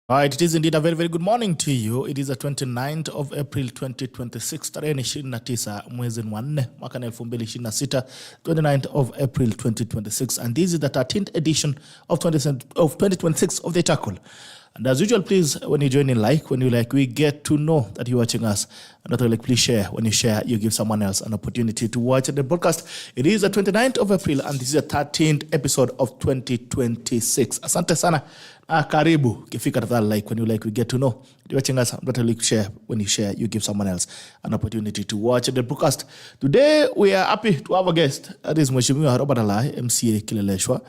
Right, it is indeed a very, very good morning to you. It is the 29th of April 2026, tarehe 29 mwezi wa 4 mwaka 2026, 29th of April 2026, and this is the 13th edition of 2026 of The Tackle. And as usual, please, when you join in, when you like, we get to know that you're watching us. And not only please share. When you share, you give someone else an opportunity to watch the broadcast. It is the 29th of April, and this is the 13th episode of 2026. Asante sana. Karibu. Kifika tafadhali when you we get to know. You're watching us. Not only share. When you share, you give someone else an opportunity to watch the broadcast. Today, we are happy to have a guest. That is Mheshimiwa Robert Alai, MCA Kileleshwa.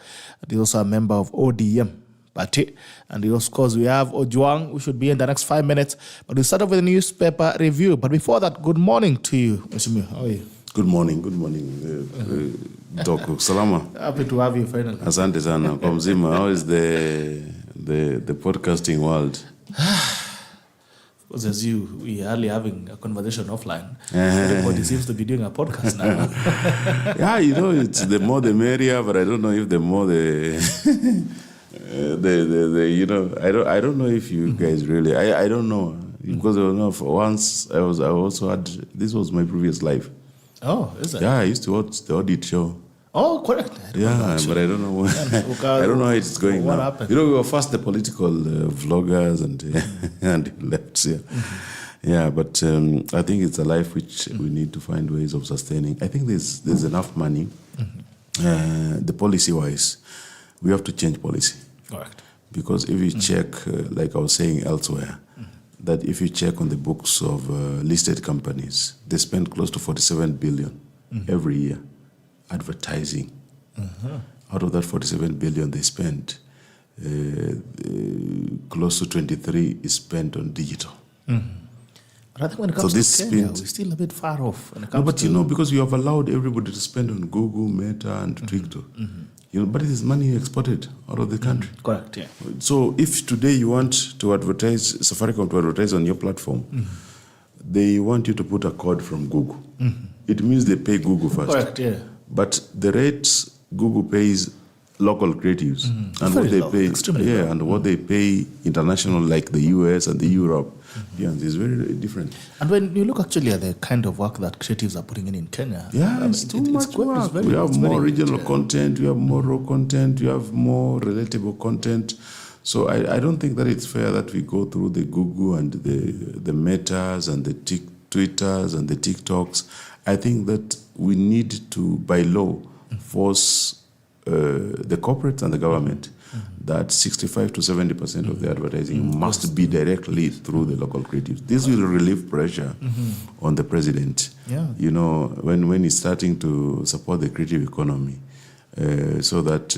He is also a member of ODM. Party. And of course, we have Ojwang, who should be in the next 5 minutes. But we'll start off with a newspaper review. But before that, good morning to you, Mheshimiwa. How are you? Good morning. Doko, salama. Happy to have you finally. Asante sana. Kwa mzima, how is the podcasting world? Because as we are hardly having a conversation offline. Everybody seems to be doing a podcast now. Yeah, it's the more the merrier, but I don't know if the more the... I don't know if you guys really, I don't know, because for once I also had, this was my previous life. Oh, is it? Yeah, I used to watch the audit show. Oh, correct. Yeah, but I don't know I don't know how it's going what now. Happened? We were first the political vloggers and left, yeah. Yeah, but I think it's a life which we need to find ways of sustaining. I think there's enough money, the policy-wise. We have to change policy. Correct. Because if you check, like I was saying elsewhere, that if you check on the books of listed companies, they spend close to 47 billion every year advertising. Out of that 47 billion they spend, close to 23 is spent on digital. But I think when it comes to Kenya, we're still a bit far off. No, but because you have allowed everybody to spend on Google, Meta, and TikTok. But it is money exported out of the country. Correct, yeah. So if today you want to advertise, Safaricom to advertise on your platform, they want you to put a code from Google. It means they pay Google first. Correct, yeah. But the rates Google pays local creatives and what they pay, and what they pay international, like the US and the Europe, is very different. And when you look actually at the kind of work that creatives are putting in Kenya, it's too much work. We have more regional content, we have more raw content, we have more relatable content. So I don't think that it's fair that we go through the Google and the Metas and the Twitters and the TikToks. I think that we need to, by law, force the corporates and the government that 65 to 70% of the advertising must be directly through the local creatives. This will relieve pressure on the president. Yeah. When he's starting to support the creative economy, so that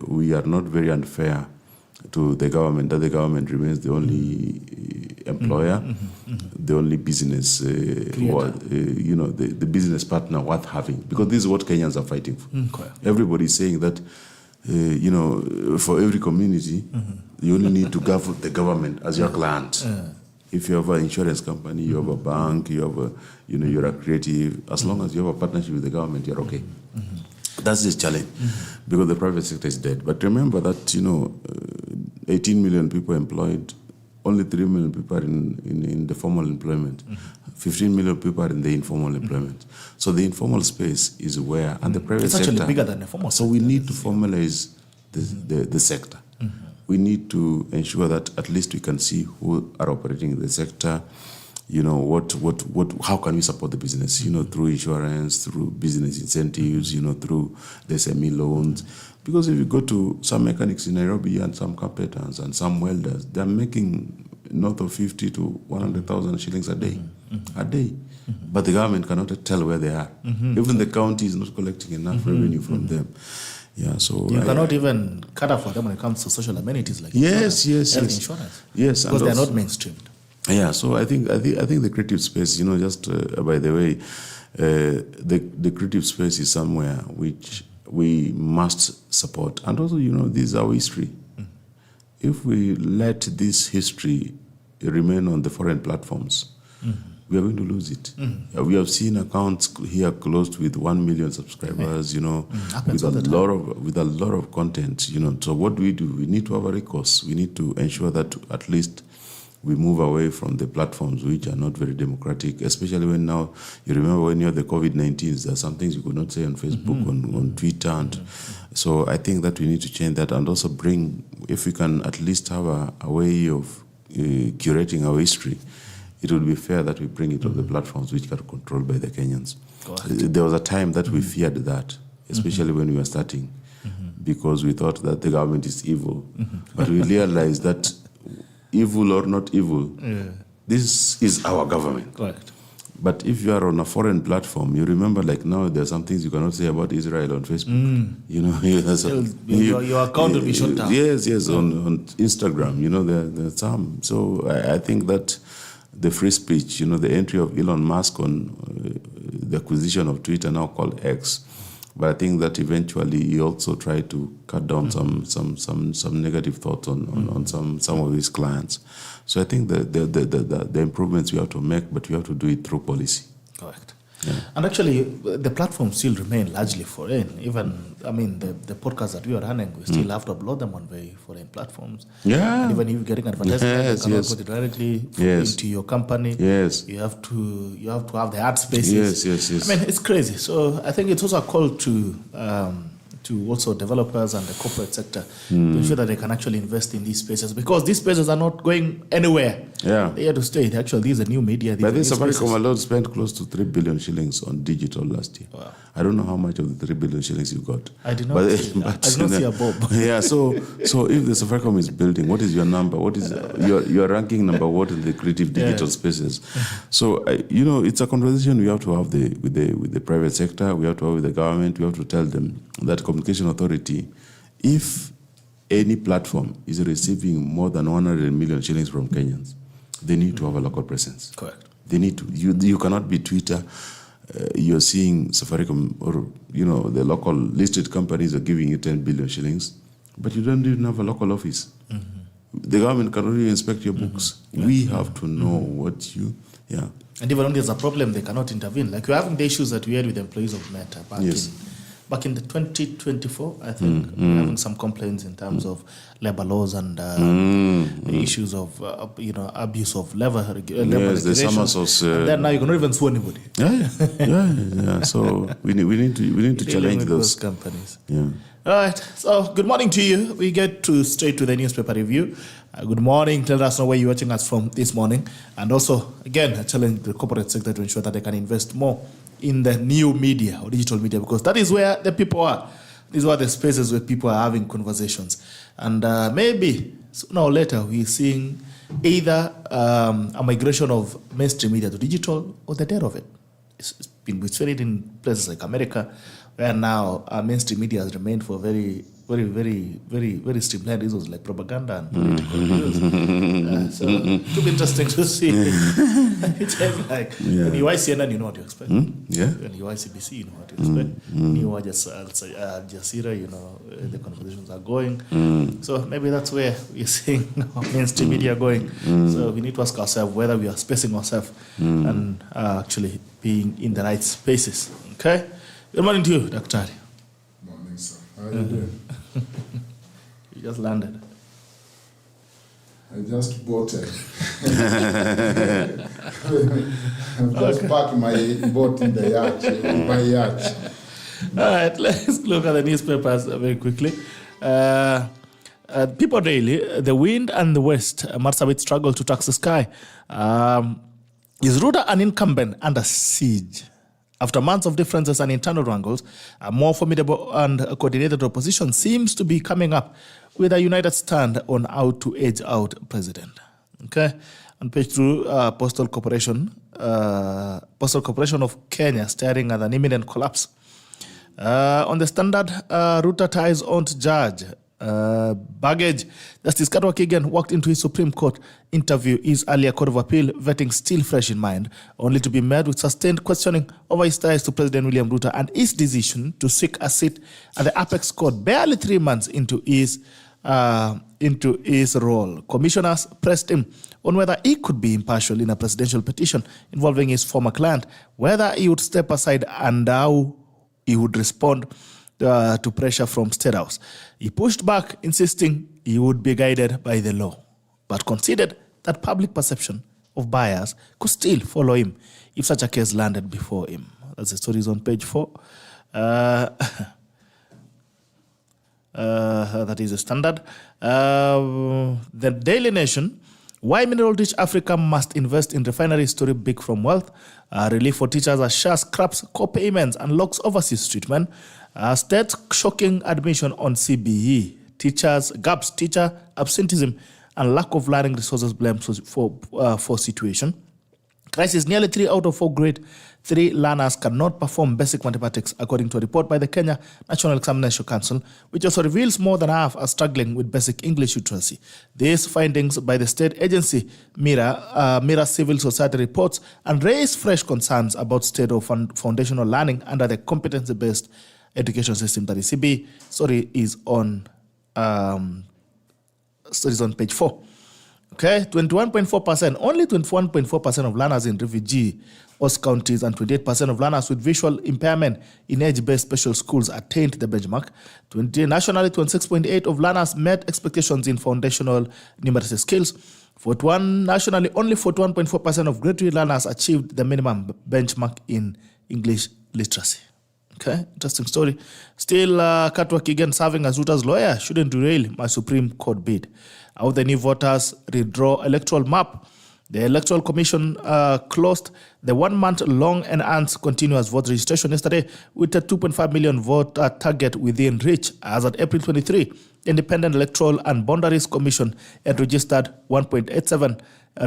we are not very unfair to the government, that the government remains the only employer, the only business, the business partner worth having. Because this is what Kenyans are fighting for. Everybody is saying that, for every community, you only need to govern the government as your client. If you have an insurance company, you have a bank, you have you're a creative, as long as you have a partnership with the government, you're okay. That's the challenge, because the private sector is dead. But remember that, 18 million people employed, only 3 million people are in the formal employment. 15 million people are in the informal employment. So the informal space is where, and the private sector... It's actually bigger than the formal sector. So we need to formalize the sector. We need to ensure that at least we can see who are operating in the sector. How can we support the business? Through insurance, through business incentives, through the SME loans. Because if you go to some mechanics in Nairobi and some carpenters and some welders, they're making north of 50 to 100,000 shillings a day. But the government cannot tell where they are. Even the county is not collecting enough revenue from them. Yeah, so you cannot even cater for them when it comes to social amenities like health insurance. Yes, because they're not mainstreamed. Yeah, so I think the creative space, just by the way, the creative space is somewhere which we must support. And also, this is our history. If we let this history remain on the foreign platforms, we are going to lose it. We have seen accounts here closed with 1 million subscribers, with a lot of content, So what do? We need to have a recourse. We need to ensure that at least we move away from the platforms which are not very democratic, especially when now, you remember when you had the COVID-19, there are some things you could not say on Facebook, on Twitter. And so I think that we need to change that and also bring, if we can at least have a way of curating our history, it would be fair that we bring it on the platforms which are controlled by the Kenyans. There was a time that we feared that, especially when we were starting, because we thought that the government is evil. But we realized that evil or not evil, this is our government. Correct. But if you are on a foreign platform, you remember like now there are some things you cannot say about Israel on Facebook. Your account will be shut down. Yes, on Instagram, there are some. So I think that the free speech, the entry of Elon Musk on the acquisition of Twitter, now called X, but I think that eventually he also tried to cut down some negative thoughts on some of his clients. So I think the improvements we have to make, but we have to do it through policy. Correct. Yeah. And actually, the platforms still remain largely foreign. Even, the podcasts that we are running, we still have to upload them on very foreign platforms. Yeah. And even if you're getting advertisements, you cannot put it directly into your company. Yes. You have to have the ad spaces. Yes. It's crazy. So I think it's also a call to also developers and the corporate sector to ensure that they can actually invest in these spaces, because these spaces are not going anywhere. Yeah. They are to stay. Actually, these are new media. But this Safaricom alone spent close to 3 billion shillings on digital last year. Wow. I don't know how much of the 3 billion shillings you got. I did not see a bob. Yeah, so if the Safaricom is building, what is your number? What is your ranking number? What in the creative digital spaces? So it's a conversation we have to have with the private sector. We have to have with the government. We have to tell them that Communication Authority, if any platform is receiving more than 100 million shillings from Kenyans, they need to have a local presence. Correct. They need to. You cannot be Twitter. You're seeing Safaricom or the local listed companies are giving you 10 billion shillings, but you don't even have a local office. The government cannot even inspect your books. We have to know what you. Yeah. And even when there's a problem, they cannot intervene. Like we're having the issues that we had with employees of Meta back in the 2024, I think, we're having some complaints in terms of labor laws and issues of abuse of labor regulations. And then now you cannot even sue anybody. Yeah. So we need to challenge those companies. Yeah. All right. So good morning to you. We get straight to the newspaper review. Good morning. Tell us where you're watching us from this morning, and also again challenge the corporate sector to ensure that they can invest more in the new media or digital media, because that is where the people are. These are the spaces where people are having conversations. And maybe sooner or later we're seeing either a migration of mainstream media to digital or the death of it. It's been seen in places like America, where now mainstream media has remained for very streamlined reasons like propaganda and political news. So it will be interesting to see. It's like when you watch CNN, you know what you expect. When you watch CBC, you know what you expect. When you watch Al Jazeera, the conversations are going. So maybe that's where we're seeing mainstream media going. So we need to ask ourselves whether we are spacing ourselves and actually being in the right spaces. Okay? Good morning to you, Dr. Morning, sir. How are you doing? You just landed. I just bought it. I've just parked my boat in the yacht. All right, let's look at the newspapers very quickly. People Daily, the wind and the west, Marsabit struggle to touch the sky. Is Ruta an incumbent under siege? After months of differences and internal wrangles, a more formidable and coordinated opposition seems to be coming up with a united stand on how to edge out president. Okay, on page 2, Postal Corporation of Kenya staring at an imminent collapse. On the Standard, Ruta ties on to judge. Baggage. Justice Katwa Kigen walked into his Supreme Court interview, his earlier Court of Appeal vetting still fresh in mind, only to be met with sustained questioning over his ties to President William Ruto and his decision to seek a seat at the Apex Court barely 3 months into his into his role. Commissioners pressed him on whether he could be impartial in a presidential petition involving his former client, whether he would step aside and how he would respond to pressure from State House. He pushed back, insisting he would be guided by the law, but conceded that public perception of bias could still follow him if such a case landed before him. That's the stories on page 4. That is a standard. The Daily Nation. Why mineral-rich Africa must invest in refineries to reap big from wealth. Relief for teachers as SHA scraps co-payments and locks overseas treatment. State shocking admission on CBE. Teacher absenteeism and lack of learning resources blamed for situation. Crisis. Nearly 3 out of 4 grade 3 learners cannot perform basic mathematics, according to a report by the Kenya National Examination Council, which also reveals more than half are struggling with basic English literacy. These findings by the state agency mirror civil society reports and raise fresh concerns about state of foundational learning under the competency-based education system. That is CB. Story is on page 4. Okay, 21.4%, only 21.4% of learners in refugee host counties and 28% of learners with visual impairment in age-based special schools attained the benchmark. Nationally, 26.8% of learners met expectations in foundational numeracy skills. Nationally, only 41.4% of grade 3 learners achieved the minimum benchmark in English literacy. Okay, interesting story. Still, Katwa Kigen serving as Ruto's lawyer shouldn't derail my Supreme Court bid. How the new voters redraw electoral map. The Electoral Commission closed the 1-month-long enhanced continuous vote registration yesterday with a 2.5 million vote target within reach. As at April 23, the Independent Electoral and Boundaries Commission had registered 1.87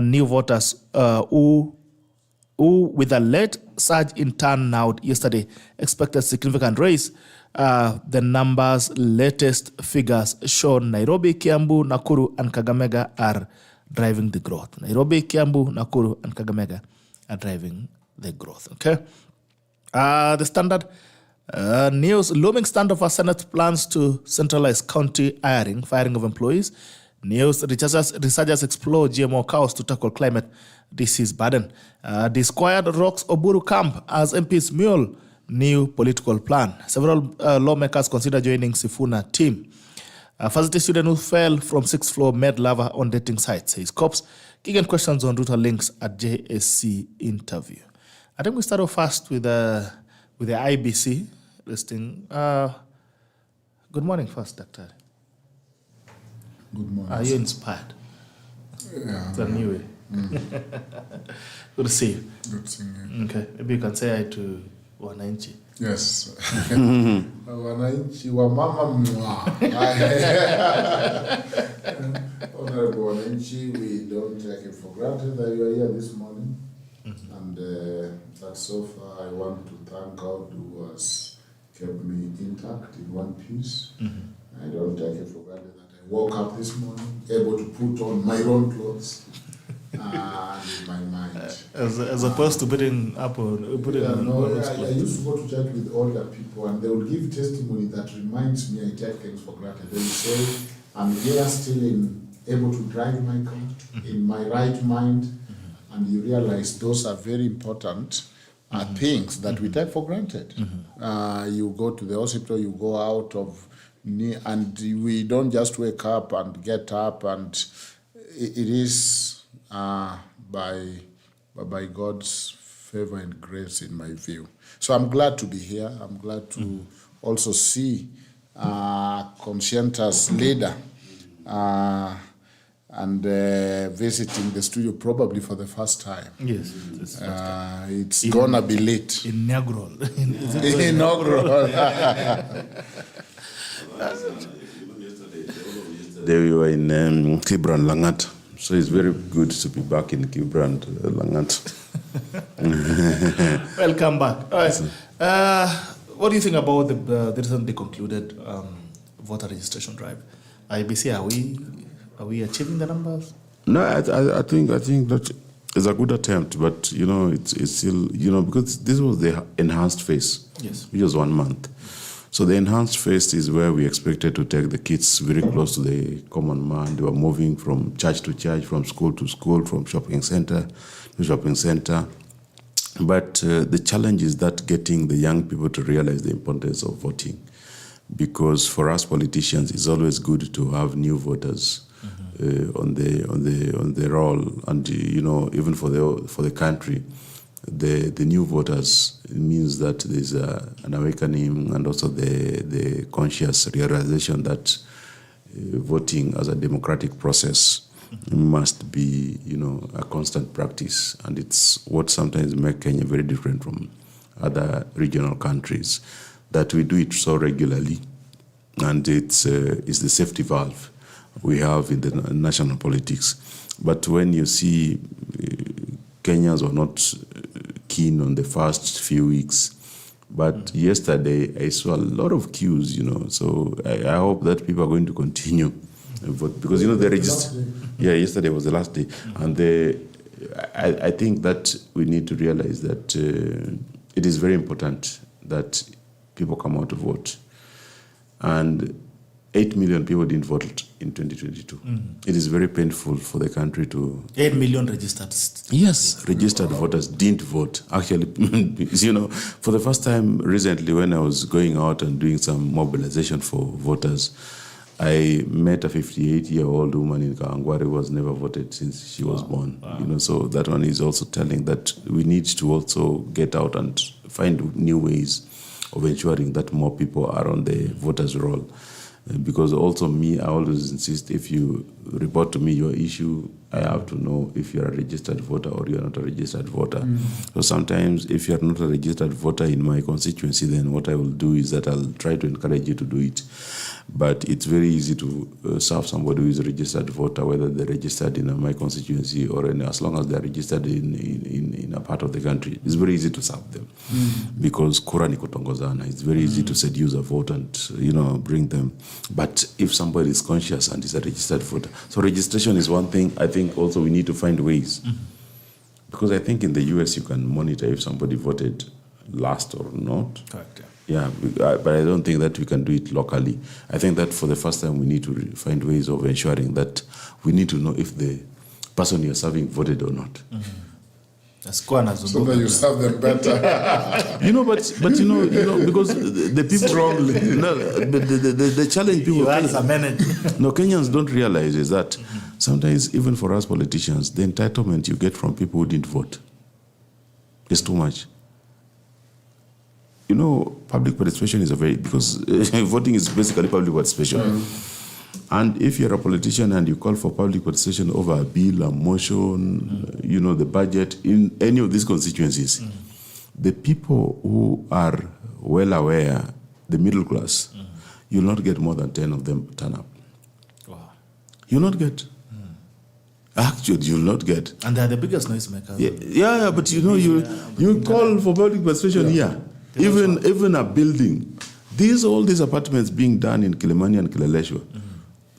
new voters who, with a late surge in turnout yesterday, expected significant rise. The numbers, latest figures show Nairobi, Kiambu, Nakuru, and Kakamega are driving the growth. Nairobi, Kiambu, Nakuru, and Kakamega are driving the growth. Okay. The Standard news: looming standoff for Senate plans to centralize county firing of employees. News: researchers explore GMO cows to tackle climate disease burden. Disquiet rocks Oburu camp as MPs mule new political plan. Several lawmakers consider joining Sifuna team. Varsity student who fell from 6th floor made lava on dating sites, says cops. Kigan questions on Ruto links at JSC interview. I think we start off first with the IBC listing. Good morning first, Doctor. Good morning. Are you inspired? Yeah. It's a new way. Good to see you. Good seeing you. Okay, maybe you can say hi to Wananchi. Yes. Wananchi wa mama mwa. Honorable Wananchi, we don't take it for granted that you are here this morning. And that so far I want to thank God who has kept me intact in one piece. I don't take it for granted that I woke up this morning able to put on my own clothes. And in my mind. As opposed to putting up on I used to go to church with older people and they would give testimony that reminds me I take things for granted. They would say, I'm here still able to drive my car in my right mind, and you realize those are very important things that we take for granted. You go to the hospital, you go out of and we don't just wake up and get up, and it is by God's favor and grace, in my view. So I'm glad to be here. I'm glad to also see a conscientious leader and visiting the studio probably for the first time. Yes. It's gonna be late. Inaugural. Inaugural. There we were in Kibran Langat. So it's very good to be back in Kibran Langat. Welcome back. All right. What do you think about the recently concluded voter registration drive? IBC, are we achieving the numbers? No, I think that is a good attempt, but it's still because this was the enhanced phase, yes, which was 1 month. So the enhanced phase is where we expected to take the kids very close to the common man. They were moving from church to church, from school to school, from shopping center to shopping center. But the challenge is that getting the young people to realize the importance of voting, because for us politicians, it's always good to have new voters on the roll, and even for the country, the new voters, it means that there's an awakening and also the conscious realization that voting as a democratic process must be, a constant practice, and it's what sometimes makes Kenya very different from other regional countries, that we do it so regularly, and it's the safety valve we have in the national politics. But when you see Kenyans were not keen on the first few weeks, but yesterday I saw a lot of queues, so I hope that people are going to continue vote, because they register. Yeah, yesterday was the last day, and I think that we need to realize that it is very important that people come out to vote, and 8 million people didn't vote in 2022. It is very painful for the country to... 8 million registered. Yes, registered voters didn't vote. Actually, for the first time recently, when I was going out and doing some mobilization for voters, I met a 58-year-old woman in Kawangware who has never voted since she was born. Wow. So that one is also telling that we need to also get out and find new ways of ensuring that more people are on the voters' roll. Because also I always insist, if you report to me your issue, I have to know if you're a registered voter or you're not a registered voter. So sometimes if you're not a registered voter in my constituency, then what I will do is that I'll try to encourage you to do it. But it's very easy to serve somebody who is a registered voter, whether they're registered in my constituency or as long as they're registered in a part of the country. It's very easy to serve them because kura ni kutongozana. It's very easy to seduce a vote and bring them. But if somebody is conscious and is a registered voter, so registration is one thing. I think also we need to find ways, because I think in the US you can monitor if somebody voted last or not. Correct. Yeah, but I don't think that we can do it locally. I think that for the first time we need to find ways of ensuring that we need to know if the person you're serving voted or not. So that you serve them better. but because the people strongly. The challenge people. Kenyans don't realize is that sometimes even for us politicians, the entitlement you get from people who didn't vote is too much. Public participation is because voting is basically public participation. And if you're a politician and you call for public participation over a bill, a motion, the budget, in any of these constituencies, the people who are well aware, the middle class, you'll not get more than 10 of them turn up. Wow. You'll not get. Actually, you'll not get. And they're the biggest noisemakers. Yeah, but you call for public participation here. Even a building. All these apartments being done in Kilimani and Kileleshwa.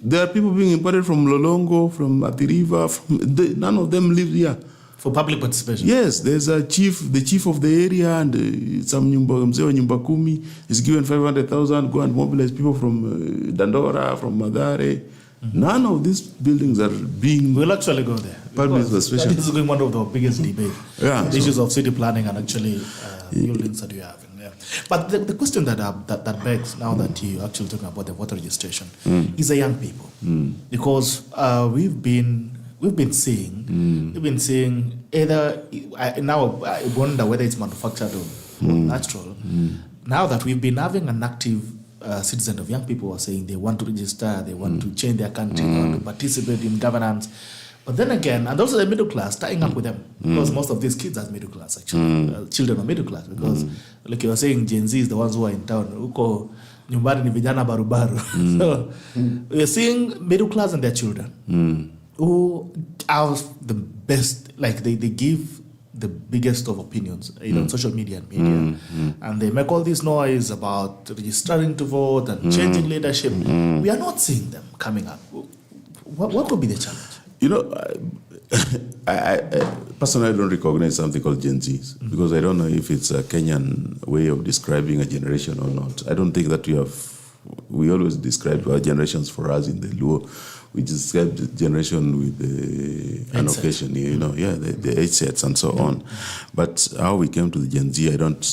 There are people being imported from Lolongo, from Athi-River. None of them live here. For public participation? Yes, there's the chief of the area, and some mzee wa nyumba kumi is given 500,000, go and mobilize people from Dandora, from Mathare. None of these buildings are being... We'll actually go there. Public participation. This is going one of the biggest debates. The issues of city planning and actually buildings that you have. But the question that begs now that you're actually talking about the voter registration is the young people, because we've been seeing either now I wonder whether it's manufactured or natural. Now that we've been having an active citizen of young people who are saying they want to register, they want to change their country, they want to participate in governance. But then again, and also the middle class, tying up with them, because most of these kids are middle class, actually. Children are middle class, because like you were saying, Gen Z is the ones who are in town. Uko nyumbani ni vijana barubaru. So we're seeing middle class and their children who are the best, like they give the biggest of opinions, on social media and media. And they make all this noise about registering to vote and changing leadership. We are not seeing them coming up. What could be the challenge? I personally don't recognize something called Gen Zs because I don't know if it's a Kenyan way of describing a generation or not. I don't think that we always describe our generations for us in the Luo. We describe the generation with an occasion, the age sets and so on. But how we came to the Gen Z, I don't.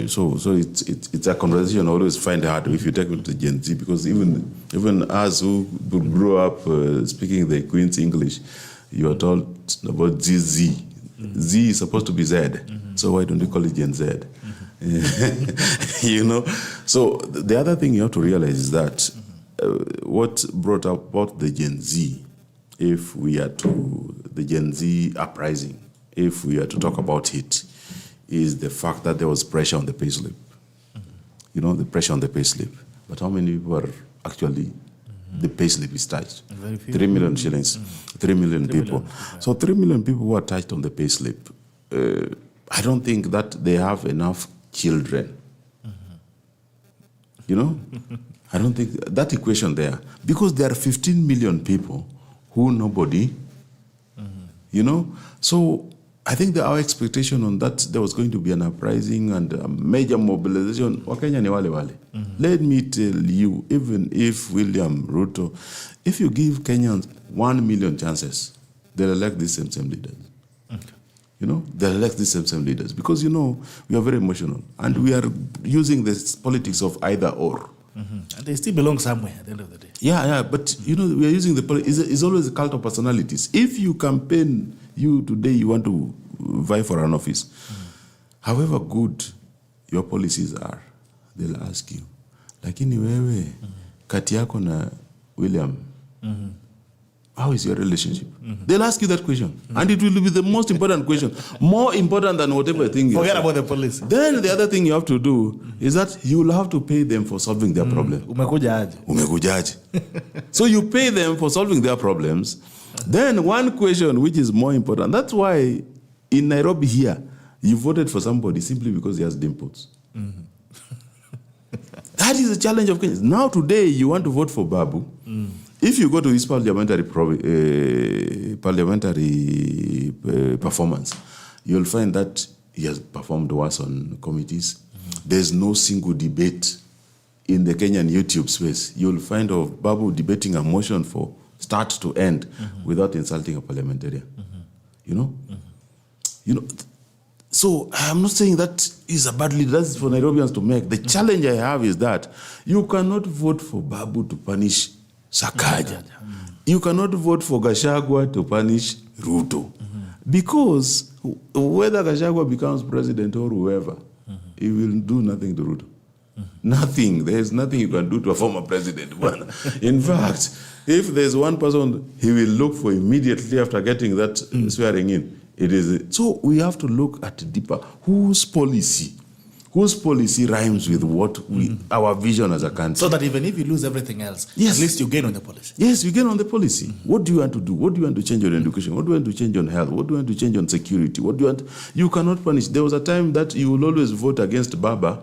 So it's a conversation I always find hard if you take me to the Gen Z, because even us who grew up speaking the Queen's English, you are told about ZZ. Z is supposed to be Z. So why don't you call it Gen Z? So the other thing you have to realize is that what brought about the Gen Z, the Gen Z uprising, if we are to talk about it, is the fact that there was pressure on the payslip. The pressure on the payslip. But how many people are actually, the payslip is touched? 3 million shillings, 3 million people. So 3 million people who are touched on the payslip. I don't think that they have enough children. I don't think that equation there, because there are 15 million people who nobody, So I think that our expectation on that there was going to be an uprising and a major mobilization. Wakenya ni wale wale. Let me tell you, even if William Ruto, if you give Kenyans 1 million chances, they'll elect these same leaders. They'll elect these same leaders because, we are very emotional and we are using this politics of either or. And they still belong somewhere at the end of the day. Yeah, but, we are using the politics. It's always a cult of personalities. If you campaign, today you want to vie for an office, however good your policies are, they'll ask you, lakini wewe, kati yako na William, how is your relationship? They'll ask you that question. And it will be the most important question. More important than whatever thing you forget about the police. Then the other thing you have to do is that you will have to pay them for solving their problem. Umekuja aje. So you pay them for solving their problems. Then one question which is more important. That's why in Nairobi here, you voted for somebody simply because he has dimples. That is the challenge of Kenya. Now today you want to vote for Babu. If you go to his parliamentary performance, you'll find that he has performed worse on committees. There's no single debate in the Kenyan YouTube space. You'll find of Babu debating a motion for start to end without insulting a parliamentarian. So I'm not saying that is a bad leader. That's for Nairobians to make. The challenge I have is that you cannot vote for Babu to punish Sakaja. You cannot vote for Gachagua to punish Ruto. Because whether Gachagua becomes president or whoever, he will do nothing to Ruto. Nothing. There is nothing you can do to a former president. In fact, if there's one person he will look for immediately after getting that swearing in, it is. So we have to look at deeper. Whose policy rhymes with what our vision as a country. So that even if you lose everything else, yes, at least you gain on the policy. Yes, you gain on the policy. What do you want to do? What do you want to change on education? What do you want to change on health? What do you want to change on security? What do you want? You cannot punish. There was a time that you will always vote against Baba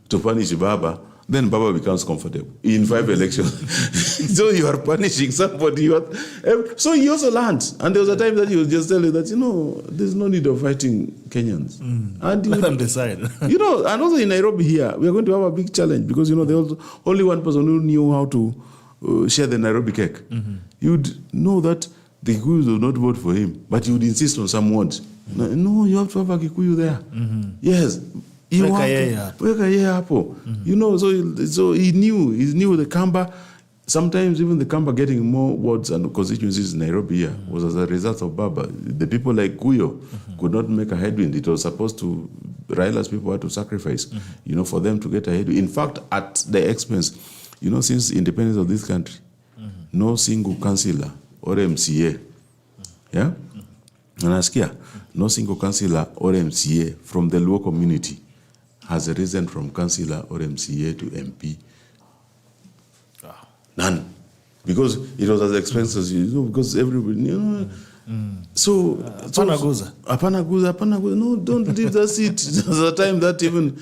to punish Baba. Then Baba becomes comfortable in 5 elections. So you are punishing somebody. So he also learned. And there was a time that he will just tell you that, there's no need of fighting Kenyans. And let them decide. And also in Nairobi here, we are going to have a big challenge because, there was only one person who knew how to share the Nairobi cake. You'd know that the Kikuyus will not vote for him, but you would insist on some words. No, you have to have a Kikuyu there. Yes. So he knew the Kamba. Sometimes even the Kamba getting more wards and constituencies in Nairobi here was as a result of Baba. The people like Kuyo could not make a headwind. It was supposed to, Raila's people had to sacrifice, for them to get a headwind. In fact, at the expense, since independence of this country, no single councillor or MCA, no single councillor or MCA from the Luo community has risen from councillor or MCA to MP. Wow. None. Because it was as expensive as because everybody, So, Apanaguza. No, don't leave that seat. There's a time that even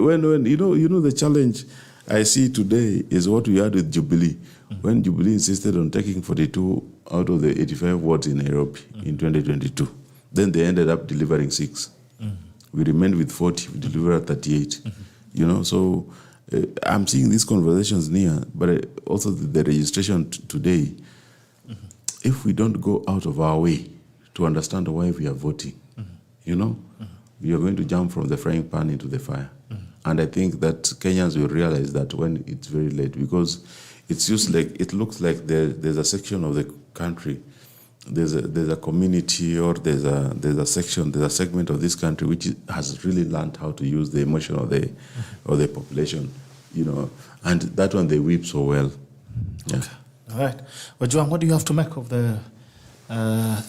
when the challenge, I see today is what we had with Jubilee. When Jubilee insisted on taking 42 out of the 85 wards in Nairobi in 2022, then they ended up delivering 6. We remained with 40, we delivered 38. You know, so I'm seeing these conversations near, but also the registration today. If we don't go out of our way to understand why we are voting, you know, we are going to jump from the frying pan into the fire. And I think that Kenyans will realize that when it's very late, because it looks like there's a section of the country, there's a community, or there's a segment of this country which has really learned how to use the emotion of the population, you know, and that one they weep so well. Yeah. Okay. All right. Ojwang, what do you have to make of the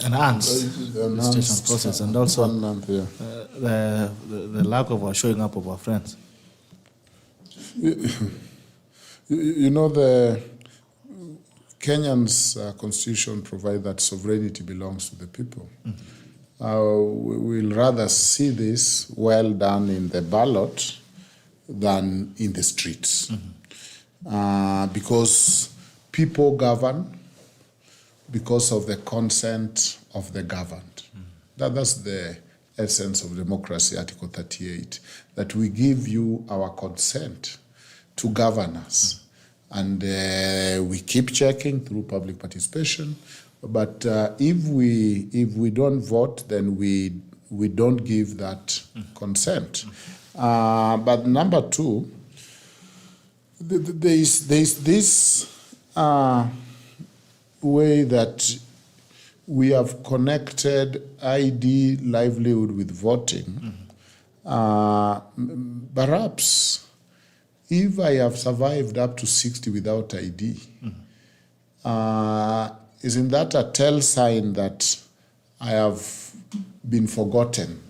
enhanced registration process, and also the lack of showing up of our friends? You know, the Kenyan's constitution provides that sovereignty belongs to the people. We'll rather see this well done in the ballot than in the streets. Because people govern because of the consent of the governed. That's the essence of democracy, Article 38, that we give you our consent to govern us. And we keep checking through public participation. But if we don't vote, then we don't give that consent. But number two, there is this way that we have connected ID livelihood with voting. Perhaps if I have survived up to 60 without ID, isn't that a tell sign that I have been forgotten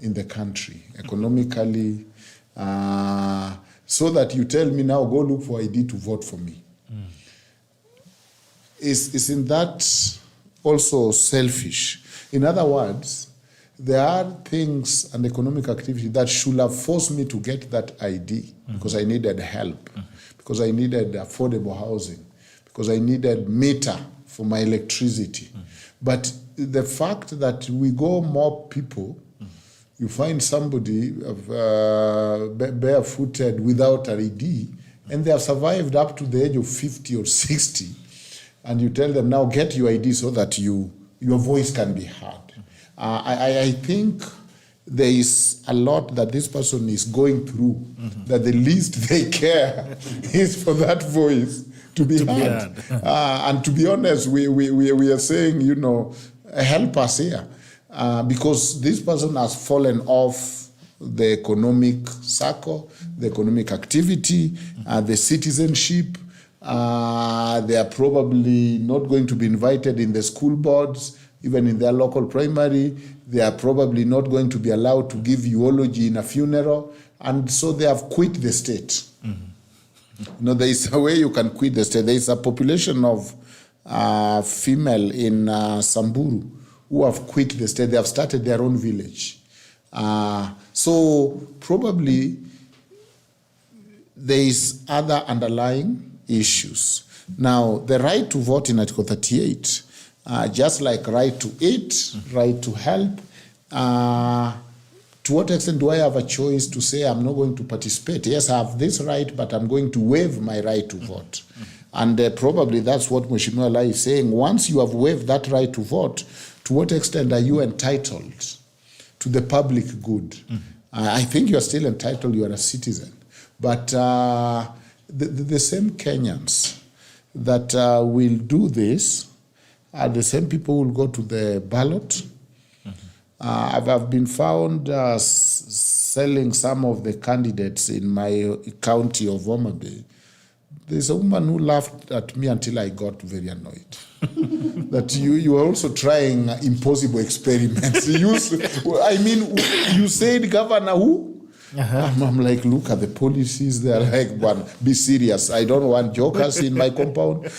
in the country economically? So that you tell me now, go look for ID to vote for me. Isn't that also selfish? In other words, there are things and economic activity that should have forced me to get that ID because I needed help, because I needed affordable housing, because I needed meter for my electricity. But the fact that we go more people, you find somebody barefooted without an ID, and they have survived up to the age of 50 or 60, and you tell them, now get your ID so that your voice can be heard. I think there is a lot that this person is going through, that the least they care is for that voice to be heard. And to be honest, we are saying, you know, help us here. Because this person has fallen off the economic circle, the economic activity, the citizenship. They are probably not going to be invited in the school boards, even in their local primary. They are probably not going to be allowed to give eulogy in a funeral. And so they have quit the state. You know, there is a way you can quit the state. There is a population of female in Samburu who have quit the state. They have started their own village. So probably there is other underlying issues. Now, the right to vote in Article 38, just like right to eat, right to help, to what extent do I have a choice to say I'm not going to participate? Yes, I have this right, but I'm going to waive my right to vote. And probably that's what Mheshimiwa Alai is saying. Once you have waived that right to vote, to what extent are you entitled to the public good? I think you are still entitled, you are a citizen. But the same Kenyans that will do this are the same people who will go to the ballot. I've been found selling some of the candidates in my county of Homa Bay. There's a woman who laughed at me until I got very annoyed. That you are also trying impossible experiments. You said Governor who? I'm like, look at the policies. They're like, one, be serious. I don't want jokers in my compound.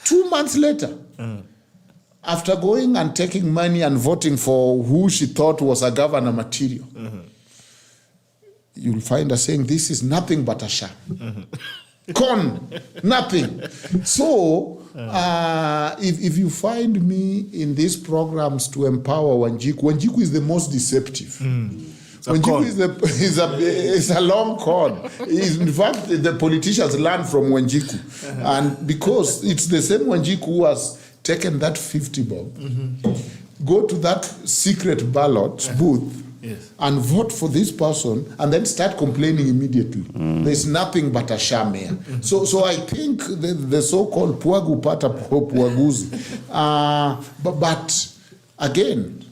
2 months later, after going and taking money and voting for who she thought was a governor material, you'll find us saying this is nothing but a sham. Con, nothing. So, if you find me in these programs to empower Wanjiku is the most deceptive. Wanjiku is a long con. In fact, the politicians learn from Wanjiku. And because it's the same Wanjiku who has taken that 50 bob, go to that secret ballot booth, and vote for this person, and then start complaining immediately. There's nothing but a sham here. So I think the so-called Puagu Pata Puaguzi. But again,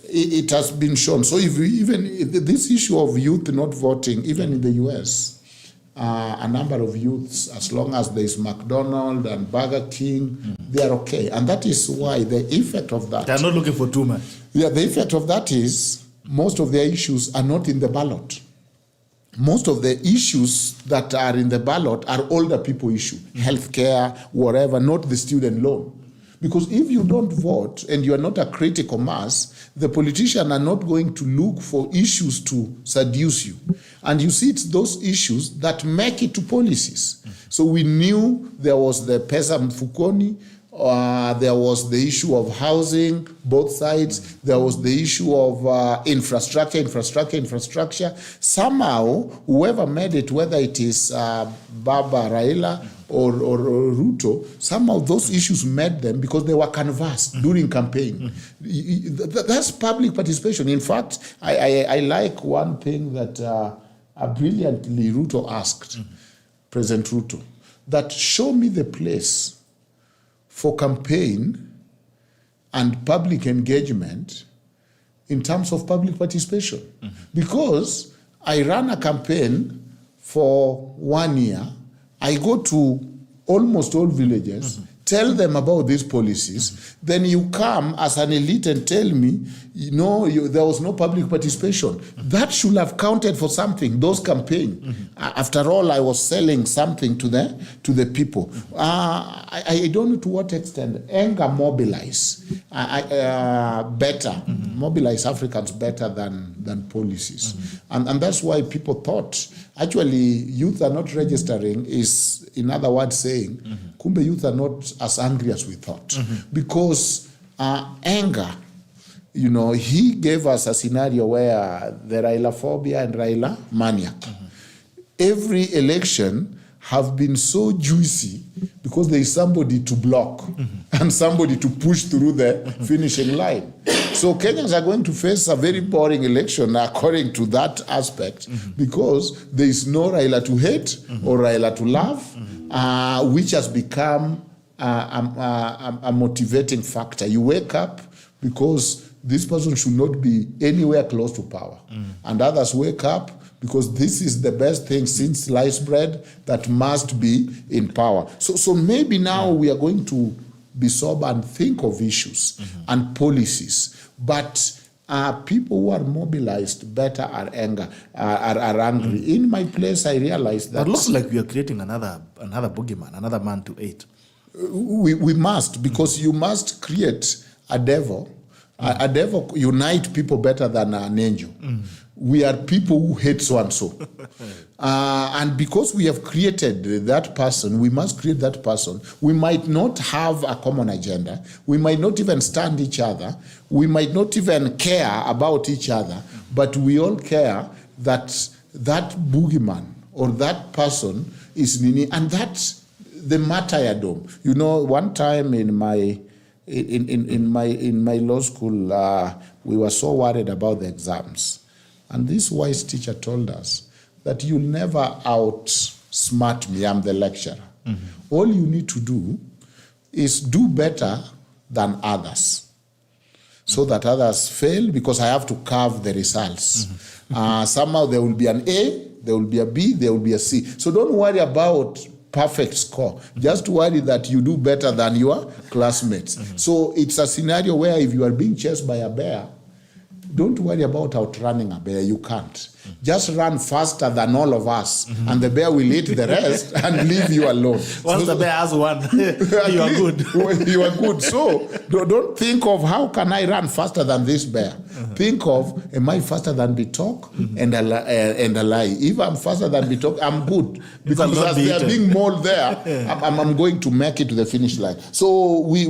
it has been shown. So if even this issue of youth not voting, even in the US, a number of youths, as long as there is McDonald's and Burger King, they are okay. And that is why the effect of that... They are not looking for too much. Yeah, the effect of that is most of their issues are not in the ballot. Most of the issues that are in the ballot are older people issue, healthcare, whatever, not the student loan. Because if you don't vote and you are not a critical mass, the politicians are not going to look for issues to seduce you. And you see, it's those issues that make it to policies. So we knew there was the Pesa Mfukoni, there was the issue of housing, both sides. There was the issue of infrastructure. Somehow, whoever made it, whether it is Baba Raila or Ruto, somehow those issues made them because they were canvassed during campaign. That's public participation. In fact, I like one thing that brilliantly Ruto asked President Ruto, that show me the place for campaign and public engagement in terms of public participation. Because I ran a campaign for 1 year, I go to almost all villages, tell them about these policies, then you come as an elite and tell me, there was no public participation. That should have counted for something, those campaigns. After all, I was selling something to the people. I don't know to what extent anger mobilize mobilize Africans better than policies. And that's why people thought, actually, youth are not registering is, in other words, saying, Kumbe youth are not as angry as we thought. Because anger, he gave us a scenario where the Raila phobia and Raila maniac. Every election have been so juicy because there is somebody to block and somebody to push through the finishing line. So Kenyans are going to face a very boring election according to that aspect because there is no Raila to hate or Raila to love, which has become a motivating factor. You wake up because this person should not be anywhere close to power. And others wake up because this is the best thing since sliced bread that must be in power. So maybe now we are going to be sober and think of issues and policies. But people who are mobilized better are angry. In my place, I realized that... It looks like we are creating another boogeyman, another man to hate. We must, because you must create a devil. A devil unite people better than an angel. We are people who hate so and so. And because we have created that person, we must create that person. We might not have a common agenda. We might not even stand each other. We might not even care about each other. But we all care that that boogeyman or that person is Nini. And that's the martyrdom. One time in my law school, we were so worried about the exams. And this wise teacher told us that you'll never outsmart me, I'm the lecturer. All you need to do is do better than others so that others fail, because I have to carve the results. Somehow there will be an A, there will be a B, there will be a C. So don't worry about perfect score. Just worry that you do better than your classmates. So it's a scenario where if you are being chased by a bear, don't worry about outrunning a bear. You can't. just run faster than all of us, and the bear will eat the rest and leave you alone. Once the bear has one, you are good. You are good. So don't think of how can I run faster than this bear. Think of, am I faster than Bitok and Alai? If I'm faster than Bitok, I'm good. Because as they are being mauled there, I'm going to make it to the finish line. So we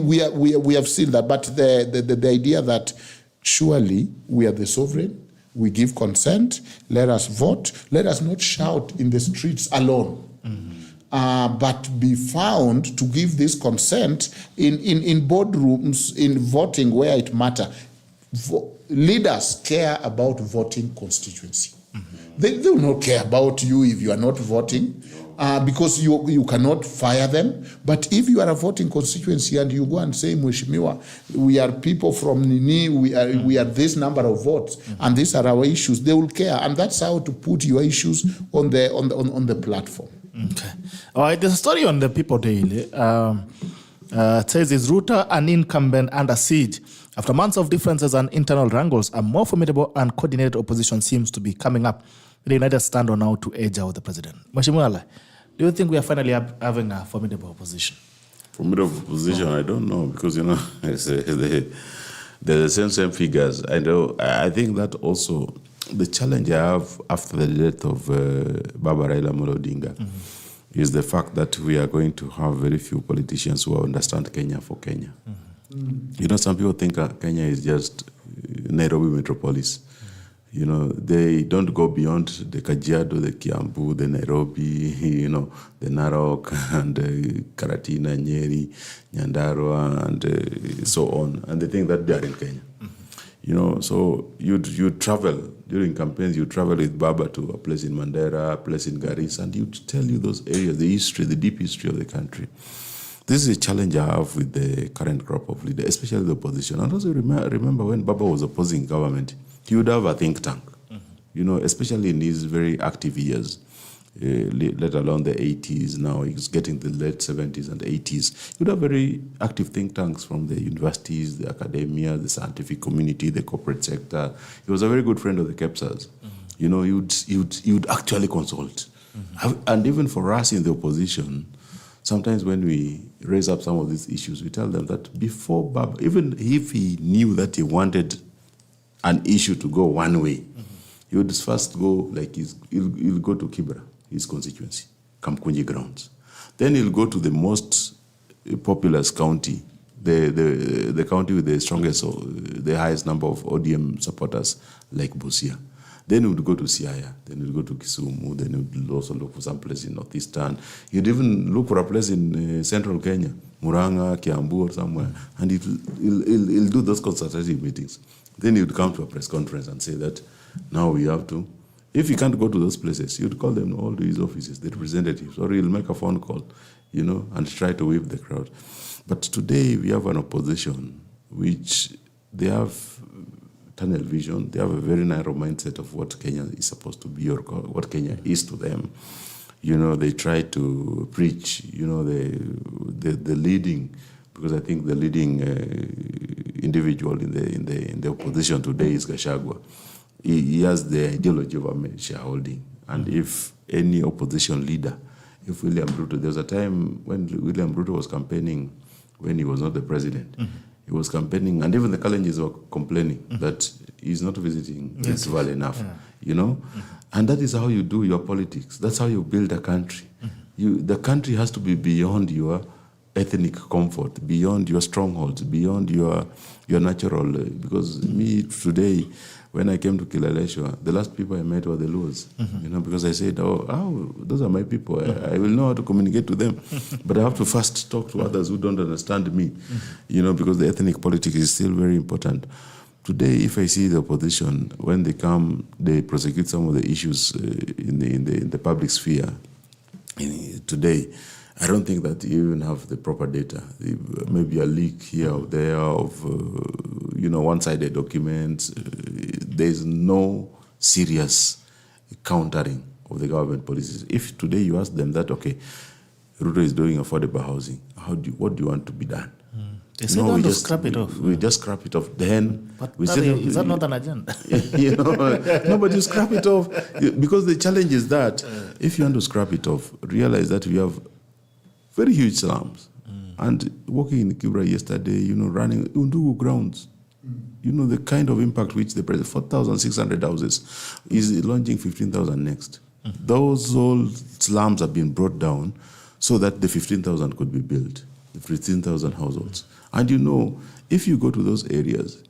have seen that. But the idea that surely we are the sovereign, we give consent, let us vote, let us not shout in the streets alone. But be found to give this consent in boardrooms, in voting where it matters. Leaders care about voting constituency. They will not care about you if you are not voting, because you cannot fire them. But if you are a voting constituency and you go and say, Mheshimiwa, we are people from Nini, we are this number of votes, and these are our issues, they will care. And that's how to put your issues on the platform. Okay. All right, there's a story on the People Daily. It says, is Ruto an incumbent under siege? After months of differences and internal wrangles, a more formidable and coordinated opposition seems to be coming up. The United stand on how to edge out the president. Mheshimiwa Alai, do you think we are finally having a formidable opposition? Formidable opposition, I don't know, because, you know, they're the same figures. I think that also the challenge I have after the death of Baba Raila Amolo Odinga is the fact that we are going to have very few politicians who understand Kenya for Kenya. You know, some people think Kenya is just Nairobi metropolis. You know, they don't go beyond the Kajiado, the Kiambu, the Nairobi, you know, the Narok, and Karatina, Nyeri, Nyandarua, and so on. And they think that they are in Kenya. You know, so you travel, during campaigns, you travel with Baba to a place in Mandera, a place in Garissa, and you tell you those areas, the history, the deep history of the country. This is a challenge I have with the current crop of leaders, especially the opposition. And also remember when Baba was opposing government, he would have a think tank, you know, especially in his very active years, let alone the 80s. Now he's getting the late 70s and 80s. He would have very active think tanks from the universities, the academia, the scientific community, the corporate sector. He was a very good friend of the KEPSAs. You know, he would actually consult. And even for us in the opposition, sometimes when we raise up some of these issues, we tell them that before Baba, even if he knew that he wanted an issue to go one way, he would first go, like he'll go to Kibra, his constituency, Kamkunji grounds. Then he'll go to the most populous county, the county with the strongest, the highest number of ODM supporters, like Busia. Then he would go to Siaya, then he would go to Kisumu, then he would also look for some place in Northeastern. He'd even look for a place in central Kenya, Muranga, Kiambu or somewhere, and he'll do those consultative meetings. Then he would come to a press conference and say that now we have to, if he can't go to those places, he would call them all to his offices, the representatives, or he'll make a phone call, you know, and try to whip the crowd. But today we have an opposition which they have tunnel vision. They have a very narrow mindset of what Kenya is supposed to be or what Kenya is to them. You know, they try to preach, you know, the leading, because I think the leading individual in the opposition today is Gachagua. He has the ideology of a shareholding. And if any opposition leader, if William Ruto, there was a time when William Ruto was campaigning when he was not the president. He was campaigning, and even the Kalenjins were complaining that he's not visiting this valley enough, you know? And that is how you do your politics. That's how you build a country. The country has to be beyond your ethnic comfort, beyond your strongholds, beyond your natural. Because me today, when I came to Kileleshwa, the last people I met were the Luos, you know, because I said, oh, those are my people. I will know how to communicate to them. But I have to first talk to others who don't understand me, you know, because the ethnic politics is still very important. Today, if I see the opposition, when they come, they prosecute some of the issues in the public sphere. Today, I don't think that you even have the proper data. Maybe a leak here or there of, you know, one-sided documents. There's no serious countering of the government policies. If today you ask them that, okay, Ruto is doing affordable housing, what do you want to be done? They said we just scrap it off. We just scrap it off. Then But we is that not an agenda? no, but you scrap it off because the challenge is that if you want to scrap it off, realize that we have very huge slums. And walking in Kibra yesterday, running Undugu grounds, the kind of impact which the president, 4,600 houses, is launching 15,000 next. Those old slums have been brought down so that the 15,000 could be built, the 15,000 households. And if you go to those areas,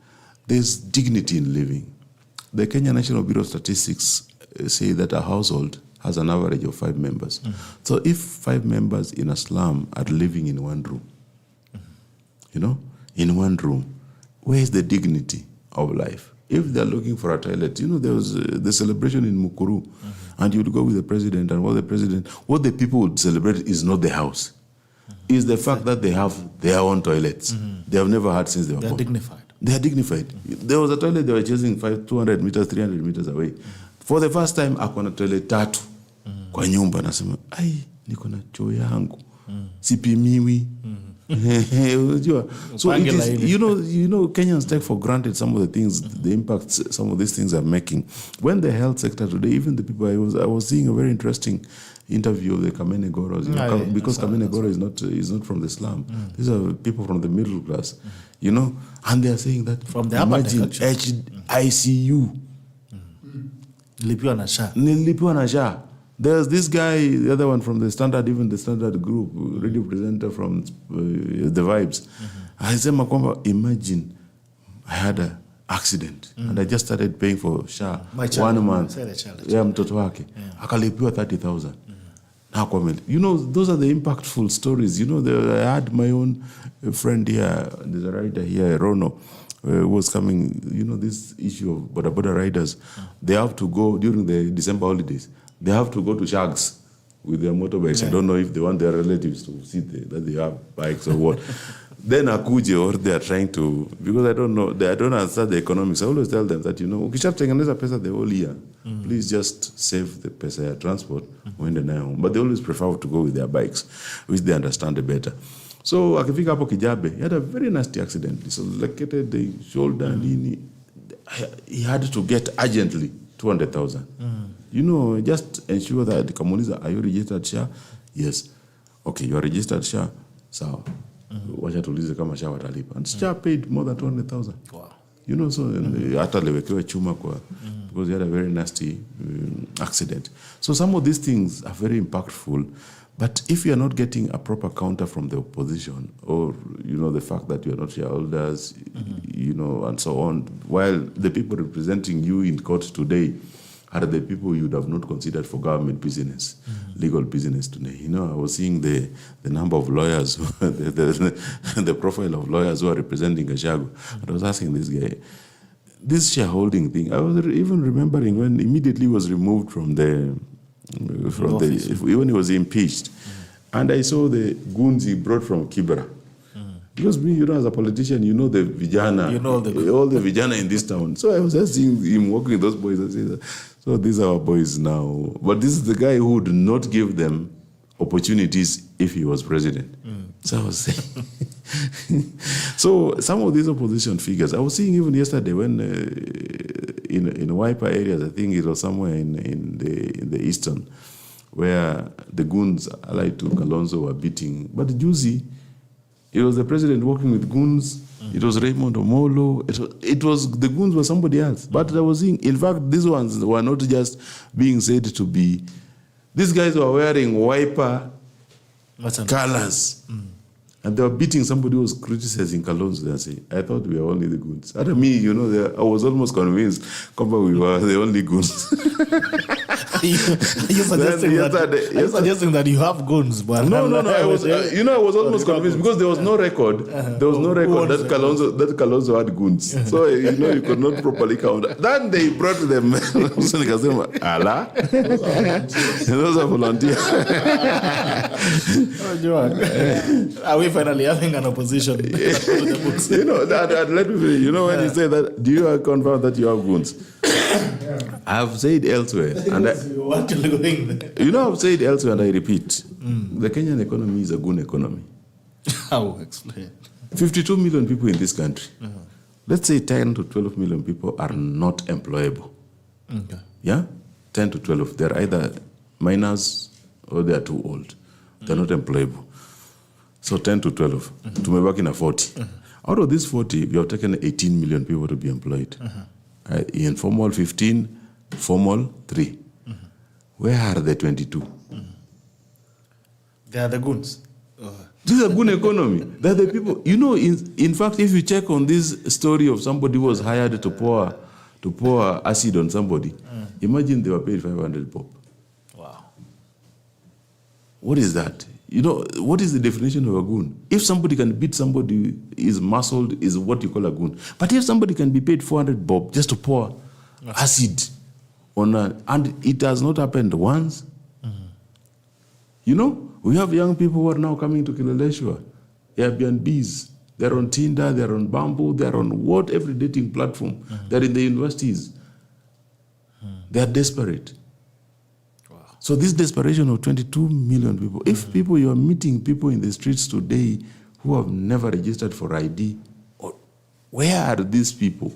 there's dignity in living. The Kenya National Bureau of Statistics say that a household has an average of 5 members. So if 5 members in a slum are living in one room, in one room, where's the dignity of life? If they're looking for a toilet, there was the celebration in Mukuru, and you'd go with the president, and what the people would celebrate is not the house. Is the fact that they have their own toilets. They have never had since they were born. They're dignified. They are dignified. There was a toilet they were chasing 200 meters, 300 meters away. For the first time, akona toilet 3 kwa nyumba. Nasema, niko na choo yangu. Sipimiwi. So it is, Kenyans take for granted some of the things, the impacts some of these things are making. When the health sector today, even the people I was seeing a very interesting interview of the Kamene Goros, because Kamene Goro is not from the slum. These are people from the middle class, and they are saying that from the imagine ICU. Nilipiwa na SHA. There's this guy, the other one from the Standard, even the Standard group, radio presenter from The Vibes. I said, imagine I had an accident and I just started paying for SHA 1 month. Mtoto wake. Akalipiwa 30,000. Those are the impactful stories. I had my own friend here, there's a writer here, Rono, was coming, this issue of border riders. They have to go during the December holidays. They have to go to Shags with their motorbikes. I don't know if they want their relatives to see that they have bikes or what. Then akuje, or they are trying to, because I don't know, I don't understand the economics. I always tell them that, ukishatengeneza pesa the whole year, please just save the pesa ya transport when they're home. But they always prefer to go with their bikes, which they understand better. So akifika hapo Kijabe, he had a very nasty accident. He dislocated the shoulder and he had to get urgently 200,000. Just ensure that the Kamuliza, are you registered SHA? Yes. Okay, you are registered SHA. So, wacha tulize kama SHA watalipa. And SHA paid more than 200,000. Wow. So hata lewekewe chuma kwa, because he had a very nasty accident. So some of these things are very impactful. But if you are not getting a proper counter from the opposition, or, the fact that you are not shareholders, and so on, while the people representing you in court today are the people you would have not considered for government business, legal business today. I was seeing the number of lawyers, the profile of lawyers who are representing Gashago. And I was asking this guy, this shareholding thing, I was even remembering when immediately was removed when he was impeached. And I saw the goons he brought from Kibra. Because me, as a politician, the vijana, all the vijana in this town. So I was just seeing him walking with those boys. I said, so these are our boys now. But this is the guy who would not give them opportunities if he was president. So I was saying. So some of these opposition figures, I was seeing even yesterday when in wiper areas, I think it was somewhere in the eastern, where the goons allied to Kalonzo were beating. But Juicy, it was the president working with goons. It was Raymond Omolo. It was the goons were somebody else. But I was seeing, in fact, these ones were not just being said to be. These guys were wearing wiper colors. And they were beating somebody who was criticizing Kalonzo. They say, I thought we were only the goons. And me, I was almost convinced we were the only goons. Are you suggesting that you have goons? But no. I was almost convinced because there was no record. There was no record that Kalonzo had goons. So you could not properly count. Then they brought them. Allah, those are volunteers. Are we finally having an opposition? Let me finish. When you say that, do you confirm that you have goons? I've said elsewhere, and I've said elsewhere, and I repeat: the Kenyan economy is a goon economy. How explain? 52 million people in this country. Let's say 10 to 12 million people are not employable. Okay. Yeah? 10 to 12. They're either minors or they are too old. They're not employable. So 10 to 12. Tumebaki in a 40. Out of this 40, we have taken 18 million people to be employed. Informal 15, formal 3. Where are the 22? They are the goons. This is a good economy. They're the people. You know, in fact, if you check on this story of somebody who was hired to pour acid on somebody, imagine they were paid 500 bob. Wow. What is that? You know, what is the definition of a goon? If somebody can beat somebody, is muscled, is what you call a goon. But if somebody can be paid 400 bob just to pour acid on and it has not happened once. You know, we have young people who are now coming to Kileleshwa, Airbnbs. They're on Tinder, they're on Bumble, they're on every dating platform. They're in the universities. They're desperate. Wow. So this desperation of 22 million people, if you are meeting people in the streets today who have never registered for ID, where are these people?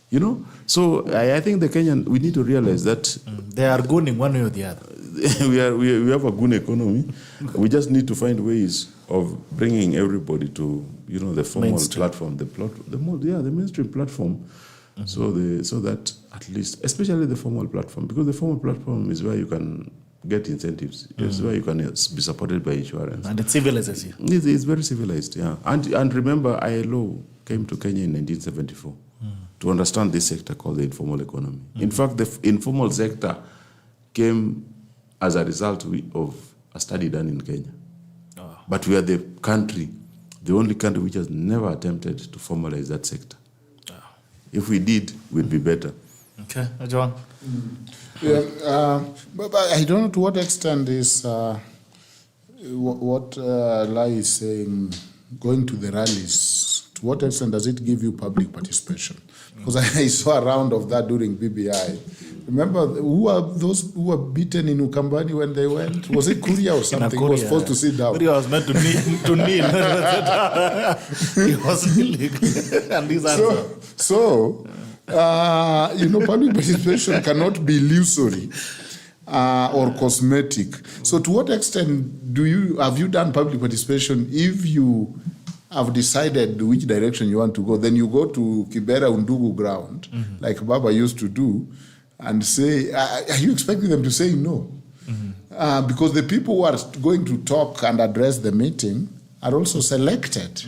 You know? So I think we need to realize that they are gooning one way or the other. we have a good economy. We just need to find ways of bringing everybody to, you know, the formal platform, the mainstream platform, so that at least, especially the formal platform, because the formal platform is where you can get incentives. It's where you can be supported by insurance. And it's civilized as here. It's very civilized, yeah. And remember, ILO came to Kenya in 1974 to understand this sector called the informal economy. In fact, the informal sector came as a result of a study done in Kenya. But we are the only country which has never attempted to formalize that sector. If we did, we'd be better. Okay, Ojwang. But I don't know to what extent is what Alai is saying, going to the rallies, to what extent does it give you public participation? Because I saw a round of that during BBI. Remember, who are those who were beaten in Ukambani when they went? Was it Kuria or something? He was forced to sit down. Kuria was meant to kneel. He was kneeling. And these public participation cannot be illusory or cosmetic. So to what extent have you done public participation? If you have decided which direction you want to go, then you go to Kibera Undugu ground, like Baba used to do, and say, are you expecting them to say no? Because the people who are going to talk and address the meeting are also selected.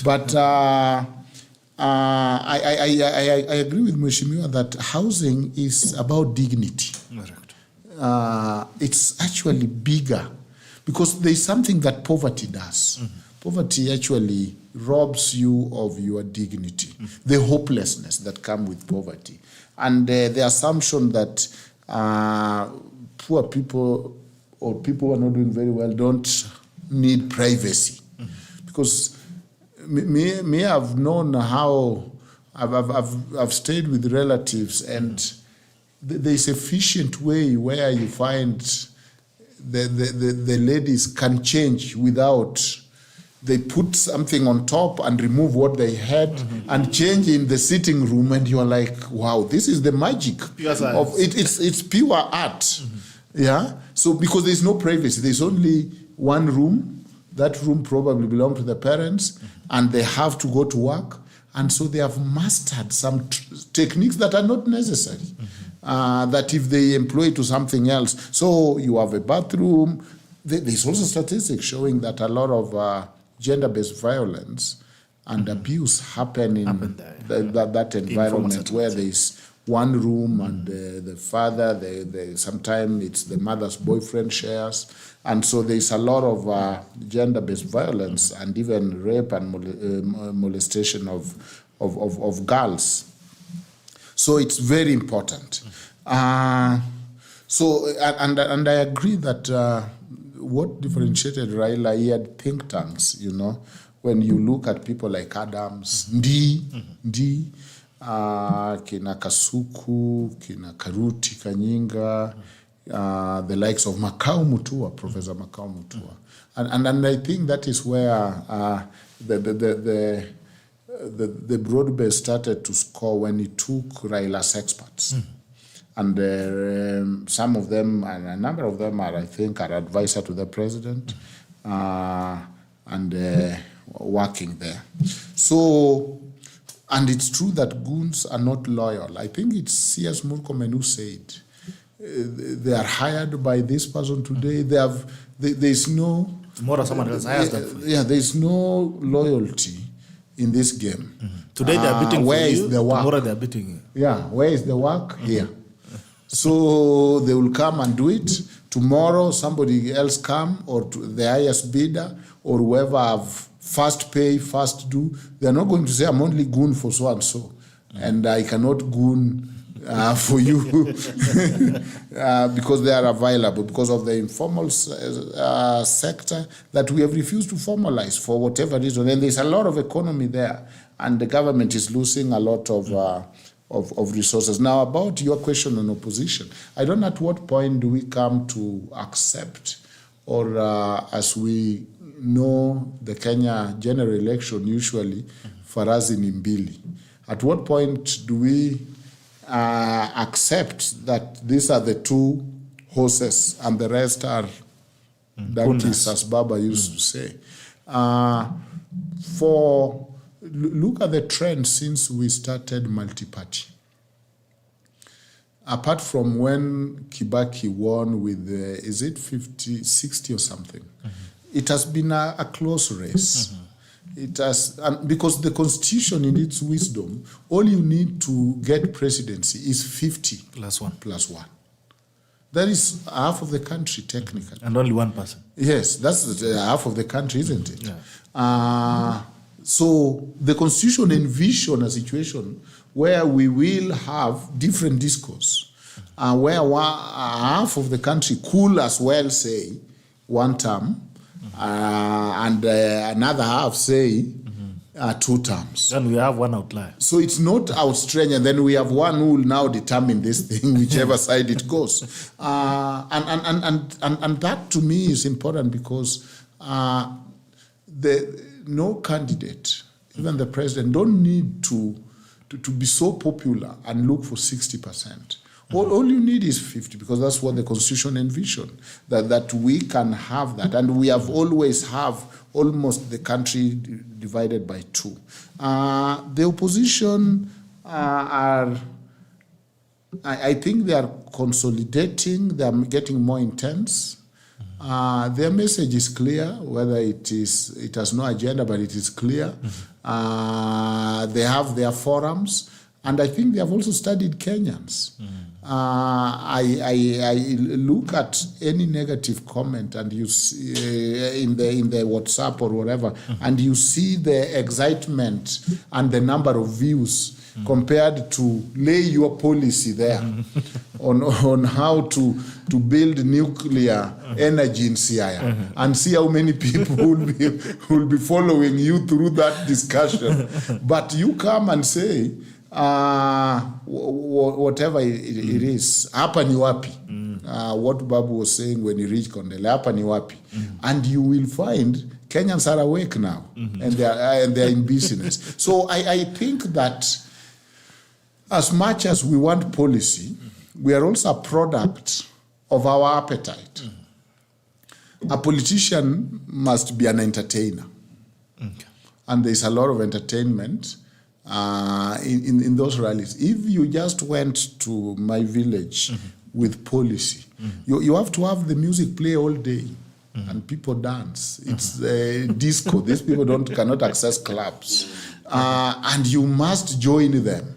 But I agree with Mheshimiwa that housing is about dignity. It's actually bigger because there's something that poverty does. Poverty actually robs you of your dignity, the hopelessness that comes with poverty. And the assumption that poor people or people who are not doing very well don't need privacy. Because me I've known how, I've stayed with relatives, and there's a efficient way where you find the ladies can change without, they put something on top and remove what they had and change in the sitting room, and you're like, wow, this is the magic of it. It's pure art. Yeah. So because there's no privacy, there's only one room. That room probably belongs to the parents, and they have to go to work, and so they have mastered some techniques that are not necessary. That if they employ to something else, so you have a bathroom. There's also statistics showing that a lot of gender-based violence and abuse happen in that environment where there's one room and the father, sometimes it's the mother's boyfriend shares. And so there's a lot of gender-based violence and even rape and molestation of girls. So it's very important. So I agree that what differentiated Raila, he had think tanks, you know, when you look at people like Adams, Ndi, kina Kasuku, kina Karuti, Kanyinga, the likes of Makau Mutua, Professor Makau Mutua. And I think that is where the broad-based started to score when he took Raila's experts. And some of them, and a number of them are, I think, are advisor to the president and working there. So, and it's true that goons are not loyal. I think it's C.S. Murkomen who said, they are hired by this person today. There's no... Tomorrow someone else hires them. Yeah, there's no loyalty in this game. Today they are beating where for is you, the work? tomorrow they are beating you. Yeah, where is the work? Here. So they will come and do it. Tomorrow somebody else come, or the highest bidder, or whoever have first pay, first do. They're not going to say, I'm only goon for so and so, and I cannot goon for you because they are available, because of the informal sector that we have refused to formalize for whatever reason. And there's a lot of economy there, and the government is losing a lot of resources. Now, about your question on opposition, I don't know at what point do we come to accept, or as we know, the Kenya general election usually for us in Mbili. At what point do we accept that these are the two horses and the rest are donkeys, as Baba used to say? Look at the trend since we started multi-party. Apart from when Kibaki won with, is it 50, 60 or something? It has been a close race. It has, and because the constitution in its wisdom, all you need to get presidency is 50 Plus one. plus one. That is half of the country, technically. And only one person. Yes, that's half of the country, isn't it? Yeah. So the constitution envisions a situation where we will have different discourse, where half of the country could as well say one term, and another half say 2 terms. Then we have one outlier. So it's not outstretched, and then we have one who will now determine this thing, whichever side it goes. And that to me is important, because no candidate, even the president, don't need to be so popular and look for 60%. All you need is 50, because that's what the constitution envisioned, that we can have that. And we have always have almost the country divided by 2. The opposition I think they are consolidating, they are getting more intense. Their message is clear, whether it has no agenda, but it is clear. They have their forums, and I think they have also studied Kenyans. I look at any negative comment, and you see in the WhatsApp or whatever, and you see the excitement and the number of views compared to lay your policy there on how to build nuclear energy in Siaya, and see how many people will be following you through that discussion. But you come and say, whatever it is, hapa ni wapi? What Babu was saying when he reached Kondele, hapa ni wapi? And you will find Kenyans are awake now, and they are in business. So I think that as much as we want policy, we are also a product of our appetite. A politician must be an entertainer. And there's a lot of entertainment in those rallies. If you just went to my village with policy, you have to have the music play all day, and people dance. It's disco. These people cannot access clubs, and you must join them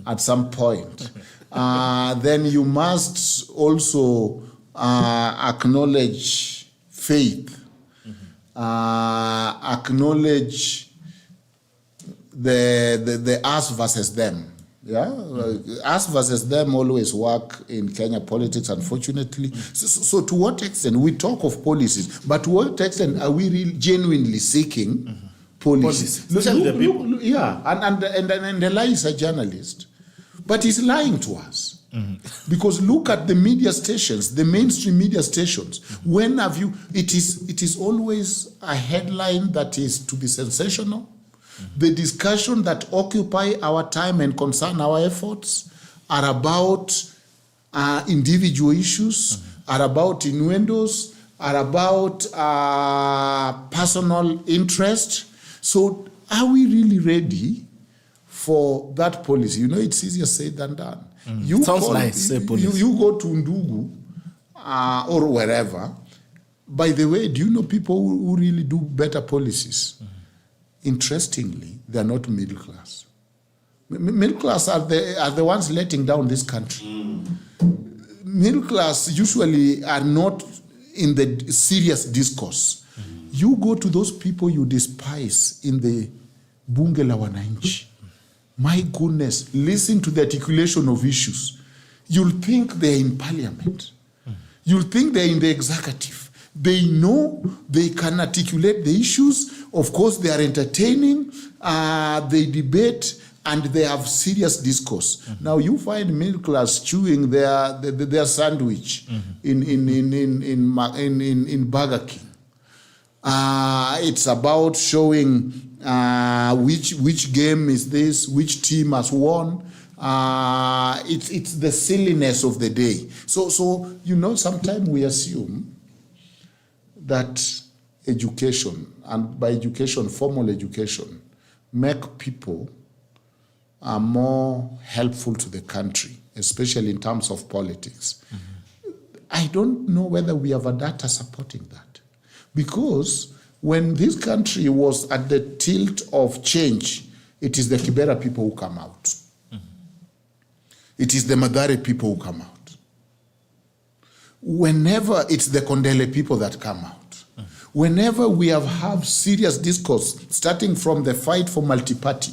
at some point. Then you must also acknowledge faith, acknowledge the us versus them. Yeah, us versus them always work in Kenya politics, unfortunately. So to what extent we talk of policies, but to what extent are we really genuinely seeking policies? Especially the people. And Alai is a journalist, but he's lying to us. Because look at the media stations, the mainstream media stations. When have you, it is always a headline that is to be sensational. The discussion that occupy our time and concern our efforts are about individual issues, are about innuendos, are about personal interest. So are we really ready for that policy? You know, it's easier said than done. Sounds nice, say policy. You go to Ndugu or wherever. By the way, do you know people who really do better policies? Interestingly, they are not middle class. Middle class are the ones letting down this country. Middle class usually are not in the serious discourse. You go to those people you despise in the bunge la wananchi. My goodness, listen to the articulation of issues. You'll think they're in parliament. You'll think they're in the executive. They know they can articulate the issues. Of course, they are entertaining, they debate, and they have serious discourse. Now, you find middle class chewing their sandwich in Burger King. It's about showing which game is this, which team has won. It's the silliness of the day. So you know, sometimes we assume that education, and by education, formal education, make people more helpful to the country, especially in terms of politics. I don't know whether we have a data supporting that. Because when this country was at the tilt of change, it is the Kibera people who come out. It is the Madare people who come out. Whenever it's the Kondele people that come out. Whenever we have serious discourse, starting from the fight for multi-party,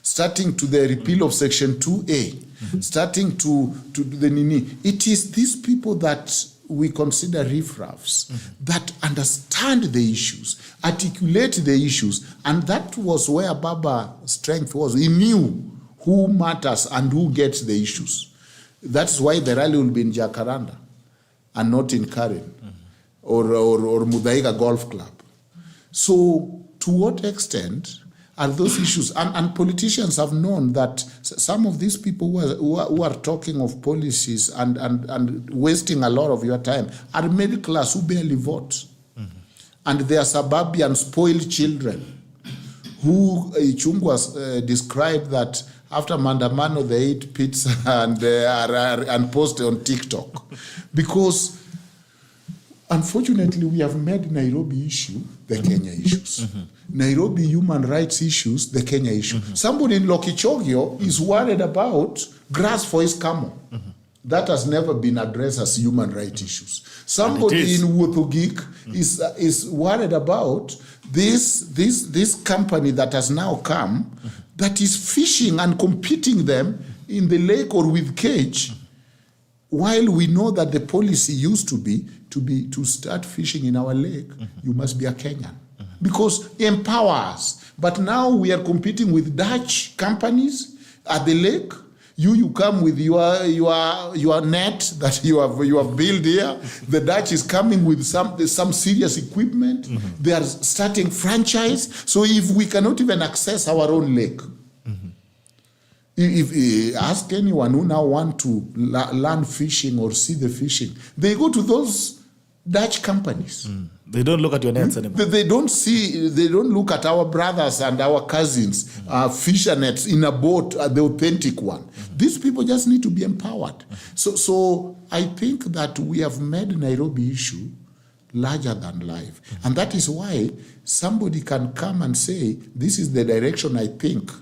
starting to the repeal of Section 2A, starting to the Nini, it is these people that we consider riffraffs that understand the issues, articulate the issues, and that was where Baba's strength was. He knew who matters and who gets the issues. That's why the rally will be in Jacaranda and not in Karen or Mudaiga Golf Club. So to what extent are those issues? And politicians have known that some of these people who are talking of policies and wasting a lot of your time are middle class who barely vote. And they are suburban spoiled children who Chungwa described that after Mandamano they eat pizza and post on TikTok. Because unfortunately, we have made Nairobi issue the Kenya issues. Nairobi human rights issues the Kenya issue. Somebody in Lokichogio is worried about grass for his camel. That has never been addressed as human rights issues. Somebody in Wutugik is worried about this company that has now come that is fishing and competing them in the lake or with cage, while we know that the policy used to be to start fishing in our lake, you must be a Kenyan. Because it empowers. But now we are competing with Dutch companies at the lake. You come with your net that you have built here. The Dutch is coming with some serious equipment. They are starting franchise. So if we cannot even access our own lake, if ask anyone who now want to learn fishing or see the fishing, they go to those Dutch companies. They don't look at your nets anymore. They don't look at our brothers and our cousins, fisher nets in a boat, the authentic one. These people just need to be empowered. So I think that we have made Nairobi issue larger than life. And that is why somebody can come and say, this is the direction I think,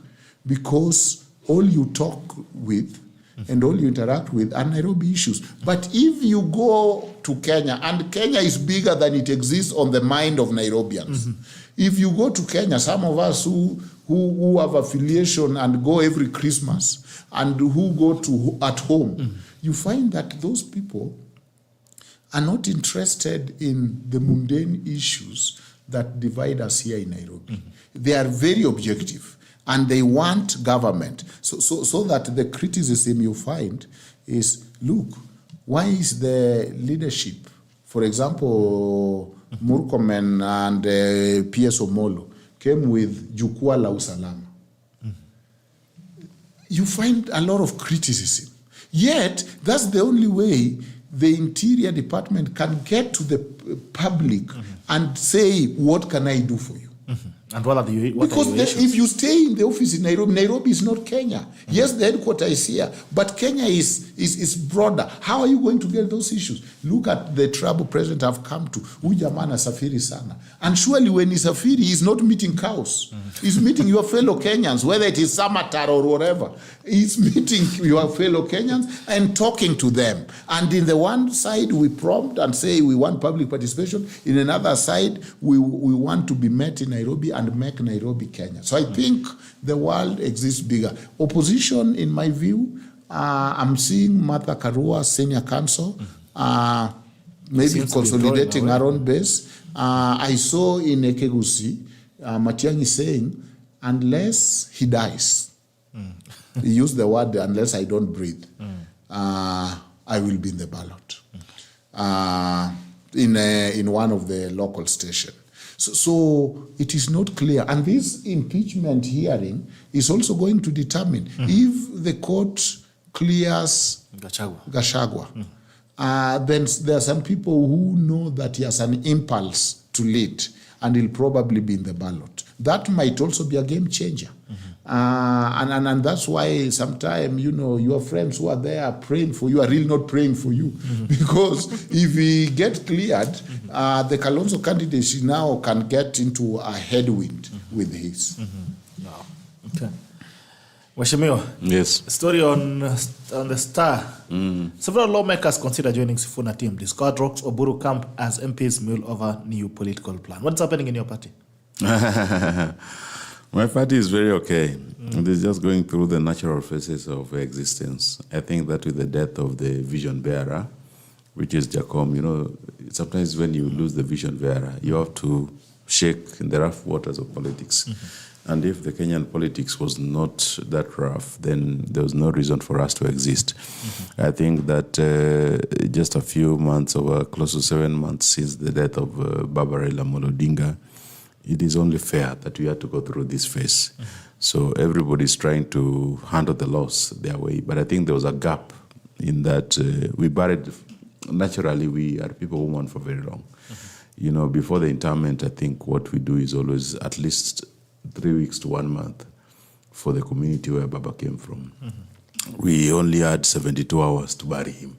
because all you talk with and all you interact with are Nairobi issues. But if you go to Kenya, and Kenya is bigger than it exists on the mind of Nairobians. If you go to Kenya, some of us who have affiliation and go every Christmas and who go to at home, you find that those people are not interested in the mundane issues that divide us here in Nairobi. They are very objective. And they want government, so that the criticism you find is, look, why is the leadership, for example, Murkomen and P.S. Omolo came with Jukwaa la Usalama. You find a lot of criticism. Yet, that's the only way the Interior Department can get to the public and say, what can I do for you? And what are the Because if you stay in the office in Nairobi, Nairobi is not Kenya. Yes, the headquarters is here, but Kenya is broader. How are you going to get those issues? Look at the trouble president have come to. Huyu jamaa anasafiri sana. And surely when he's safiri, he's not meeting cows. He's meeting your fellow Kenyans, whether it is Samatar or whatever. He's meeting your fellow Kenyans and talking to them. And in the one side, we prompt and say we want public participation. In another side, we want to be met in Nairobi and make Nairobi Kenya. So I think the world exists bigger. Opposition, in my view, I'm seeing Martha Karua, senior counsel, maybe consolidating her own base. I saw in Ekegusi, Matiang'i saying, unless he dies, he used the word, unless I don't breathe, I will be in the ballot in one of the local stations. So it is not clear. And this impeachment hearing is also going to determine if the court clears Gachagua. Then there are some people who know that he has an impulse to lead and he'll probably be in the ballot. That might also be a game changer. And that's why sometimes, your friends who are there praying for you are really not praying for you. Because if he gets cleared, the Kalonzo candidacy now can get into a headwind with his. Wow. Okay. Weshimiwa. Yes. Story on the Star. Several lawmakers consider joining Sifuna team. Discard rocks Oburu camp as MPs mull over new political plan. What's happening in your party? My party is very okay. It is just going through the natural phases of existence. I think that with the death of the vision bearer, which is Jacom, sometimes when you lose the vision bearer, you have to shake in the rough waters of politics. And if the Kenyan politics was not that rough, then there was no reason for us to exist. I think that just a few months, or close to 7 months since the death of Baba Raila Amolo Odinga, it is only fair that we had to go through this phase. So everybody's trying to handle the loss their way. But I think there was a gap in that we buried, naturally we are people who mourn for very long. Before the interment, I think what we do is always at least 3 weeks to 1 month for the community where Baba came from. We only had 72 hours to bury him.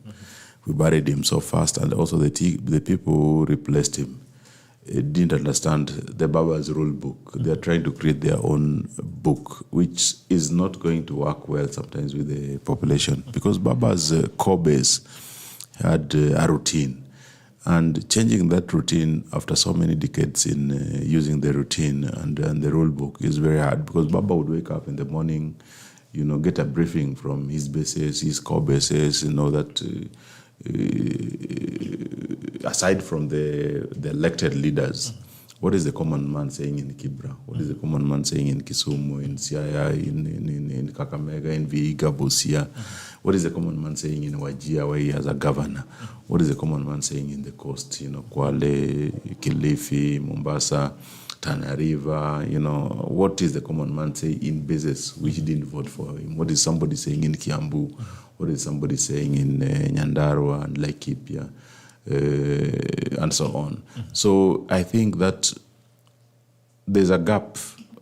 We buried him so fast, and also the people who replaced him didn't understand the Baba's rule book. They are trying to create their own book, which is not going to work well sometimes with the population, because Baba's core base had a routine. And changing that routine after so many decades in using the routine and the rule book is very hard, because Baba would wake up in the morning, get a briefing from his bases, his core bases, that aside from the elected leaders, what is the common man saying in Kibra? What is the common man saying in Kisumu, in Siaya, in Kakamega, in Vihiga, Busia? What is the common man saying in Wajir, where he has a governor? What is the common man saying in the coast? Kwale, Kilifi, Mombasa, Tana River, what is the common man saying in bases which didn't vote for him? What is somebody saying in Kiambu? What is somebody saying in Nyandarua and Laikipia, and so on? So I think that there's a gap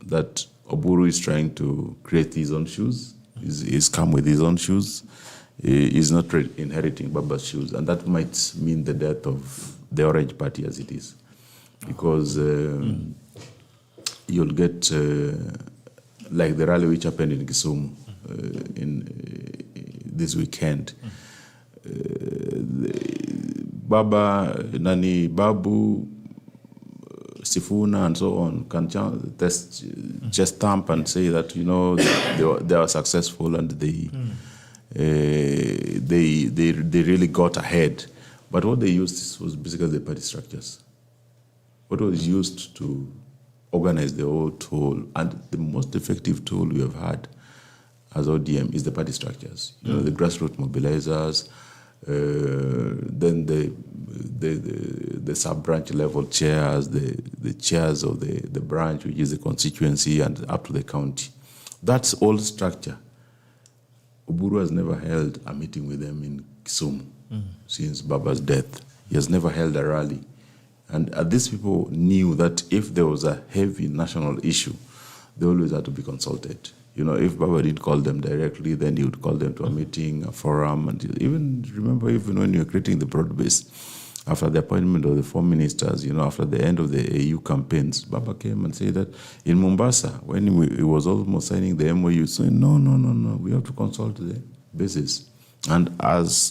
that Oburu is trying to create his own shoes. He's come with his own shoes. He's not inheriting Baba's shoes. And that might mean the death of the Orange Party as it is. Because you'll get, like the rally which happened in Kisumu this weekend. Babu, Sifuna and so on can just stamp and say that they are successful and they really got ahead. But what they used was basically the party structures. What was used to organize the whole tool, and the most effective tool we have had as ODM is the party structures. You know, the grassroots mobilizers, then the sub-branch level chairs, the chairs of the branch, which is the constituency, and up to the county. That's all structure. Oburu has never held a meeting with them in Kisumu since Baba's death. He has never held a rally. And these people knew that if there was a heavy national issue, they always had to be consulted. You know, if Baba didn't call them directly, then he would call them to a meeting, a forum, and even remember, even when you were creating the broad base, after the appointment of the 4 ministers, you know, after the end of the AU campaigns, Baba came and said that in Mombasa, when he was almost signing the MOU, he said, no, we have to consult the basis. And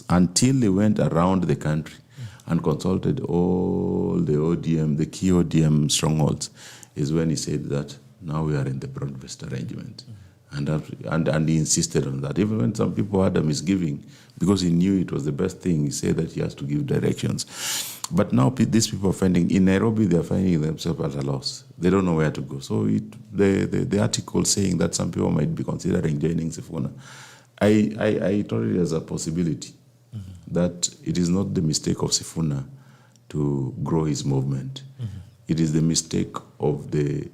until he went around the country and consulted all the ODM, the key ODM strongholds, is when he said that now we are in the broad-based arrangement. And he insisted on that. Even when some people had a misgiving, because he knew it was the best thing, he said that he has to give directions. But now these people are finding, in Nairobi, they are finding themselves at a loss. They don't know where to go. So the article saying that some people might be considering joining Sifuna, I thought it as a possibility that it is not the mistake of Sifuna to grow his movement. It is the mistake of the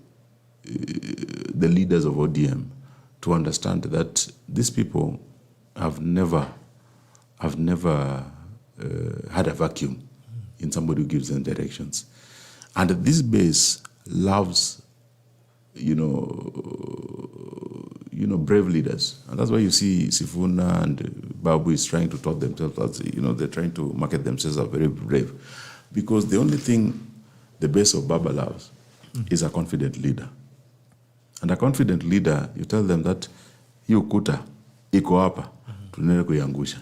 leaders of ODM to understand that these people have never had a vacuum in somebody who gives them directions. And this base loves, brave leaders. And that's why you see Sifuna and Babu is trying to talk themselves as, they're trying to market themselves as very brave. Because the only thing the base of Baba loves is a confident leader. And a confident leader, you tell them that hiyo kuta iko hapa, tunaenda kuiangusha.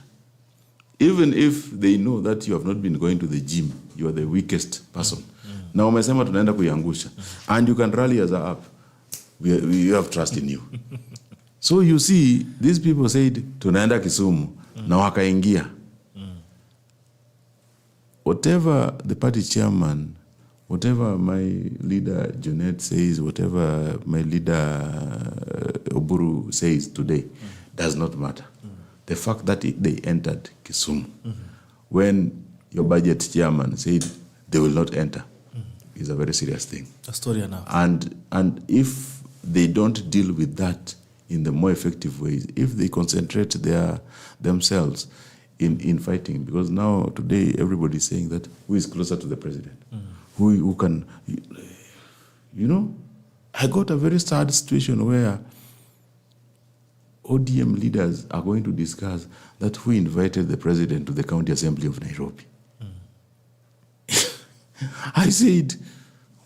Even if they know that you have not been going to the gym, you are the weakest person. Na umesema tunaenda kuiangusha. And you can rally us up. We have trust in you. So you see, these people said, tunaenda Kisumu, na wakaingia. Whatever the party chairman, whatever my leader Junet says, whatever my leader Oburu says today, does not matter. The fact that they entered Kisumu, when your budget chairman said they will not enter, is a very serious thing. A story now. And if they don't deal with that in the more effective ways, if they concentrate themselves in fighting, because now today everybody is saying that who is closer to the president, who can, I got a very sad situation where ODM leaders are going to discuss that who invited the president to the county assembly of Nairobi. I said,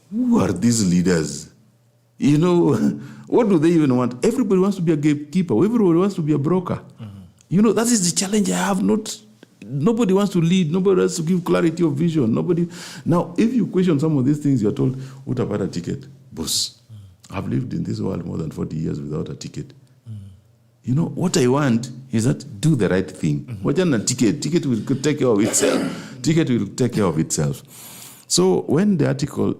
who are these leaders? What do they even want? Everybody wants to be a gatekeeper. Everybody wants to be a broker. That is the challenge I have. Nobody wants to lead. Nobody wants to give clarity of vision. Now, if you question some of these things, you're told, would have had a ticket? Boss, I've lived in this world more than 40 years without a ticket. What I want is that do the right thing. What a ticket? Ticket will take care of itself. Ticket will take care of itself. So when the article,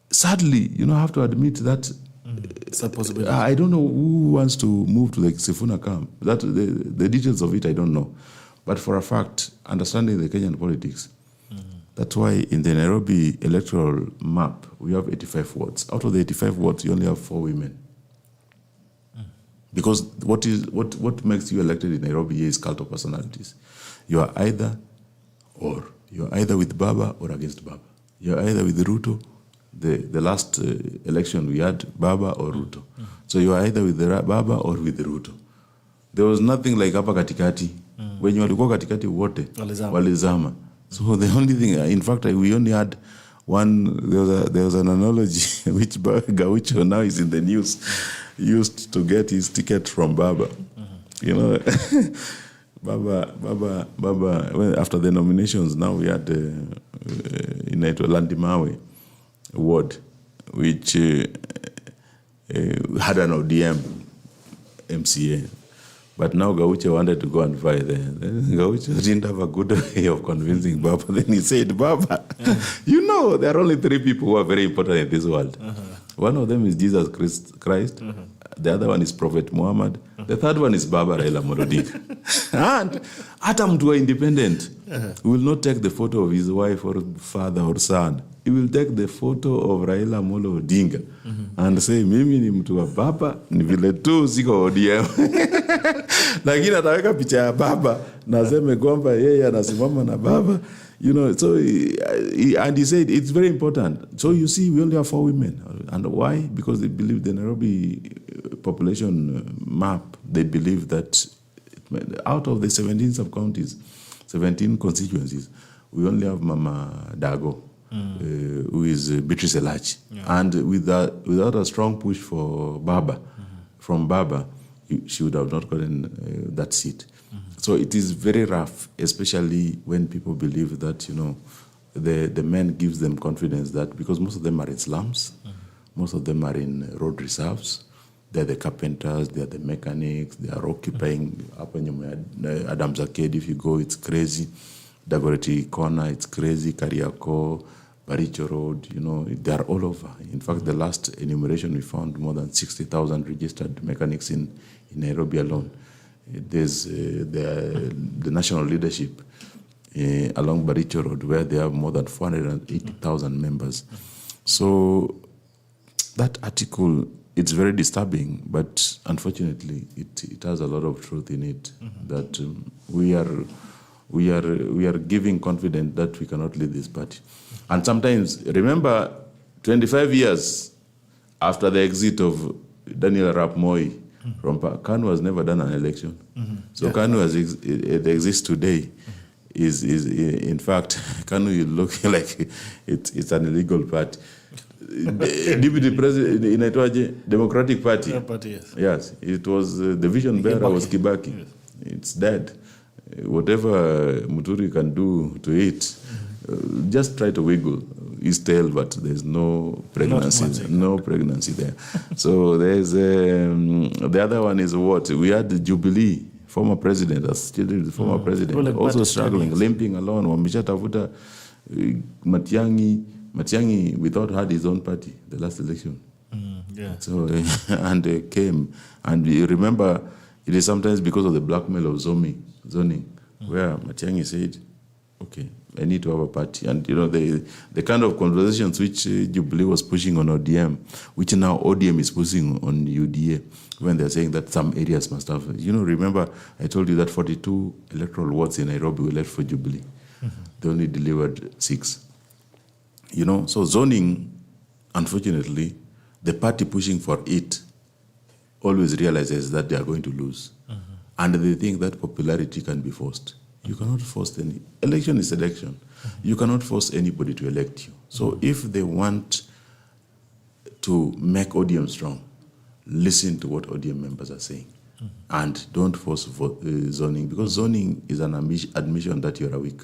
sadly, I have to admit that it's a possibility. I don't know who wants to move to the Sifuna camp. That the details of it I don't know. But for a fact, understanding the Kenyan politics, that's why in the Nairobi electoral map, we have 85 wards. Out of the 85 wards, you only have 4 women. Because what makes you elected in Nairobi is cult of personalities. You are either or. You are either with Baba or against Baba. You are either with Ruto. The last election we had Baba or Ruto. So you are either with the Baba or with the Ruto. There was nothing like hapa katikati. When you walikuwa katikati wote walizama. So the only thing, in fact, we only had one. There was an analogy which Gaucho now is in the news used to get his ticket from Baba. Baba. Well, after the nominations, now we had in Landimawe ward, which had an ODM MCA. But now Gaucho wanted to go and fight there. Then Gaucho didn't have a good way of convincing Baba. Then he said, Baba, there are only 3 people who are very important in this world. One of them is Jesus Christ. The other one is Prophet Muhammad. The third one is Baba Raila Amolo Odinga. And hata mtu wa independent will not take the photo of his wife or father or son. He will take the photo of Raila Amolo Odinga and say, mimi ni mtu wa baba, ni vile tu siko ODM. Lakini ataweka picha ya baba na seme kwamba yeye anasimama na baba. You know, so and he said it's very important. So you see, we only have 4 women. And why? Because they believe the Nairobi population map, they believe that out of the 17 sub-counties, 17 constituencies, we only have Mama Dago, who is Beatrice Elachi. Yeah. And without a strong push for Baba, from Baba, she would have not gotten that seat. So it is very rough, especially when people believe that, you know, the men gives them confidence that, because most of them are in slums, most of them are in road reserves, they're the carpenters, they're the mechanics, they are occupying up in Adams Arcade, if you go, it's crazy. Dagoretti Corner, it's crazy. Kariako, Baricho Road, you know, they are all over. In fact, the last enumeration, we found more than 60,000 registered mechanics in Nairobi alone. There's the national leadership along Baricho Road, where they have more than 480,000 members. So that article, it's very disturbing, but unfortunately, it has a lot of truth in it. That we are giving confidence that we cannot lead this party. And sometimes, remember, 25 years after the exit of Daniel Arap Moi, from KANU has never done an election. So KANU as it exists today is in fact, KANU is looking like it's an illegal party. Deputy President in Aitwaje, Democratic Party. Yes, it was the vision bearer was Kibaki. Yes. It's dead. Whatever Muturi can do to it, just try to wiggle his tail, but there's no pregnancy. No pregnancy there. So there's the other one is what we had the Jubilee, former president, former president, also struggling, limping along. Wamisha tafuta Matiang'i without had his own party the last election. So and came, and you remember it is sometimes because of the blackmail of zoning, where Matiang'i said, okay, I need to have a party. And, you know, the kind of conversations which Jubilee was pushing on ODM, which now ODM is pushing on UDA, when they're saying that some areas must have. You know, remember, I told you that 42 electoral wards in Nairobi were left for Jubilee. They only delivered 6. You know, so zoning, unfortunately, the party pushing for it always realizes that they are going to lose. And they think that popularity can be forced. You cannot force any. Election is election. You cannot force anybody to elect you. So if they want to make ODM strong, listen to what ODM members are saying. And don't force zoning, because zoning is an admission that you're weak.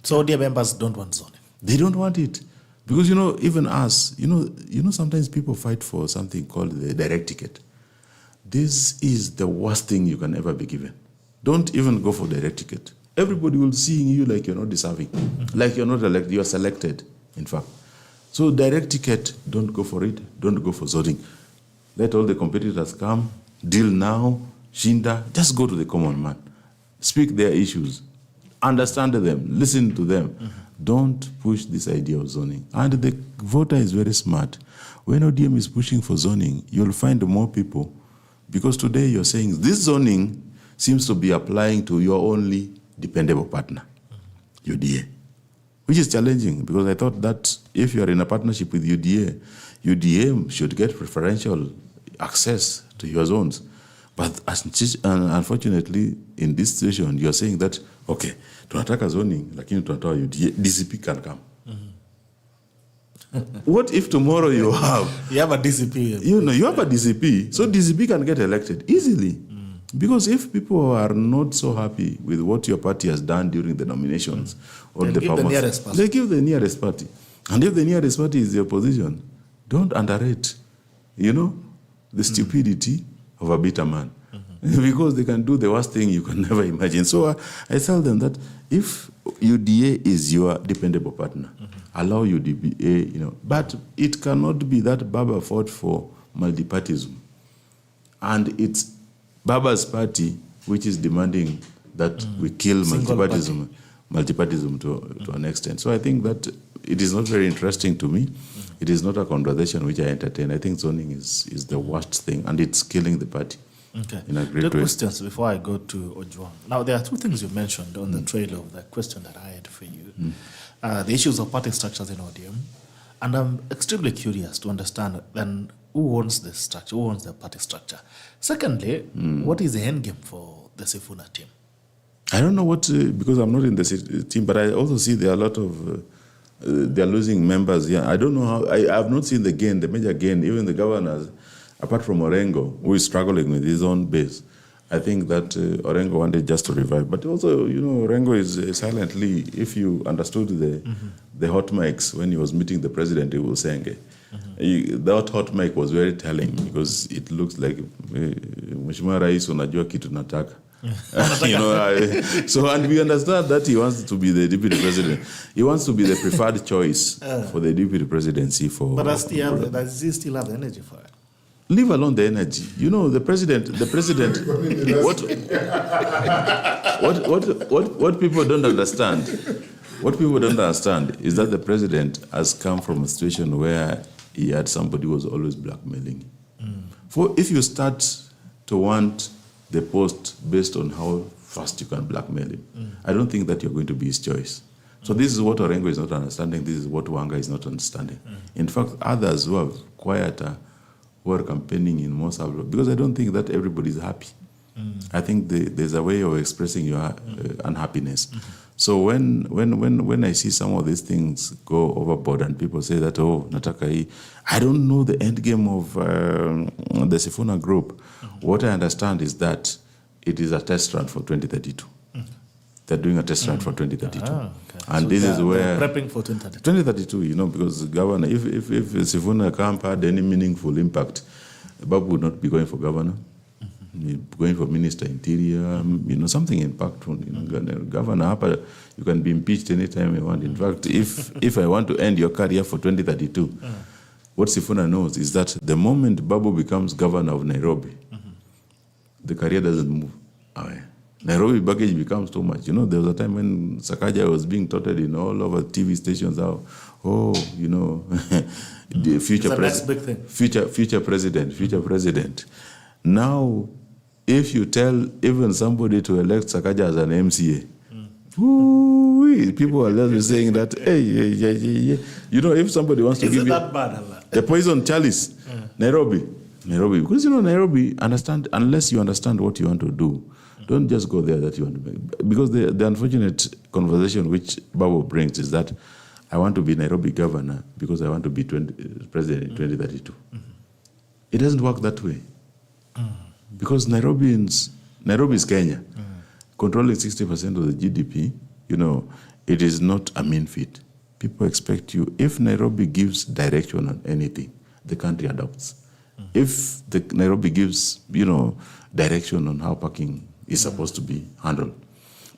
So ODM members don't want zoning? They don't want it. Because, you know, even us, you know, sometimes people fight for something called the direct ticket. This is the worst thing you can ever be given. Don't even go for direct ticket. Everybody will see you like you're not deserving, like you're not elected, you're selected, in fact. So direct ticket, don't go for it, don't go for zoning. Let all the competitors come, deal now, shinda, just go to the common man. Speak their issues, understand them, listen to them. Don't push this idea of zoning. And the voter is very smart. When ODM is pushing for zoning, you'll find more people, because today you're saying this zoning seems to be applying to your only dependable partner, UDA, which is challenging, because I thought that if you are in a partnership with UDA, UDA should get preferential access to your zones. But unfortunately, in this situation, you are saying that, okay, tunataka zoning, lakini tunatoa UDA, DCP can come. What if tomorrow you have a DCP? You know, you have a DCP, so DCP can get elected easily. Because if people are not so happy with what your party has done during the nominations or they give the nearest party. And if the nearest party is the opposition, don't underrate, you know, the stupidity of a bitter man. Because they can do the worst thing you can never imagine. So I tell them that if UDA is your dependable partner, allow UDA, you know. But it cannot be that Baba fought for multipartyism. and it's Baba's party which is demanding that we kill multipartyism to an extent. So I think that it is not very interesting to me. It is not a conversation which I entertain. I think zoning is the worst thing, and it's killing the party. Okay. In a great way. Questions before I go to Ojwang. Now, there are two things you mentioned on the trail of the question that I had for you. The issues of party structures in ODM. And I'm extremely curious to understand then who owns this structure, who owns the party structure. Secondly, what is the end game for the Sifuna team? I don't know what, because I'm not in the team, but I also see there are a lot of, they're losing members. Yeah, I don't know how, I have not seen the major gain, even the governors, apart from Orengo, who is struggling with his own base. I think that Orengo wanted just to revive. But also, Orengo is silently, if you understood the hot mics when he was meeting the president, he was saying, that hot mic was very telling because it looks like, Mheshimiwa Rais unajua kitu nataka. So, and we understand that he wants to be the deputy president. He wants to be the preferred choice for the deputy presidency. But does he still have the energy for it? Leave alone the energy. The president. What people don't understand. What people don't understand is that the president has come from a situation where he had somebody who was always blackmailing. For if you start to want the post based on how fast you can blackmail him, I don't think that you're going to be his choice. So this is what Orengo is not understanding. This is what Wanga is not understanding. In fact, others who are quieter, who are campaigning in more suburbs, because I don't think that everybody is happy. I think there's a way of expressing your unhappiness. So when I see some of these things go overboard and people say that, nataka hii, I don't know the end game of the Sifuna group. What I understand is that it is a test run for 2032. They're doing a test run for 2032. Okay. And so this is where... prepping for 2032. 2032, because governor, if Sifuna camp had any meaningful impact, Babu would not be going for governor. Going for minister interior, something impactful. Governor, you can be impeached anytime you want. In fact, if I want to end your career for 2032, what Sifuna knows is that the moment Babu becomes governor of Nairobi, the career doesn't move away. Nairobi baggage becomes too much. There was a time when Sakaja was being touted in all over TV stations. The future president. Now, if you tell even somebody to elect Sakaja as an MCA, people are just saying that, hey. If somebody wants to give you the poison chalice, Nairobi, because Nairobi, unless you understand what you want to do, don't just go there that you want to make. Because the unfortunate conversation which Babu brings is that I want to be Nairobi governor because I want to be president in 2032. It doesn't work that way. Because Nairobi is Kenya, controlling 60% of the GDP. It is not a mean feat. People expect you. If Nairobi gives direction on anything, the country adopts. If Nairobi gives, direction on how parking is supposed to be handled.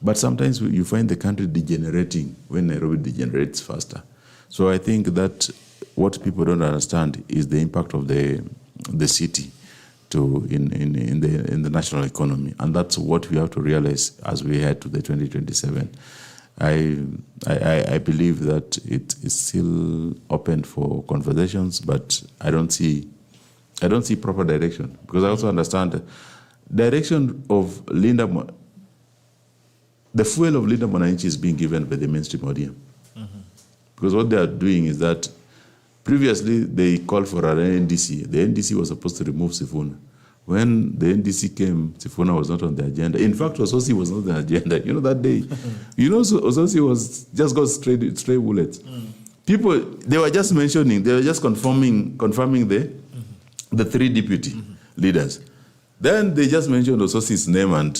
But sometimes you find the country degenerating when Nairobi degenerates faster. So I think that what people don't understand is the impact of the city in the national economy, and that's what we have to realize as we head to the 2027. I believe that it is still open for conversations, but I don't see proper direction, because I also understand the direction of the fuel of Linda Mwananchi is being given by the mainstream ODM. Because what they are doing is that previously they called for an NDC. The NDC was supposed to remove Sifuna. When the NDC came, Sifuna was not on the agenda. In fact, Ososi was not on the agenda. That day, Ososi was just got stray bullets. People, they were just mentioning, they were just confirming the three deputy leaders. Then they just mentioned Ososi's name,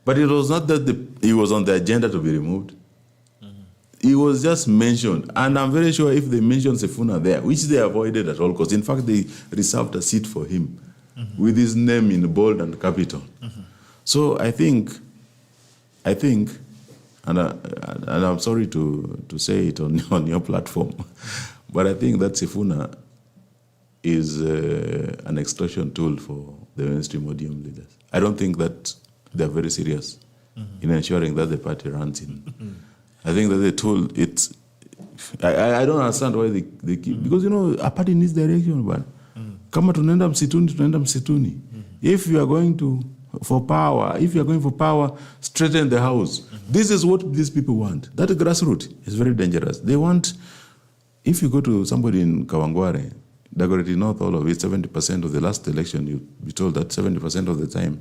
but it was not that he was on the agenda to be removed. He was just mentioned, and I'm very sure if they mentioned Sifuna there, which they avoided at all costs, in fact, they reserved a seat for him with his name in bold and capital. So I think, and I'm sorry to say it on your platform, but I think that Sifuna is an extortion tool the mainstream ODM leaders. I don't think that they're very serious in ensuring that the party runs in. I think that they told it. I don't understand why they keep, because a party needs direction, but kama tunaenda msituni. If you are going for power, straighten the house. This is what these people want. That grassroots is very dangerous. They want, if you go to somebody in Kawangware, Dagoretti North, all of it, 70% of the last election, you'll be told that 70% of the time,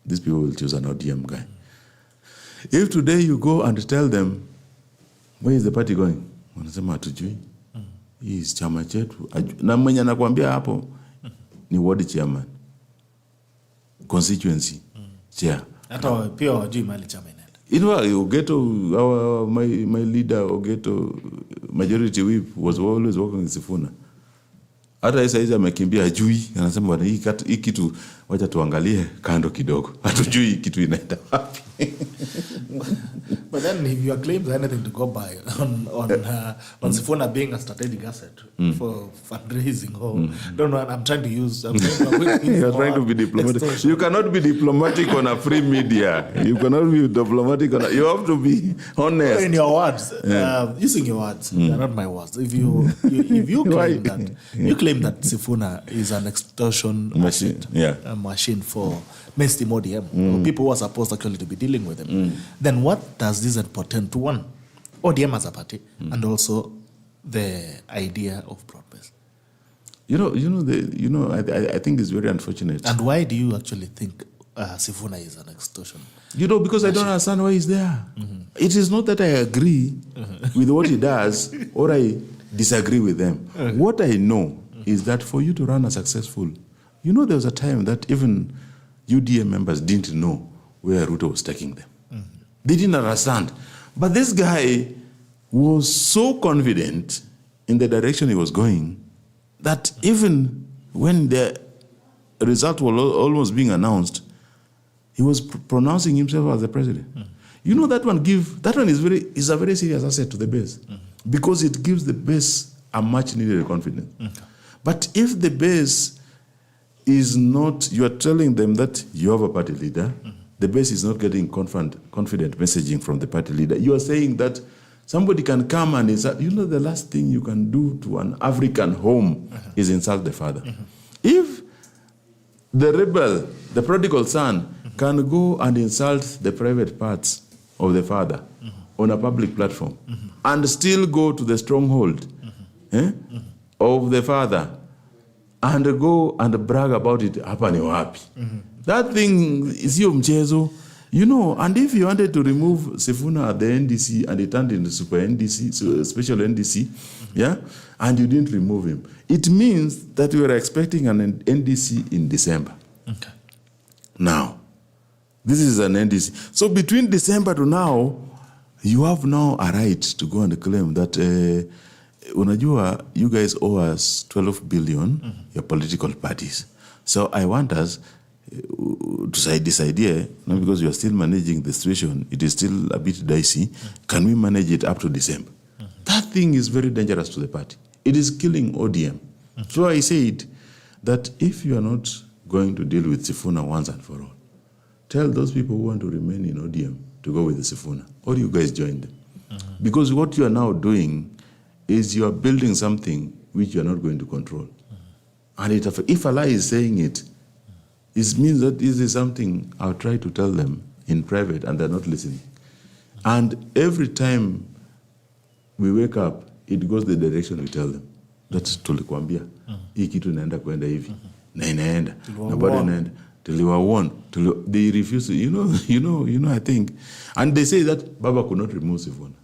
these people will choose an ODM guy. If today you go and tell them, where is the party going? Wanasema hatujui. Hii is chama chetu. Na mwenye anakuambia hapo ni ward chairman. Constituency chair. Hata pia wajui mali chama inaenda. Ogeto, my leader, Ogeto, majority whip, was always working with Sifuna. Hata saizi amekimbia hajui, anasema bwana hii kitu wacha tuangalie kando kidogo. Hatujui kitu inaenda wapi. But then if your claims are anything to go by on Sifuna being a strategic asset for fundraising, don't know, I'm trying to use... You're trying to be diplomatic. Extortion. You cannot be diplomatic on a free media. You cannot be diplomatic you have to be honest. In your words, using your words, they're not my words. If you claim that, you claim that Sifuna is an extortion machine, a machine for mainstream ODM, or people who are supposed actually to be dealing with him, then what does this portend to one, ODM as a party, and also the idea of broad-based? I think it's very unfortunate. And why do you actually think Sifuna is an extortion? Because I don't understand why he's there. It is not that I agree with what he does or I disagree with them. What I know is that for you to run a successful, there was a time that even UDM members didn't know where Ruto was taking them. They didn't understand. But this guy was so confident in the direction he was going that even when the result was almost being announced, he was pronouncing himself as the president. That one is a very serious asset to the base because it gives the base a much needed confidence. But if the base is not, you are telling them that you have a party leader, the base is not getting confident messaging from the party leader. You are saying that somebody can come and insult. The last thing you can do to an African home is insult the father. If the rebel, the prodigal son, can go and insult the private parts of the father on a public platform and still go to the stronghold of the father and go and brag about it, hapa ni wapi. That thing is your mchezo. And if you wanted to remove Sifuna at the NDC and it turned into super NDC, so special NDC, and you didn't remove him, it means that we were expecting an NDC in December. Okay. Now, this is an NDC. So between December to now, you have now a right to go and claim that unajua, you guys owe us 12 billion, your political parties. So I want us to side this idea, not because you are still managing the situation, it is still a bit dicey. Can we manage it up to December? That thing is very dangerous to the party. It is killing ODM. So I said that if you are not going to deal with Sifuna once and for all, tell those people who want to remain in ODM to go with the Sifuna, or you guys join them. Because what you are now doing is you are building something which you are not going to control. And if Alai is saying it means that this is something I'll try to tell them in private and they're not listening. And every time we wake up, it goes the direction we tell them. That's tulikuambia. Hii kitu inaenda kwenda hivi. Na inaenda. Na bado inaenda. Tuliwawarn. They refuse to, I think. And they say that Baba could not remove Sifuna.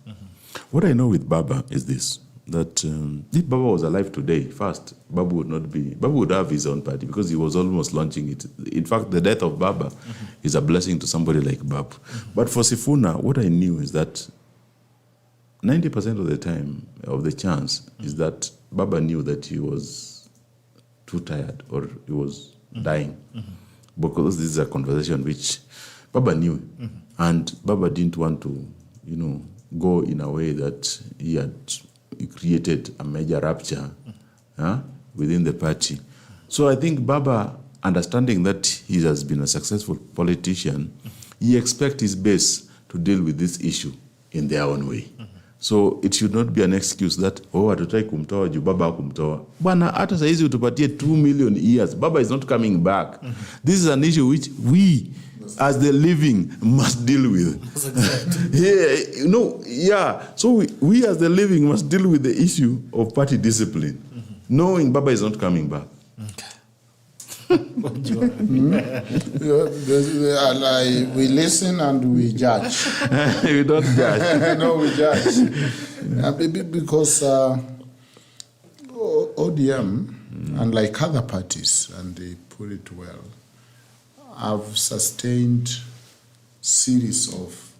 What I know with Baba is this, that if Baba was alive today, first, Baba would have his own party because he was almost launching it. In fact, the death of Baba is a blessing to somebody like Baba. But for Sifuna, what I knew is that 90% of the time, of the chance, is that Baba knew that he was too tired or he was dying. Because this is a conversation which Baba knew. And Baba didn't want to, go in a way that he had created a major rupture within the party. So I think Baba understanding that he has been a successful politician, he expects his base to deal with this issue in their own way. So it should not be an excuse that, hatutai kumtoa juu baba hakumtoa. Bwana, hata saizi utupatie 2 million years, baba is not coming back. This is an issue which we, as the living, must deal with. So we as the living must deal with the issue of party discipline, knowing baba is not coming back. We listen and we judge. We don't judge. No, we judge. Because ODM, unlike other parties, and they put it well, have sustained series of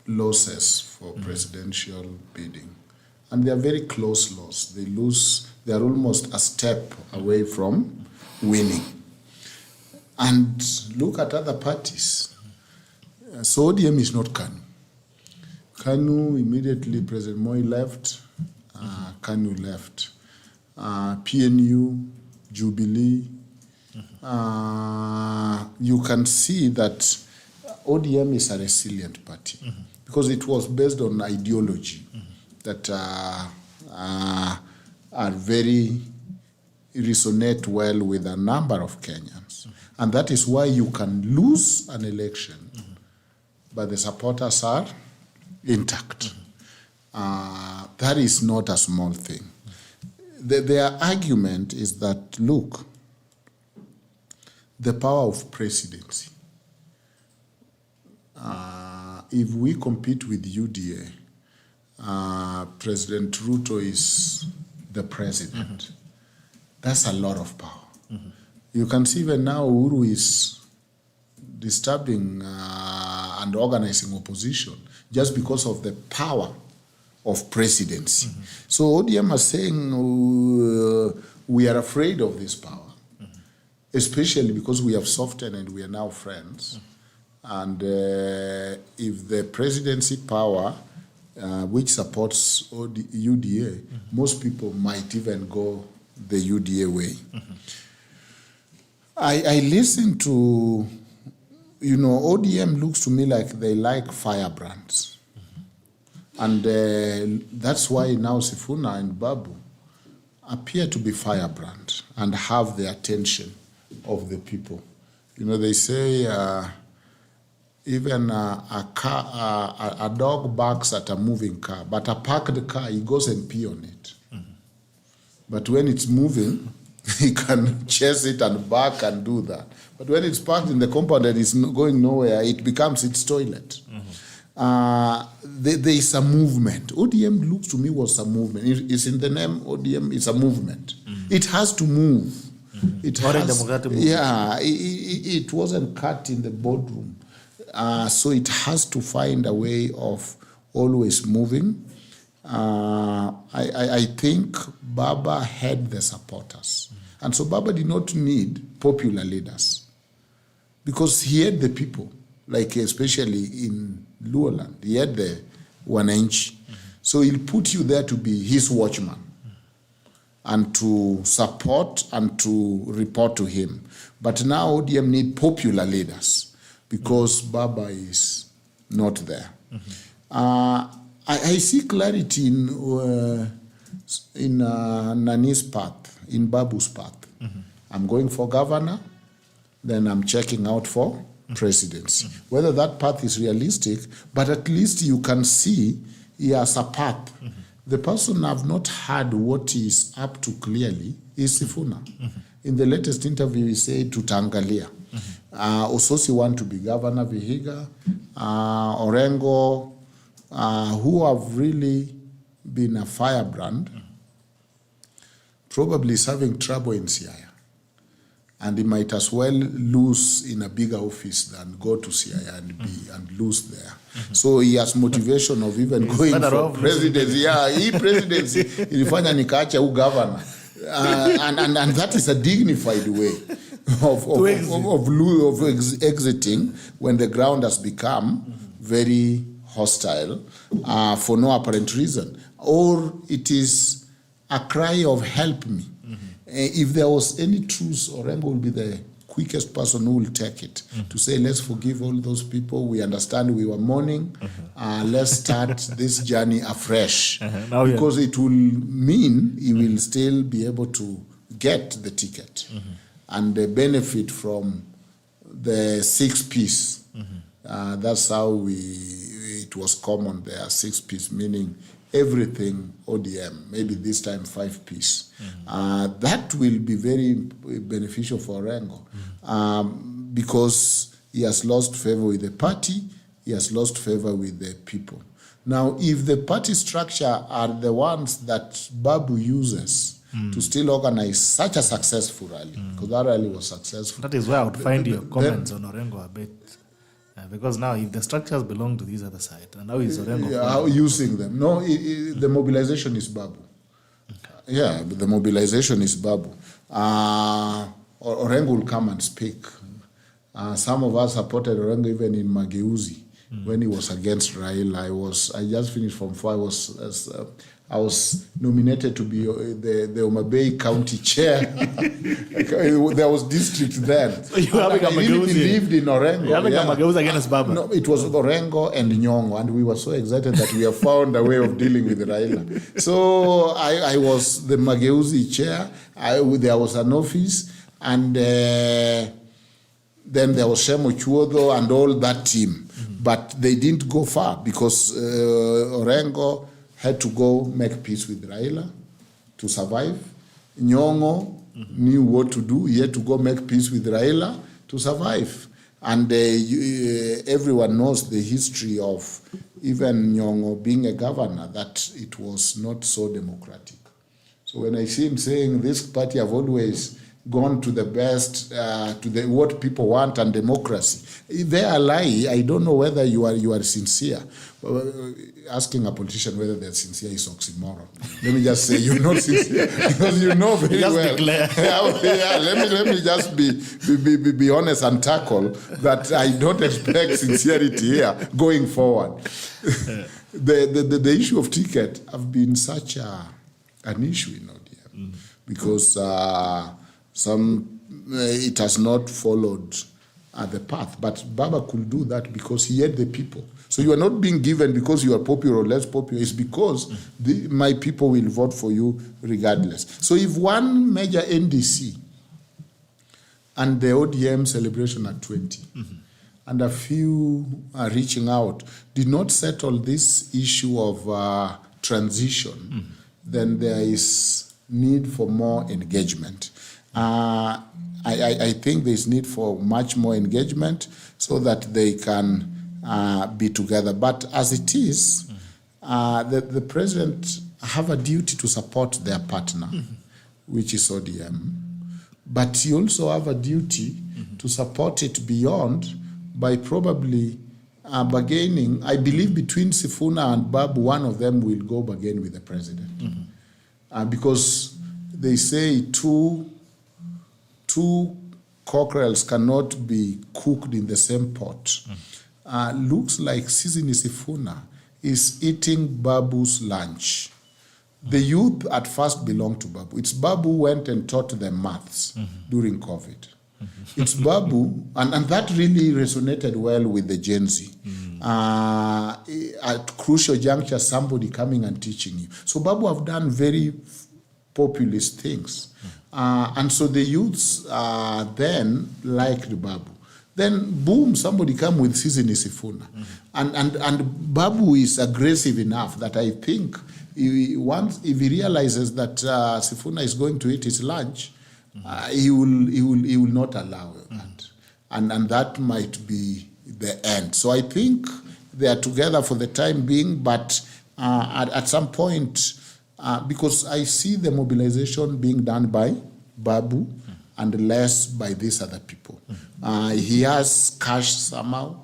losses for presidential bidding. And they are very close loss. They are almost a step away from winning. And look at other parties. So ODM is not KANU. KANU, immediately President Moi left, KANU left. PNU, Jubilee. You can see that ODM is a resilient party because it was based on ideology that are very resonate well with a number of Kenyans. And that is why you can lose an election, but the supporters are intact. That is not a small thing. Their argument is that, look, the power of presidency, if we compete with UDA, President Ruto is the president. That's a lot of power. You can see even now Uhuru is disturbing and organizing opposition just because of the power of presidency. So ODM are saying we are afraid of this power, especially because we have softened and we are now friends. And if the presidency power which supports UDA, most people might even go the UDA way. I listen to, ODM looks to me like they like firebrands. And that's why now Sifuna and Babu appear to be firebrand and have the attention of the people. They say even a dog barks at a moving car, but a parked car, he goes and pee on it. But when it's moving, he can chase it and bark and do that. But when it's parked in the compound and it's going nowhere, it becomes its toilet. There is a movement. ODM looks to me was a movement. It's in the name ODM, it's a movement. It has to move. It wasn't cut in the boardroom. So it has to find a way of always moving. I think Baba had the supporters. And so Baba did not need popular leaders because he had the people, like especially in Luoland, he had the wananchi. So he'll put you there to be his watchman and to support and to report to him. But now ODM need popular leaders because Baba is not there. I see clarity in Nani's path, in Babu's path. I'm going for governor, then I'm checking out for presidency. Whether that path is realistic, but at least you can see he has a path. The person I've not heard what he is up to clearly is Sifuna. In the latest interview, he said tutaangalia. Ososi want to be governor, Vihiga, Orengo, who have really been a firebrand, probably is having trouble in Siaya. And he might as well lose in a bigger office than go to Siaya and lose there. So he has motivation of even going for presidency. Presidency, ilifanya nikaacha governor. And that is a dignified way of exiting when the ground has become very hostile for no apparent reason. Or it is a cry of help me. if there was any truce, Orengo will be the quickest person who will take it to say, let's forgive all those people. We understand we were mourning. Let's start this journey afresh. Because it will mean he will still be able to get the ticket and benefit from the 6-piece. That's how it was common there, 6-piece, meaning everything ODM, maybe this time 5-piece. That will be very beneficial for Orengo because he has lost favor with the party, he has lost favor with the people. Now, if the party structure are the ones that Babu uses to still organize such a successful rally, because that rally was successful. That is where I would find your comments on Orengo a bit. Because now, if the structures belong to this other side, and now is Orengo using them? No, the mobilization is Babu. Okay. Yeah, the mobilization is Babu. Orengo will come and speak. Some of us supported Orengo even in Mageuzi when he was against Raila. I just finished from 4. I was nominated to be the Homa Bay County Chair. There was district then. So you having I really believed in Orengo. You having a Mageuzi against Baba? No, it was Orengo and Nyong'o, and we were so excited that we have found a way of dealing with Raila. So I was the Mageuzi Chair. There was an office, and then there was Shemo Chuodo and all that team. But they didn't go far because Orengo had to go make peace with Raila to survive. Nyong'o knew what to do. He had to go make peace with Raila to survive. And everyone knows the history of even Nyong'o being a governor, that it was not so democratic. So when I see him saying this party have always gone to the best, to what people want and democracy, they are Alai. I don't know whether you are sincere. Asking a politician whether they're sincere is oxymoron. Let me just say you're not sincere because you know very well. Let me just be honest and tackle that I don't expect sincerity here going forward. The issue of ticket have been such an issue in ODM because it has not followed the path. But Baba could do that because he had the people. So you are not being given because you are popular or less popular. It's because my people will vote for you regardless. So if one major NDC and the ODM celebration at 20 and a few are reaching out did not settle this issue of transition, then there is need for more engagement. I think there is need for much more engagement so that they can be together. But as it is, the president have a duty to support their partner, which is ODM. But he also have a duty to support it beyond by probably bargaining. I believe between Sifuna and Babu, one of them will go bargain with the president. Because they say two cockerels cannot be cooked in the same pot. Looks like Sisini Sifuna is eating Babu's lunch. The youth at first belonged to Babu. It's Babu who went and taught them maths during COVID. It's Babu, and that really resonated well with the Gen Z. At crucial juncture, somebody coming and teaching you. So Babu have done very populist things. And so the youths then liked Babu. Then, boom, somebody come with Sisini Sifuna. And Babu is aggressive enough that I think if he realizes that Sifuna is going to eat his lunch, he will not allow that. And that might be the end. So I think they are together for the time being, but at some point, because I see the mobilization being done by Babu and less by these other people. He has cash somehow.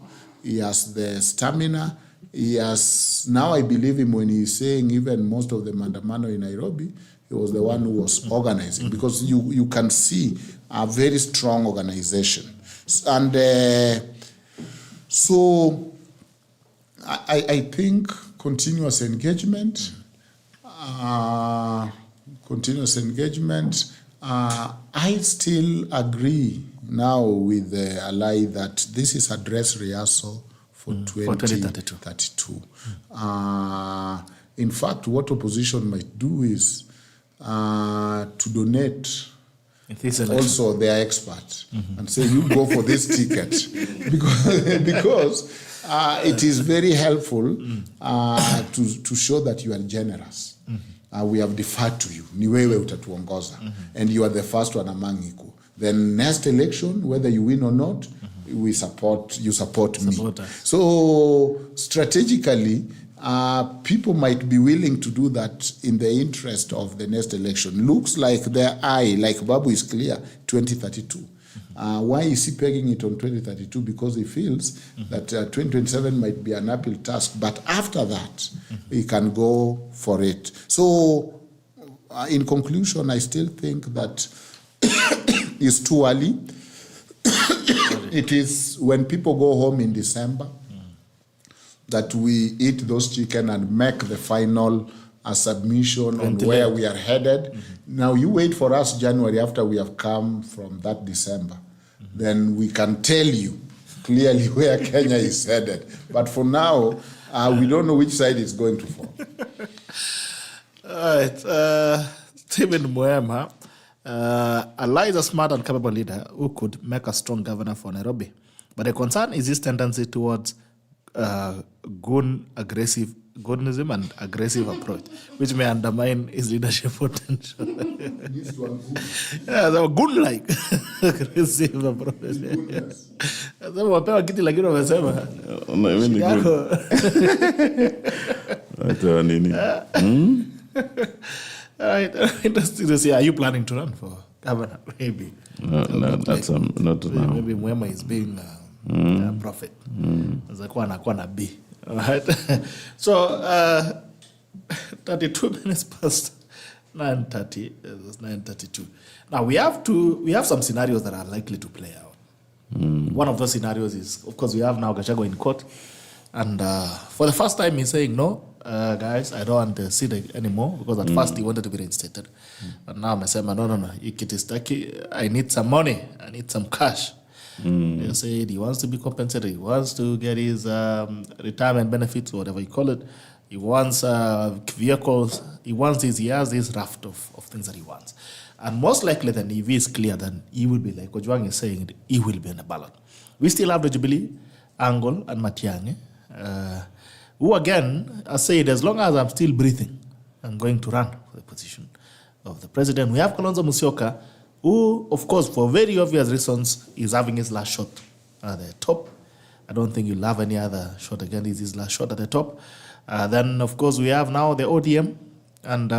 He has the stamina. He has, now I believe him when he's saying even most of the Mandamano in Nairobi, he was the one who was organizing, because you can see a very strong organization. And so I think continuous engagement, I still agree now with Alai that this is a dress rehearsal for 2032. In fact, what opposition might do is to donate also their expert and say, you go for this ticket. Because it is very helpful to show that you are generous. We have deferred to you. Ni wewe utatuongoza. And you are the first one among equal. Then next election, whether you win or not, you support me. So strategically, people might be willing to do that in the interest of the next election. Looks like their eye, like Babu, is clear, 2032. Why is he pegging it on 2032? Because he feels that 2027 might be an uphill task, but after that, he can go for it. So, in conclusion, I still think that it's too early. It is when people go home in December that we eat those chicken and make the final submission on where we are headed. Now you wait for us January after we have come from that December. Then we can tell you clearly where Kenya is headed. But for now, we don't know which side it's going to fall. All right. Stephen Mwema, Alai is a smart and capable leader who could make a strong governor for Nairobi. But the concern is his tendency towards goonism and aggressive approach, which may undermine his leadership potential. Yeah, they were goon-like aggressive approach. Sasa wapewa kiti lakini wamesema Hata nini? Alright, interesting to see. Are you planning to run for governor? Maybe. No, that's not now. Maybe Mwema is being a prophet. Zakuwa anakuwa nabii. Alright. So 32 minutes past 9:30. It's 9:32. Now we have some scenarios that are likely to play out. One of those scenarios is, of course, we have now Gachagua in court, and for the first time he's saying, no, guys, I don't want the seat anymore, because at first he wanted to be reinstated. But now I'm saying, no, I need some money, I need some cash. He said he wants to be compensated, he wants to get his retirement benefits, whatever you call it. He wants vehicles, he has this raft of things that he wants. And most likely then, if it's clear, then he will be, like Ojwang is saying, he will be in the ballot. We still have the Jubilee, Angle, and Matiang'i, who again, I said, as long as I'm still breathing, I'm going to run for the position of the president. We have Kalonzo Musyoka, who, of course, for very obvious reasons, is having his last shot at the top. I don't think he'll have any other shot again. It's his last shot at the top. Then, of course, we have now the ODM, and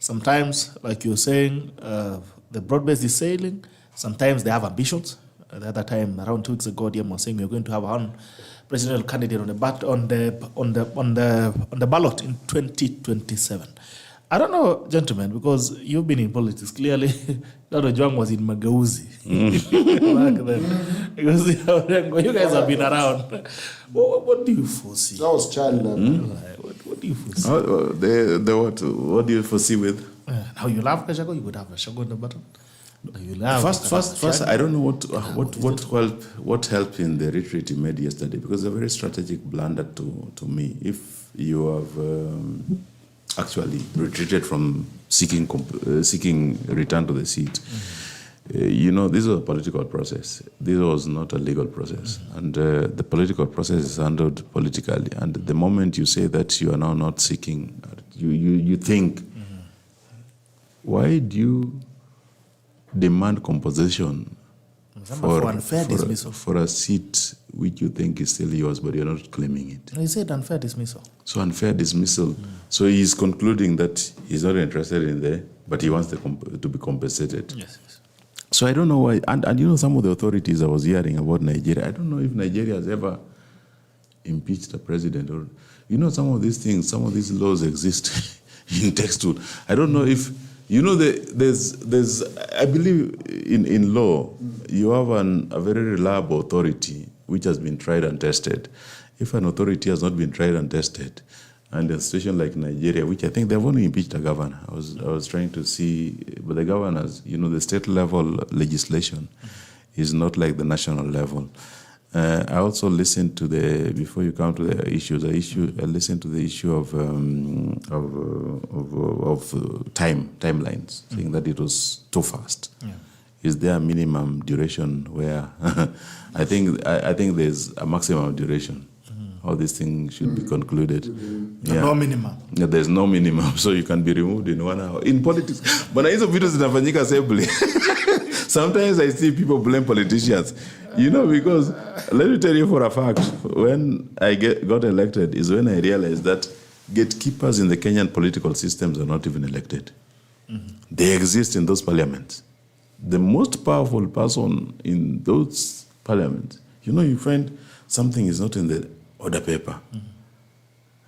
sometimes, like you're saying, the broad-based is sailing. Sometimes they have ambitions. The other time, around 2 weeks ago, ODM was saying we're going to have one presidential candidate on the ballot in 2027. I don't know, gentlemen, because you've been in politics. Clearly, Ojwang was in Magauzi back then. Because you guys have been around. What do you foresee? That was child. What do you foresee? What do you foresee with? Now you love Gachagua, you would have Gachagua on the bottom. First, I don't know what helped in the retreat he made yesterday, because it's a very strategic blunder to me. If you have actually retreated from seeking return to the seat, this was a political process. This was not a legal process, and the political process is handled politically. And the moment you say that you are now not seeking, you think, why do you demand compensation for a seat which you think is still yours, but you're not claiming it? He said unfair dismissal. So unfair dismissal. So he's concluding that he's not interested in there, but he wants to be compensated. Yes. So I don't know why. And some of the authorities I was hearing about Nigeria, I don't know if Nigeria has ever impeached a president, or some of these things, some of these laws exist in textbook. I don't know if there's I believe in law, you have a very reliable authority which has been tried and tested. If an authority has not been tried and tested, And a situation like Nigeria, which I think they've only impeached a governor. I was trying to see, but the governors, the state level legislation is not like the national level. I also listened to before you come to the issues, I listened to the issue of timelines, saying that it was too fast. Yeah. Is there a minimum duration where I think there's a maximum duration? How this thing should be concluded. Yeah. No minimum. Yeah, there's no minimum, so you can be removed in 1 hour. In politics, but hizo vitu zinafanyika simply. Sometimes I see people blame politicians, because let me tell you for a fact, when I got elected is when I realized that gatekeepers in the Kenyan political systems are not even elected. Mm-hmm. They exist in those parliaments. The most powerful person in those parliaments, you find something is not in the order paper.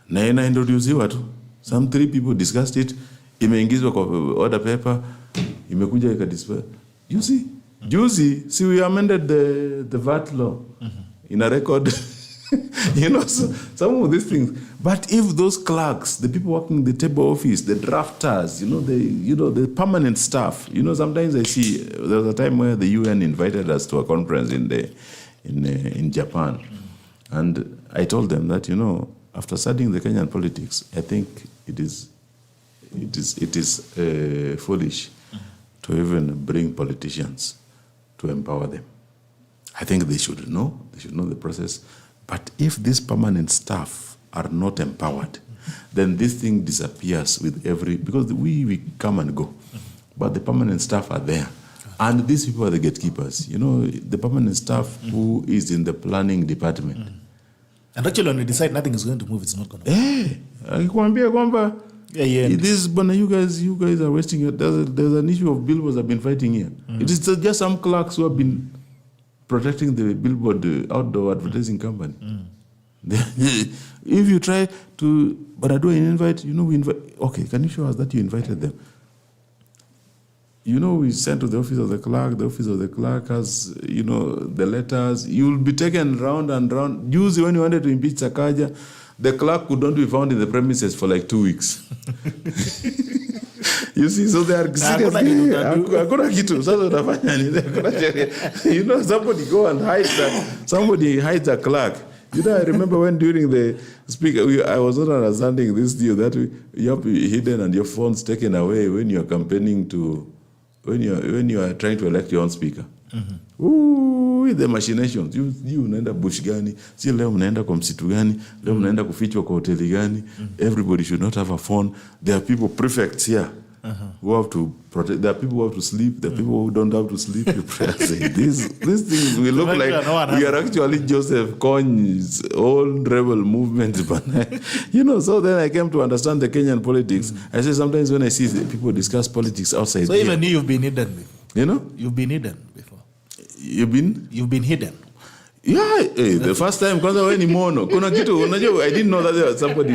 Na inaintroduciwa tu. Some 3 people discussed it, imeingizwa kwa order paper, imekuja ikadisplay. You see? Juicy, we amended the VAT law in a record. So some of these things. But if those clerks, the people working in the table office, the drafters, the permanent staff, sometimes I see there was a time where the UN invited us to a conference in Japan. And I told them that, after studying the Kenyan politics, I think it is foolish to even bring politicians to empower them. I think they should know the process. But if these permanent staff are not empowered, then this thing disappears with because we come and go, but the permanent staff are there. And these people are the gatekeepers. The permanent staff who is in the planning department. And actually, when we decide nothing is going to move, it's not going to move. Akikwambia kwamba this, you guys are wasting your. There's an issue of billboards I've been fighting here. It is just some clerks who have been protecting the billboard outdoor advertising company. If you try to, but I do an invite, we invite. Okay, can you show us that you invited them? We sent to the office of the clerk. The office of the clerk has, the letters. You'll be taken round and round. Usually when you wanted to impeach Sakaja, the clerk could not be found in the premises for like 2 weeks. You see, so they are seriously. Somebody go and hide that. Somebody hides a clerk. I remember when during the speaker, I was not understanding this deal that you have to be hidden and your phone's taken away when you are campaigning when you are trying to elect your own speaker. Mm-hmm. Ooh, the machinations. You unaenda bush gani, si leo mnaenda kwa msitu gani, leo mnaenda kufichwa kwa hoteli gani. Everybody should not have a phone. There are people, prefects here, who have to protect. There are people who have to sleep. There are people who don't have to sleep. These things will look like we are actually Joseph Kony's old rebel movement. But so then I came to understand the Kenyan politics. I say sometimes when I see people discuss politics outside. So even you've been hidden. You've been hidden before. You've been hidden. Yeah, the first time kwanza wewe ni mono. Kuna kitu unajua, I didn't know that there was somebody,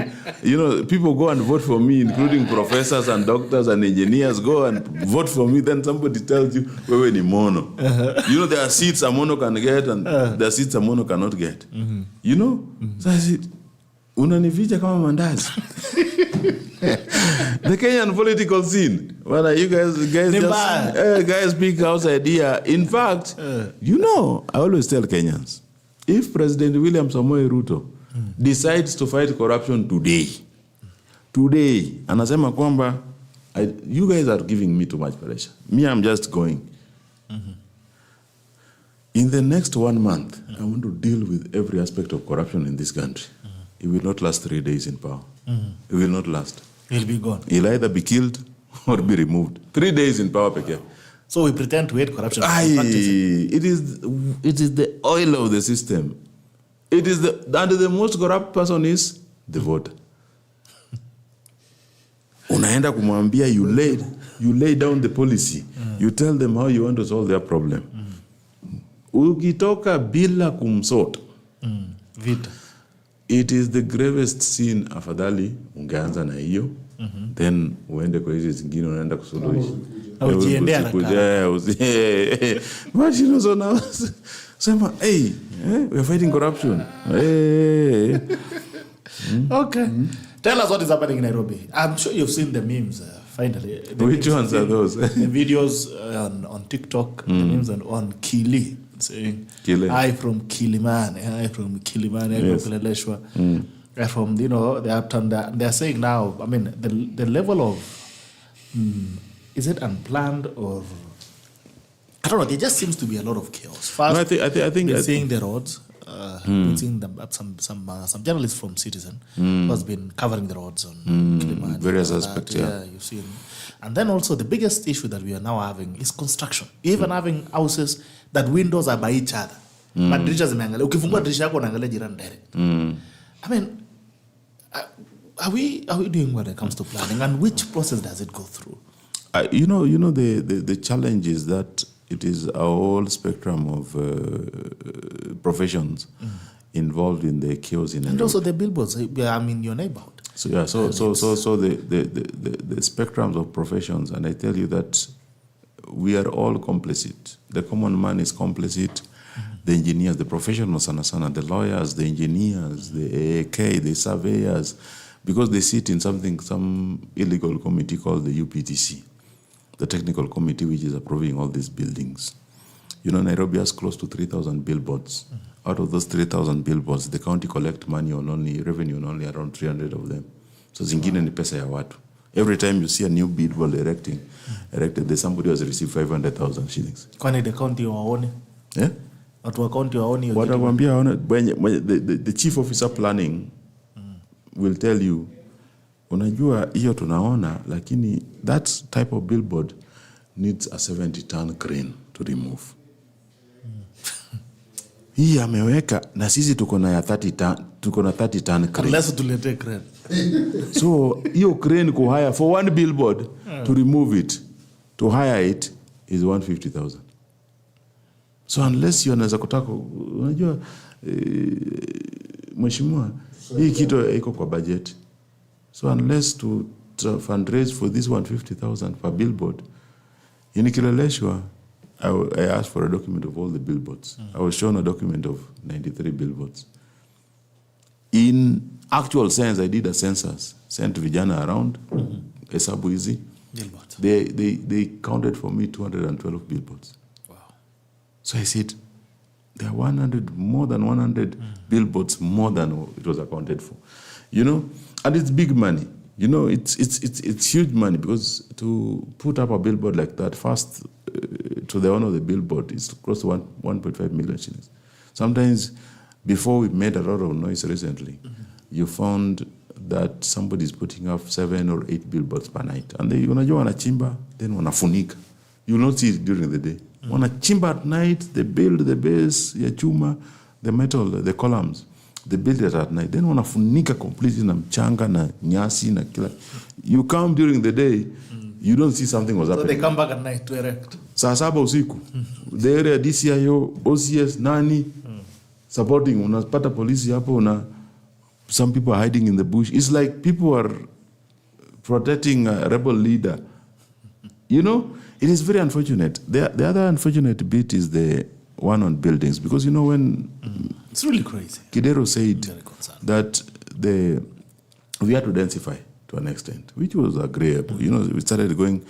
people go and vote for me, including professors and doctors and engineers go and vote for me, then somebody tells you wewe ni mono. There are seats a mono can get and there are seats a mono cannot get. So I said, unanificha kama mandazi. The Kenyan political scene. Well, you guys speak outside here. In fact, I always tell Kenyans, if President William Samoei Ruto decides to fight corruption today, anasema kwamba you guys are giving me too much pressure. Me, I'm just going. In the next 1 month, I want to deal with every aspect of corruption in this country. It will not last 3 days in power. It will not last. He'll be gone. He'll either be killed or be removed. 3 days in power, Peke. So we pretend to hate corruption. It is the oil of the system. It is the most corrupt person is the voter. Unaenda kumwambia, you lay down the policy. You tell them how you want to solve their problem. Ukitoka bila kumsota. Vita. It is the gravest sin. Afadhali ungeanza na hiyo, then uende kwa hizo zingine, unaenda kusuluhisha. Ujiendea haraka. But so now, sema, we are fighting corruption. Okay. Tell us what is happening in Nairobi. I'm sure you've seen the memes, finally. Which ones are those? The videos on TikTok, the memes on Kili, saying, Kile. I from Kilimani, I from Kilimani, I Yes. from Kileleshwa. I from, they are turned, they're saying now, I mean, the level of, is it unplanned or, I don't know, there just seems to be a lot of chaos. First, No, I think they're seeing the roads. Seeing them, some journalists from Citizen who has been covering the roads on Kilimani. various aspects, yeah. You've seen. And then also the biggest issue that we are now having is construction. Even having houses that windows are by each other. Madirisha zimeangalia. Ukifungua dirisha yako unaangalia jirani direct. I mean, are we doing when it comes to planning, and which process does it go through? The challenge is that it is a whole spectrum of professions involved in the chaos in And Nairobi. also the billboards, I mean, your neighborhood. So yeah, so the spectrums of professions, and I tell you that we are all complicit. The common man is complicit. The engineers, the professionals, the lawyers, the engineers, the AK, the surveyors, because they sit in some illegal committee called the UPTC, the technical committee which is approving all these buildings. Nairobi has close to 3,000 billboards. Out of those 3,000 billboards, the county collect revenue on only around 300 of them. So zingine ni pesa ya watu. Every time you see a new billboard erected, there's somebody who has received 500,000 shillings. Kwani the county waone? Yeah? Watu wa county waone? Watakwambia the chief officer planning will tell you, unajua hiyo tunaona, lakini that type of billboard needs a 70-ton crane to remove. Hii ameweka na sisi tuko na 30-ton crane. Unless tulete crane. So hiyo crane kuhire for one billboard to remove it, to hire it is 150,000. So unless you anaweza kutaka, unajua mheshimiwa, hii kitu iko kwa budget. So unless to fundraise for this 150,000 per billboard, in Kileleshwa, I asked for a document of all the billboards. I was shown a document of 93 billboards. In actual sense, I did a census, sent vijana around, hesabu hizi. Billboards. They counted for me 212 billboards. Wow. So I said, there are more than 100 billboards more than it was accounted for. And it's big money. It's huge money, because to put up a billboard like that, first to the owner of the billboard, is close to 1.5 million shillings. Sometimes, before we made a lot of noise recently, you found that somebody is putting up 7 or 8 billboards per night. And they wanachimba, then wanafunika. You will not see it during the day. Wanachimba at night, they build the base, ya chuma, the metal, the columns. They build it at night. Then wanafunika completely na mchanga na nyasi na kila. You come during the day, you don't see something was happening. So they come back at night to erect. Saa 7 usiku. The area DCIO, OCS, nani, supporting. Unapata polisi hapo, some people are hiding in the bush. It's like people are protecting a rebel leader. It is very unfortunate. The other unfortunate bit is the one on buildings, because when it's really crazy. Kidero said that we had to densify to an extent, which was agreeable. We started going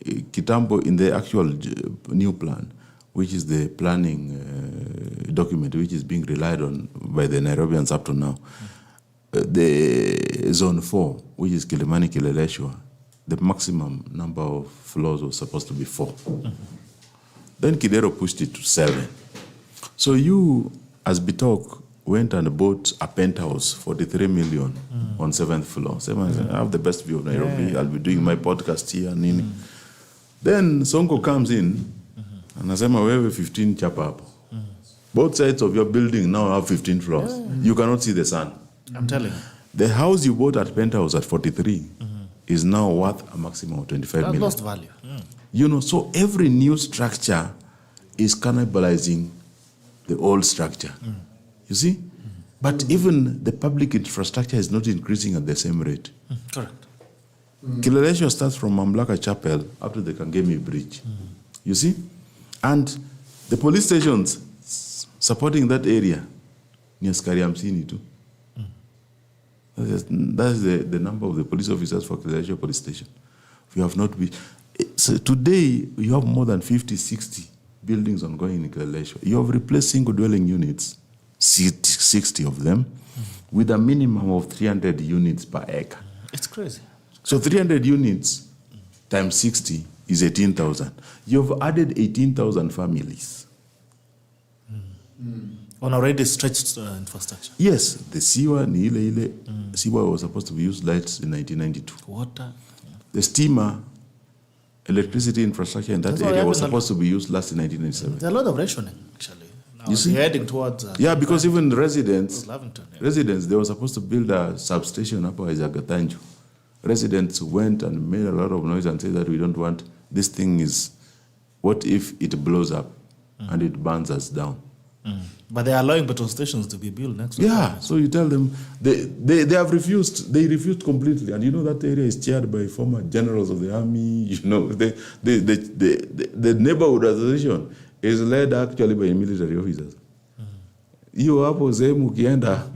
Kitambo in the actual new plan, which is the planning document, which is being relied on by the Nairobians up to now. The zone 4, which is Kilimani, Kileleshwa, the maximum number of floors was supposed to be 4. Then Kidero pushed it to 7. So you, as Bitok, went and bought a penthouse, 43 million, on 7th floor. I have the best view of Nairobi. I'll be doing my podcast here. Then Sonko comes in, and asema wewe 15 chapa hapo. Both sides of your building now have 15 floors. You cannot see the sun. I'm telling you. The house you bought at penthouse at 43 is now worth a maximum of 25 million. Lost value. So every new structure is cannibalizing the old structure. You see? But even the public infrastructure is not increasing at the same rate. Correct. Kileleshwa starts from Mamlaka Chapel up to the Kangemi Bridge. You see? And the police stations supporting that area, ni askari 50 tu. That's the number of the police officers for Kileleshwa police station. We have not been. So today, you have more than 50, 60 buildings ongoing in Kileleshwa. You have replaced single dwelling units, 60 of them, with a minimum of 300 units per acre. It's crazy. So 300 units times 60 is 18,000. You've added 18,000 families. On already stretched infrastructure. Yes, the Siwa, Siwa was supposed to be used lights in 1992. Water. The steamer, electricity infrastructure in that area was supposed to be used last in 1997. There's a lot of rationing, actually. Now You see? we're heading towards... Yeah, because even residents, Lavington, yeah. they were supposed to build a substation up at Zagatanjo. Residents went and made a lot of noise and said that we don't want, this thing is, what if it blows up and it burns us down? But they're allowing petrol stations to be built next to Yeah, so you tell them, they have refused, they refused completely. And you know that area is chaired by former generals of the army, you know, the neighborhood association is led actually by military officers. Hiyo hapo sehemu ukienda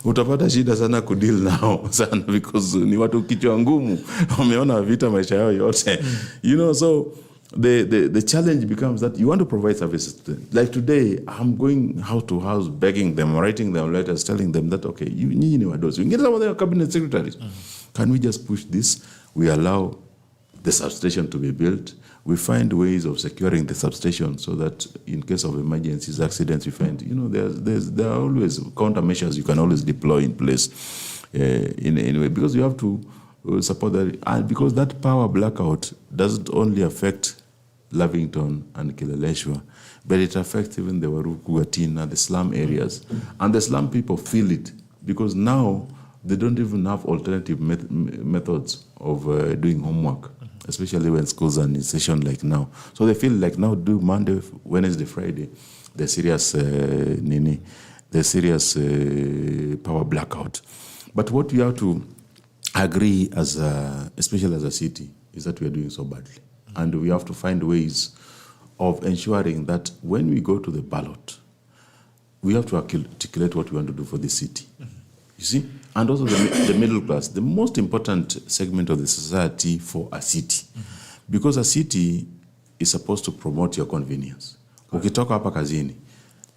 utapata shida sana kudeal nao sana because ni watu kichwa ngumu wameona vita maisha yao yote. You know, so the challenge becomes that you want to provide services to them. Like today, I'm going house to house begging them, writing them letters, telling them that, okay, you need wadosi. We get some of their cabinet secretaries. Can we just push this? We allow the substation to be built. We find ways of securing the substation so that in case of emergencies, accidents, we find, you know, there are always countermeasures you can always deploy in place in any way, because you have to support that. And because that power blackout doesn't only affect Lavington and Kileleshwa, but it affects even the Warukugatina, the slum areas. And the slum people feel it because now they don't even have alternative methods of doing homework, especially when schools are in session like now. So they feel like now do Monday, Wednesday, Friday, the serious power blackout. But what we have to agree especially as a city, is that we are doing so badly. And we have to find ways of ensuring that when we go to the ballot, we have to articulate what we want to do for the city. You see? And also the middle class, the most important segment of the society for a city. Because a city is supposed to promote your convenience. Ukitoka hapa kazini,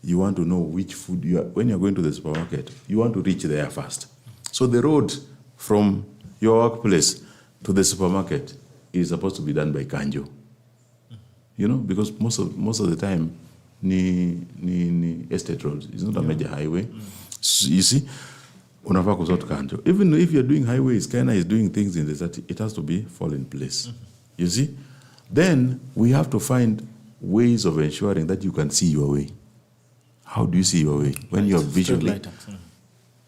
you want to know which food when you're going to the supermarket, you want to reach there first. So the road from your workplace to the supermarket is supposed to be done by Kanjo. You know, because most of the time, ni estate roads. It's not a major highway. So, you see, unafaa kusort Kanjo. Even if you're doing highways, Kenya is doing things in the city, it has to fall in place. You see? Then we have to find ways of ensuring that you can see your way. How do you see your way? When you're visually...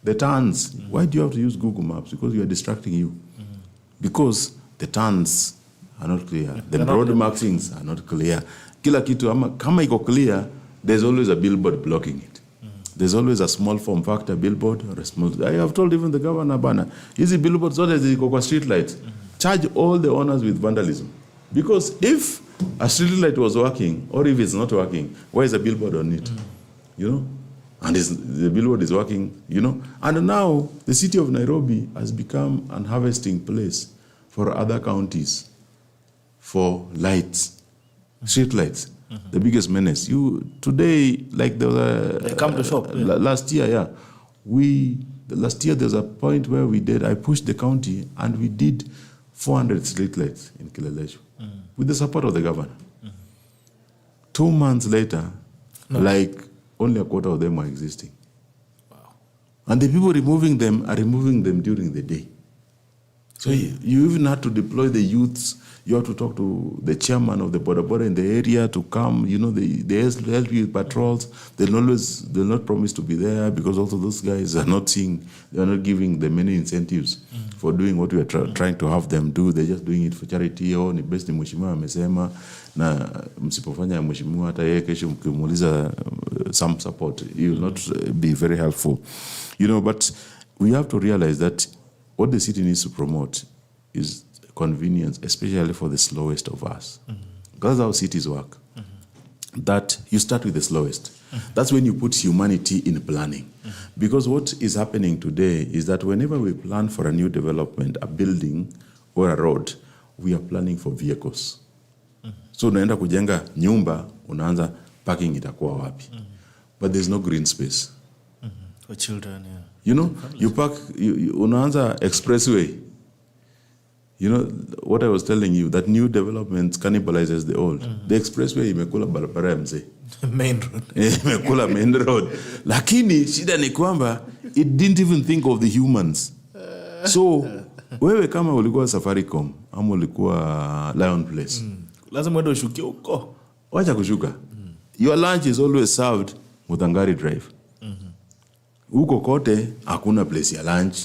The turns, why do you have to use Google Maps? Because you are distracting you. Because the turns are not clear. The road markings are not clear. Kila kitu kama iko clear, there's always a billboard blocking it. There's always a small form factor billboard or a small... I have told even the governor, bana, hizi billboards zote ziko kwa street lights. Charge all the owners with vandalism. Because if a street light was working, or if it's not working, why is a billboard on it? You know? And the billboard is working, you know. And now the city of Nairobi has become an harvesting place for other counties for lights, street lights. The biggest menace. Today, like there was they come to shop. Last year, last year there was a point where I pushed the county and we did 400 street lights in Kileleshwa with the support of the governor. 2 months later, only a quarter of them were existing. Wow. And the people removing them are removing them during the day. So you even had to deploy the youths. You have to talk to the chairman of the border in the area to come. You know, they help you with patrols. They'll not promise to be there because also those guys are not giving them many incentives for doing what we are trying to have them do. They're just doing it for charity. Oh, ni best ni mheshimiwa amesema na msipofanya mheshimiwa hata yeye kesho mkimuuliza some support, he will not be very helpful. You know, but we have to realize that what the city needs to promote is convenience, especially for the slowest of us. That's how cities work. That you start with the slowest. That's when you put humanity in planning. Because what is happening today is that whenever we plan for a new development, a building or a road, we are planning for vehicles. So unaenda kujenga nyumba, unaanza parking itakuwa wapi. But there's no green space. For children, yeah. You know, you park, unaanza expressway. You know, what I was telling you, that new development cannibalizes the old. The expressway imekula barabara ya mzee. Main road. Imekula main road. Lakini, shida ni kwamba, it didn't even think of the humans. So, wewe kama ulikuwa Safaricom, ama ulikuwa Lion Place. Lazima uende ushukie huko. Wacha kushuka. Your lunch is always served Mudangari Drive. Huko kote, hakuna place ya lunch.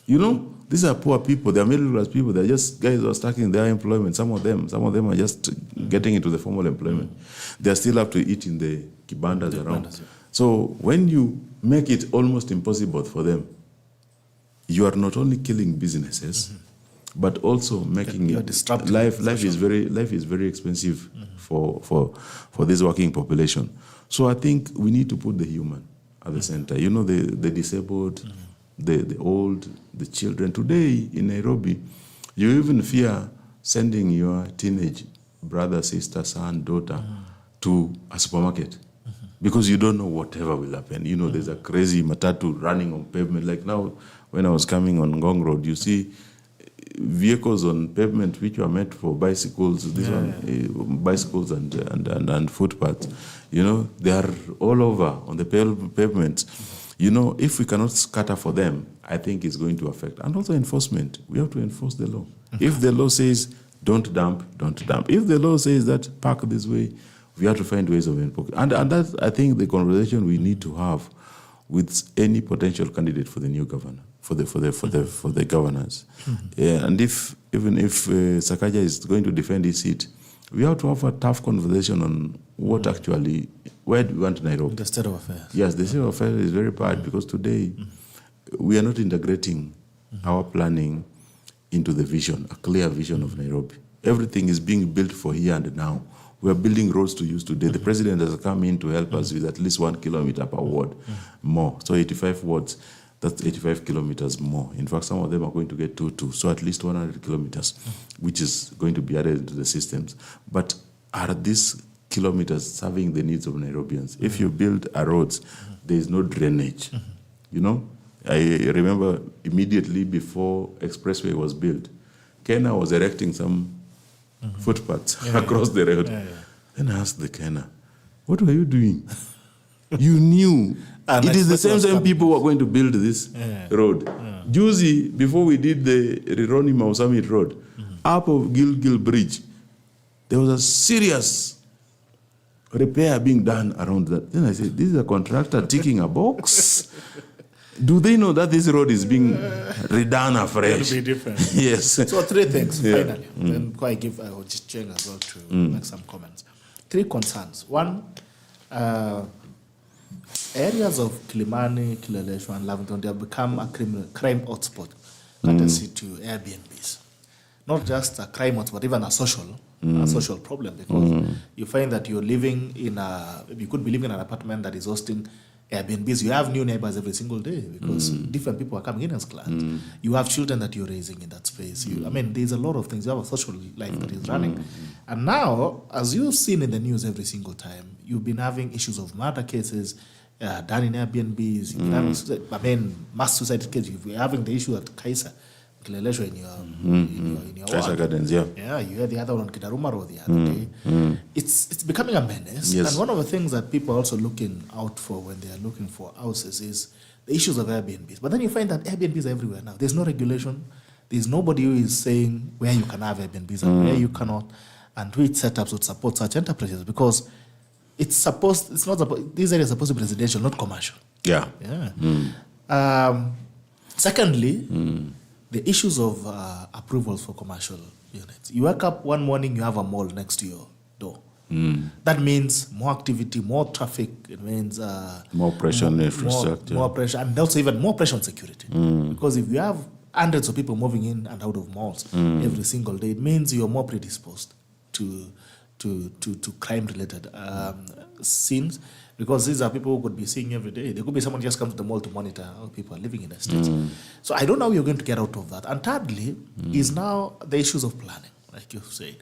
You know, these are poor people. They are middle class people. They're just guys who are stuck in their employment. Some of them are just getting into the formal employment. They still have to eat in the kibandas around. Kibandas, yeah. So when you make it almost impossible for them, you are not only killing businesses, but also making You're it disrupting life is very expensive for this working population. So I think we need to put the human at the center. You know, the disabled, the old, the children. Today in Nairobi, you even fear sending your teenage brother, sister, son, daughter to a supermarket because you don't know whatever will happen. You know, there's a crazy matatu running on pavement. Like now, when I was coming on Ngong Road, you see vehicles on pavement which were meant for bicycles. Bicycles and footpaths. You know, they are all over on the pavements. You know, if we cannot scatter for them, I think it's going to affect. And also enforcement. We have to enforce the law. If the law says don't dump, don't dump. If the law says that park this way, we have to find ways of enforcing. And that's, I think, the conversation we need to have with any potential candidate for the new governor, for the governors. Yeah, and even if Sakaja is going to defend his seat, we have to have a tough conversation on what actually, where do we want Nairobi? The state of affairs. Yes, the state of affairs is very bad because today we are not integrating our planning into the vision, a clear vision of Nairobi. Everything is being built for here and now. We are building roads to use today. The president has come in to help us with at least 1 kilometer per ward more. So 85 wards, that's 85 kilometers more. In fact, some of them are going to get 2. So at least 100 kilometers, which is going to be added into the systems. But are these kilometers serving the needs of Nairobians? If you build a roads, there is no drainage. You know, I remember immediately before expressway was built, Kenya was erecting some footpaths across the road. Then I asked the Kenya, what were you doing? You knew. It is the same people who are going to build this road. Juzi, before we did the Rironi Mau Summit Road, up of Gilgil Bridge, there was a serious repair being done around that. Then I said, this is a contractor ticking a box. Do they know that this road is being redone afresh? It'll be different. Yes. So 3 things, finally. Then before I give Ojwang as well to make some comments. 3 concerns. One, areas of Kilimani, Kileleshwa, and Lavington, they have become a crime hotspot, courtesy to Airbnbs. Not just a crime hotspot, even a social problem, because you find that you're living in you could be living in an apartment that is hosting Airbnbs. You have new neighbors every single day because different people are coming in as clients. You have children that you're raising in that space. There's a lot of things. You have a social life that is running. And now, as you've seen in the news every single time, you've been having issues of murder cases done in Airbnbs. You've been having, mass suicide cases. You're having the issue at Kaisa, Kileleshwa in your Kaisa ward. Gardens, Yeah, you had the other one on Kidaruma Road the other day. It's becoming a menace. Yes. And one of the things that people are also looking out for when they are looking for houses is the issues of Airbnbs. But then you find that Airbnbs are everywhere now. There's no regulation. There's nobody who is saying where you can have Airbnbs and where you cannot, and which setups would support such enterprises, because these areas are supposed to be residential, not commercial. Yeah. Secondly, the issues of approvals for commercial units. You wake up one morning, you have a mall next to your door. That means more activity, more traffic. It means more pressure on infrastructure. More pressure, and also even more pressure on security. Because if you have hundreds of people moving in and out of malls every single day, it means you're more predisposed to crime-related scenes, because these are people who could be seeing every day. There could be someone just comes to the mall to monitor how people are living in the streets. So I don't know how you're going to get out of that. And thirdly, is now the issues of planning, like you said.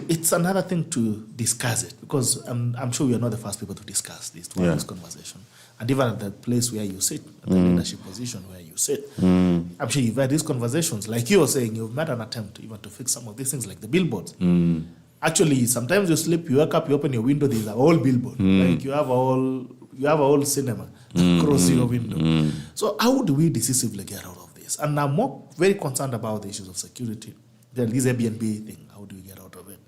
It's another thing to discuss it, because I'm sure you're not the first people to discuss this, to have this conversation. And even at the place where you sit, at the leadership position where you sit, I'm sure you've had these conversations. Like you were saying, you've made an attempt even to fix some of these things, like the billboards. Actually, sometimes you sleep, you wake up, you open your window, there's a whole billboard. Like you have a whole cinema across your window. So how do we decisively get out of this? And I'm very concerned about the issues of security. This Airbnb thing, how do we get out of it?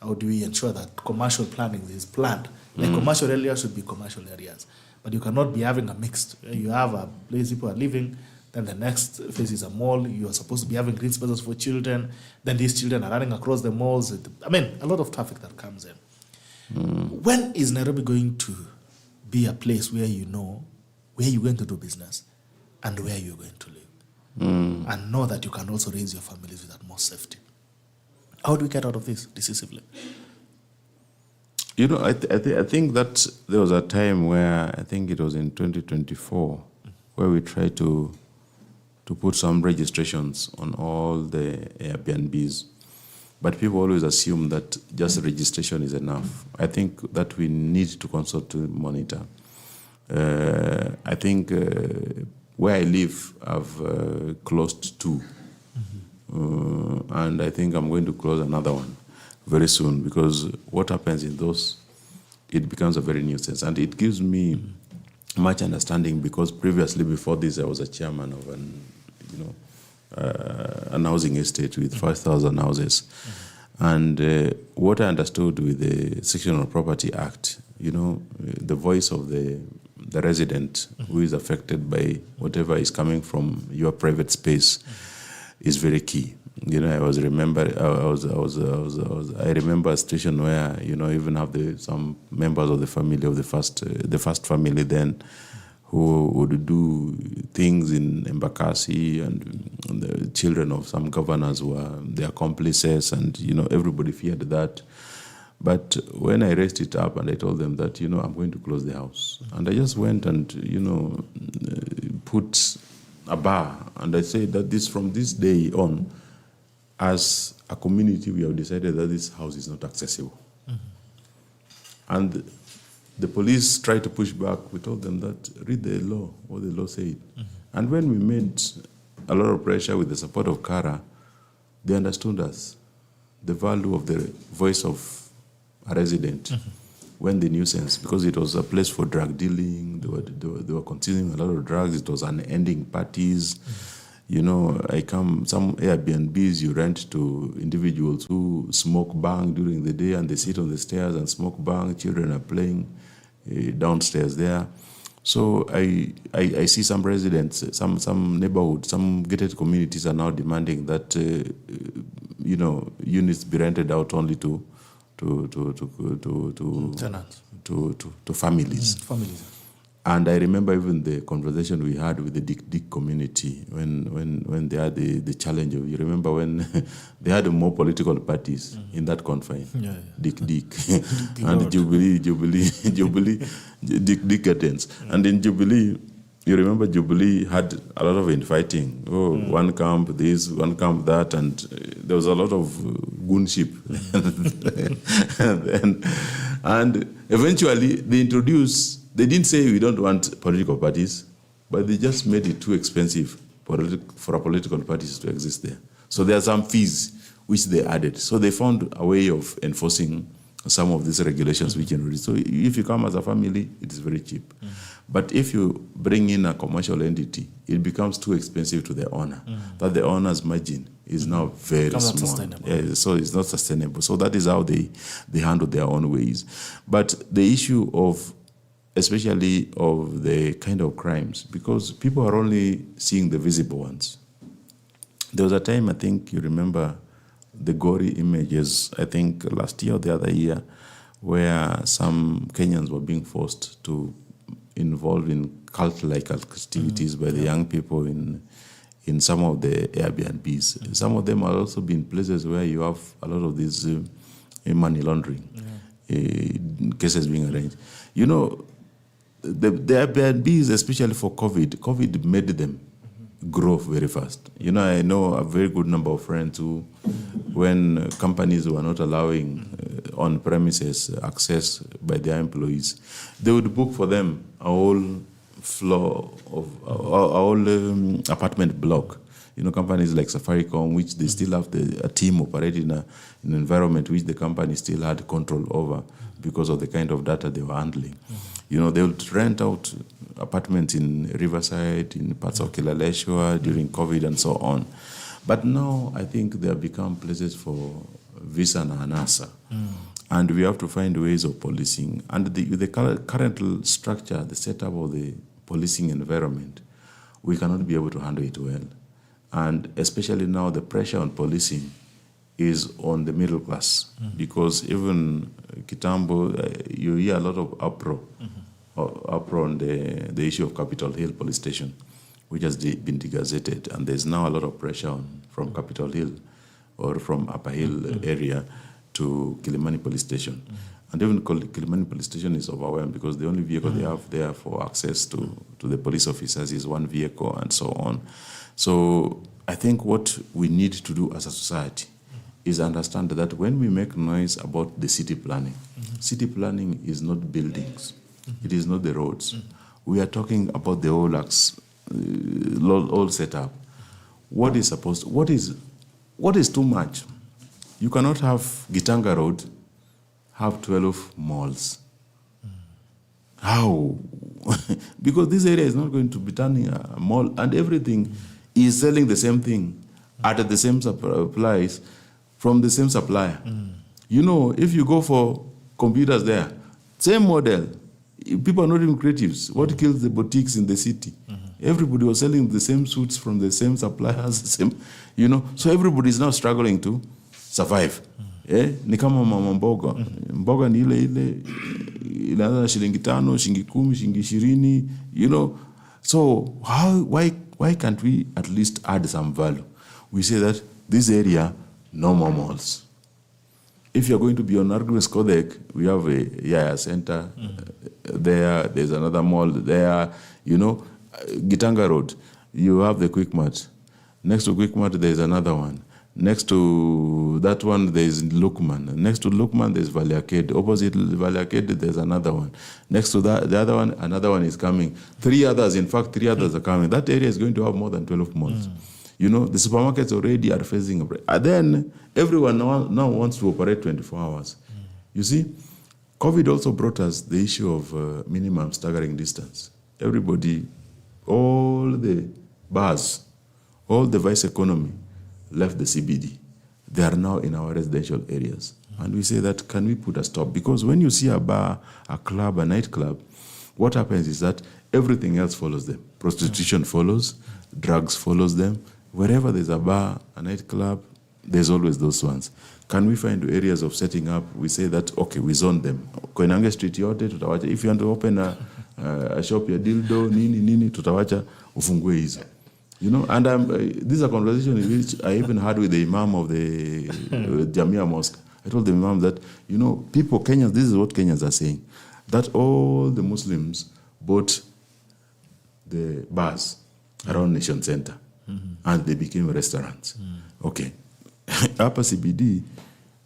How do we ensure that commercial planning is planned? Like commercial areas should be commercial areas. But you cannot be having a mixed. You have a place people are living, then the next phase is a mall. You are supposed to be having green spaces for children. Then these children are running across the malls. I mean, a lot of traffic that comes in. When is Nairobi going to be a place where you know where you're going to do business and where you're going to live? And know that you can also raise your families with utmost safety. How do we get out of this decisively? You know, I think that there was a time where, I think it was in 2024, where we tried to put some registrations on all the Airbnbs. But people always assume that just registration is enough. I think that we need to consult to monitor. I think where I live, I've closed 2. And I think I'm going to close another one very soon, because what happens in those, it becomes a very nuisance. And it gives me much understanding, because previously, before this, I was a chairman of an housing estate with 5,000 houses. And what I understood with the Sectional Property Act, the voice of the resident who is affected by whatever is coming from your private space is very key. I remember a situation where even have some members of the family of the first family then, who would do things in Embakasi, and the children of some governors were their accomplices, and everybody feared that. But when I raised it up and I told them that I'm going to close the house, and I just went and put a bar, and I said that from this day on, as a community, we have decided that this house is not accessible. And the police tried to push back. We told them that, read the law, what the law said. And when we made a lot of pressure with the support of Kara, they understood us, the value of the voice of a resident when the nuisance, because it was a place for drug dealing, they were consuming a lot of drugs, it was unending parties. Some Airbnbs you rent to individuals who smoke bang during the day, and they sit on the stairs and smoke bang. Children are playing downstairs there. So I see some residents, some neighborhoods, some gated communities are now demanding that units be rented out only to tenants, to families. Families. And I remember even the conversation we had with the Dick community when they had the challenge of, you remember when they had more political parties in that confine, Dick, and Jubilee, Dick attends. And in Jubilee, you remember Jubilee had a lot of infighting. One camp this, one camp that, and there was a lot of goonship. and eventually they didn't say we don't want political parties, but they just made it too expensive for a political parties to exist there. So there are some fees which they added. So they found a way of enforcing some of these regulations we generate. So if you come as a family, it is very cheap. But if you bring in a commercial entity, it becomes too expensive to the owner. That the owner's margin is now very small. So it's not sustainable. So that is how they handle their own ways. But the issue of, especially of the kind of crimes, because people are only seeing the visible ones. There was a time, I think you remember, the gory images, I think last year or the other year, where some Kenyans were being forced to involve in cult-like activities by the young people in some of the Airbnbs. Some of them are also been places where you have a lot of these money laundering, cases being arranged. You know, the Airbnbs, especially for COVID made them grow very fast. You know, I know a very good number of friends who, when companies were not allowing on-premises access by their employees, they would book for them a whole floor of a whole apartment block. You know, companies like Safaricom, which they still have a team operating in an environment which the company still had control over because of the kind of data they were handling. You know, they would rent out apartments in Riverside, in parts of Kileleshwa during COVID and so on. But now I think they have become places for visa and anasa. And we have to find ways of policing. And the current structure, the setup of the policing environment, we cannot be able to handle it well. And especially now the pressure on policing is on the middle class, because even Kitambo, you hear a lot of uproar on the issue of Capitol Hill Police Station, which has been degazetted, and there's now a lot of pressure from Capitol Hill or from Upper Hill area to Kilimani Police Station. And even Kilimani Police Station is overwhelmed because the only vehicle they have there for access to the police officers is one vehicle and so on. So I think what we need to do as a society is understand that when we make noise about the city planning is not buildings, it is not the roads. We are talking about the whole setup. What is too much? You cannot have Gitanga Road have 12 malls. How? Because this area is not going to be turning a mall, and everything is selling the same thing at the same price from the same supplier. You know, if you go for computers there, same model. People are not even creatives. What kills the boutiques in the city? Everybody was selling the same suits from the same suppliers, the same, you know. So everybody is now struggling to survive. Ni kama mama mboga. Mboga ni ile inaanza shilingi 5, shilingi 10, shilingi 20, you know. So why can't we at least add some value? We say that this area, no more malls. If you're going to be on Argues Kodek, we have a Yaya Center there's another mall there, you know. Gitanga Road, you have the Quick Mart. Next to Quick Mart, there's another one. Next to that one, there's Lukman. Next to Lukman, there's Valley Arcade. Opposite Valley Arcade, there's another one. Next to that, the other one, another one is coming. 3 others are coming. That area is going to have more than 12 malls. You know, the supermarkets already are facing and then everyone now wants to operate 24 hours. You see, COVID also brought us the issue of minimum staggering distance. Everybody, all the bars, all the vice economy left the CBD. They are now in our residential areas. And we say that, can we put a stop? Because when you see a bar, a club, a nightclub, what happens is that everything else follows them. Prostitution follows, drugs follows them. Wherever there's a bar, a nightclub, there's always those ones. Can we find areas of setting up? We say that, okay, we zone them. Koinange Street yote, tutawacha. If you want to open a shop, ya dildo, nini, tutawacha, ufungue hizo. You know, and this is a conversation which I even had with the Imam of the Jamia Mosque. I told the Imam that, you know, Kenyans, this is what Kenyans are saying, that all the Muslims bought the bars around Nation Center, and they became restaurants. Okay. Upper CBD,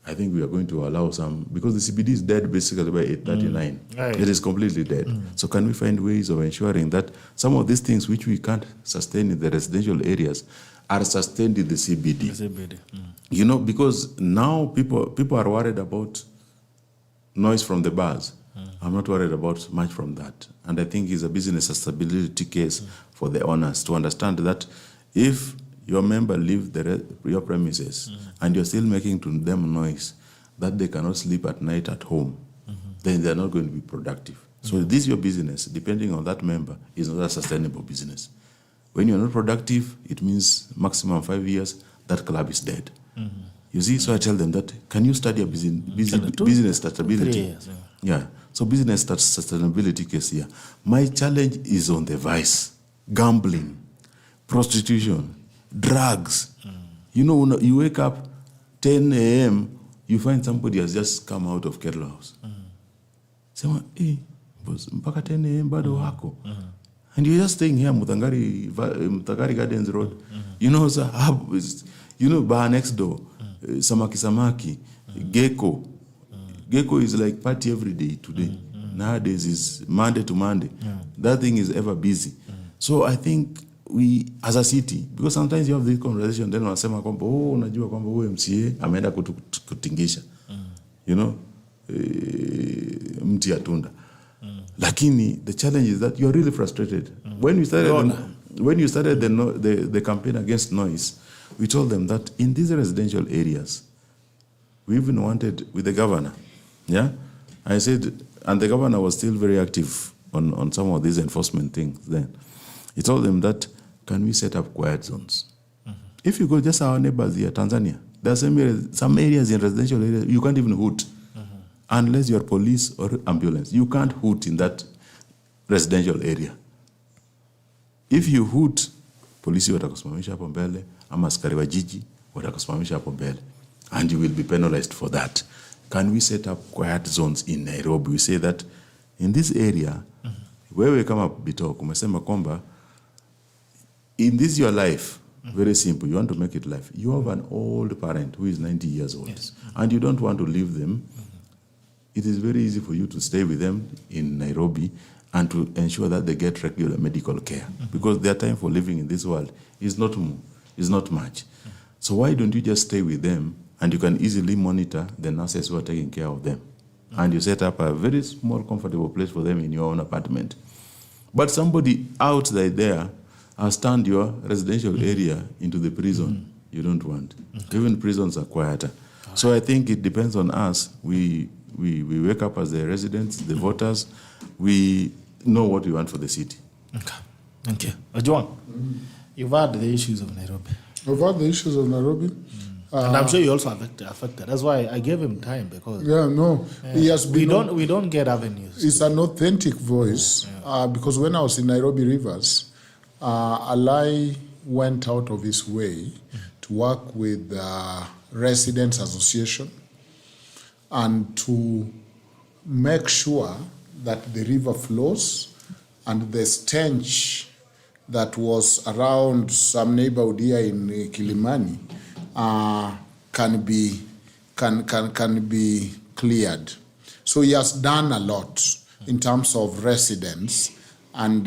I think we are going to allow some, because the CBD is dead basically by 839. It is completely dead. So can we find ways of ensuring that some of these things which we can't sustain in the residential areas are sustained in the CBD? You know, because now people are worried about noise from the bars. I'm not worried about much from that. And I think it's a business sustainability case for the owners to understand that if your member leave your premises and you're still making to them noise that they cannot sleep at night at home, then they're not going to be productive. So this your business, depending on that member, is not a sustainable business. When you're not productive, it means maximum 5 years, that club is dead. You see, so I tell them that, can you study a business sustainability? 3 years, yeah. So business sustainability case here. My challenge is on the vice, gambling, prostitution, drugs. You know, you wake up 10 a.m., you find somebody has just come out of kettle house. Sema, boss, mpaka 10 a.m. bado wako. And you're just staying here, Mutangari Gardens Road. You know, it's a hub, bar next door, Samaki, Gecko. Gecko is like party every day today. Nowadays is Monday to Monday. That thing is ever busy. So I think we, as a city, because sometimes you have this conversation, then wanasema kwamba unajua kwamba huyo MCA ameenda kutingisha. You know, mti ya tunda. Lakini the challenge is that you are really frustrated. When you started the campaign against noise, we told them that in these residential areas, we even wanted with the governor. Yeah, I said, and the governor was still very active on some of these enforcement things then. He told them that, can we set up quiet zones? If you go just our neighbors here, Tanzania, there are some areas in residential areas, you can't even hoot. Unless you're police or ambulance. You can't hoot in that residential area. If you hoot, polisi watakusimamisha hapo mbele, ama askari wa jiji watakusimamisha hapo mbele. And you will be penalized for that. Can we set up quiet zones in Nairobi? We say that in this area, wewe kama Bitok, umesema kwamba, in this your life, very simple, you want to make it life. You have an old parent who is 90 years old, yes, and you don't want to leave them. It is very easy for you to stay with them in Nairobi and to ensure that they get regular medical care, because their time for living in this world is not much. So why don't you just stay with them, and you can easily monitor the nurses who are taking care of them. And you set up a very small, comfortable place for them in your own apartment. But somebody outside there has turned your residential area into the prison you don't want. Even prisons are quieter. So I think it depends on us. We wake up as the residents, the voters. We know what we want for the city. Okay. Thank you. Ojwang, you've had the issues of Nairobi. I've had the issues of Nairobi. And I'm sure you also affected. That's why I gave him time, because he has been. We don't get avenues. It's an authentic voice, because when I was in Nairobi Rivers, Alai went out of his way to work with the Residents Association and to make sure that the river flows and the stench that was around some neighborhood here in Kilimani can be cleared. So he has done a lot in terms of residents and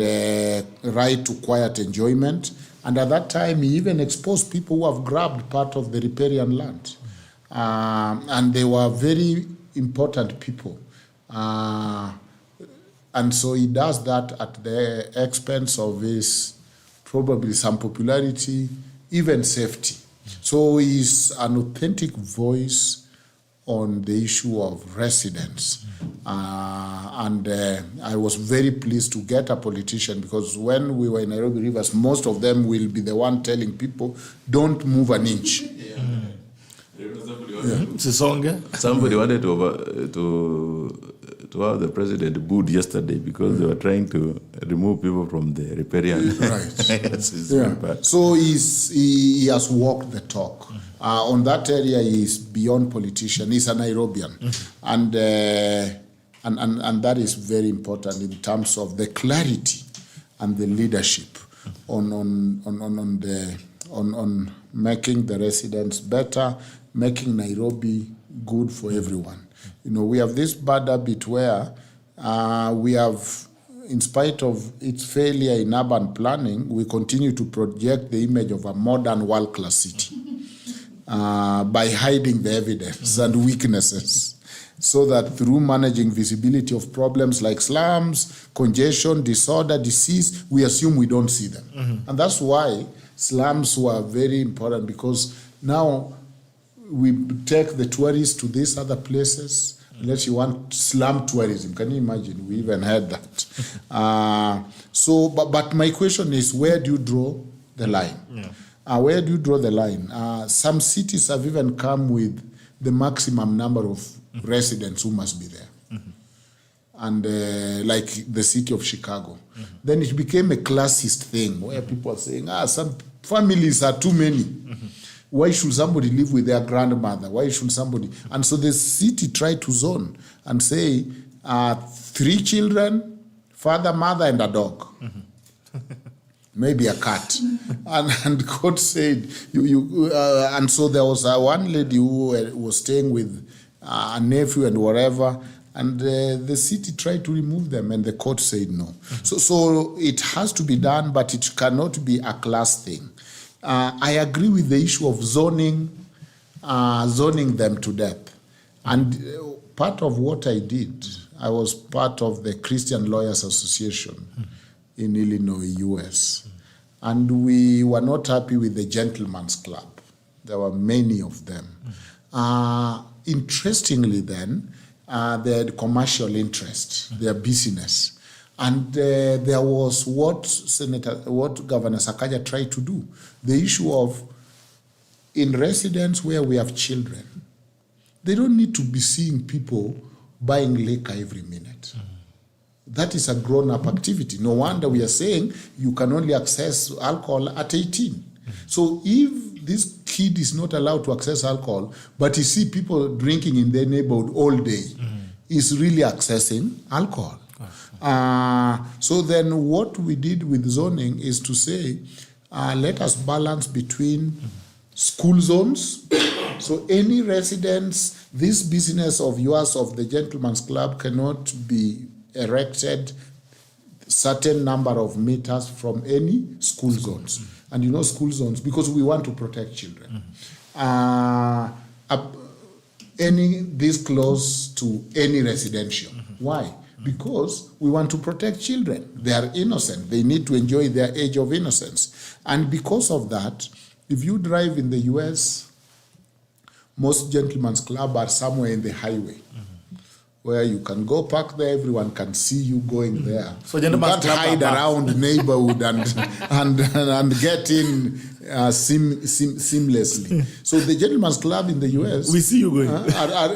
right to quiet enjoyment. And at that time, he even exposed people who have grabbed part of the riparian land. And they were very important people. And so he does that at the expense of his probably some popularity, even safety. So he's an authentic voice on the issue of residents. And I was very pleased to get a politician, because when we were in Nairobi Rivers, most of them will be the one telling people, don't move an inch. Somebody wanted to have the president booed yesterday because they were trying to remove people from the riparian. Right. So he has walked the talk. On that area, he is beyond politician. He's a Nairobian. And that is very important in terms of the clarity and the leadership on making the residents better, making Nairobi good for everyone. You know, we have this bad habit where we have, in spite of its failure in urban planning, we continue to project the image of a modern world-class city by hiding the evidence and weaknesses, so that through managing visibility of problems like slums, congestion, disorder, disease, we assume we don't see them. And that's why slums were very important, because now we take the tourists to these other places, unless you want slum tourism. Can you imagine? We even had that. But my question is, where do you draw the line? Where do you draw the line? Some cities have even come with the maximum number of residents who must be there. And like the city of Chicago. Then it became a classist thing where people are saying, some families are too many. Why should somebody live with their grandmother? Why should somebody? And so the city tried to zone and say 3 children, father, mother, and a dog. Maybe a cat. And God said, and so there was one lady who was staying with a nephew and whatever, and the city tried to remove them, and the court said no. So it has to be done, but it cannot be a class thing. I agree with the issue of zoning them to death. And part of what I did, I was part of the Christian Lawyers Association in Illinois, US. And we were not happy with the Gentleman's Club. There were many of them. Interestingly then, they had commercial interest, their business. And there was what Governor Sakaja tried to do. The issue of, in residence where we have children, they don't need to be seeing people buying liquor every minute. That is a grown-up activity. No wonder we are saying you can only access alcohol at 18. So if this kid is not allowed to access alcohol, but you see people drinking in their neighborhood all day, is really accessing alcohol. So then what we did with zoning is to say, let us balance between school zones. So any residence, this business of yours of the Gentleman's Club cannot be erected certain number of meters from any school zones. And you know school zones, because we want to protect children. This close to any residential. Why? Because we want to protect children. They are innocent. They need to enjoy their age of innocence. And because of that, if you drive in the US, most gentlemen's clubs are somewhere in the highway, where you can go park there, everyone can see you going there. So you can't hide around neighborhood and get in seamlessly. So the gentleman's club in the US, we see you going.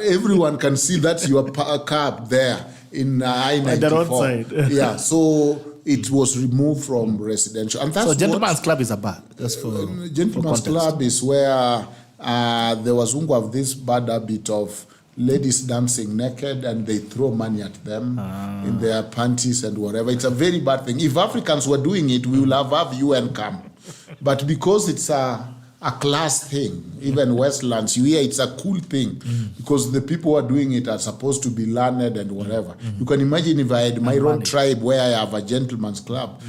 Everyone can see that you are car there in I-94. Yeah, so it was removed from residential. And that's so gentleman's club is a bar. That's for gentleman's club is where there was of this bad habit of ladies dancing naked and they throw money at them in their panties and whatever. It's a very bad thing. If Africans were doing it, we would have UN come. But because it's a class thing, even Westlands, you hear it's a cool thing because the people who are doing it are supposed to be learned and whatever. You can imagine if I had my own tribe where I have a gentleman's club,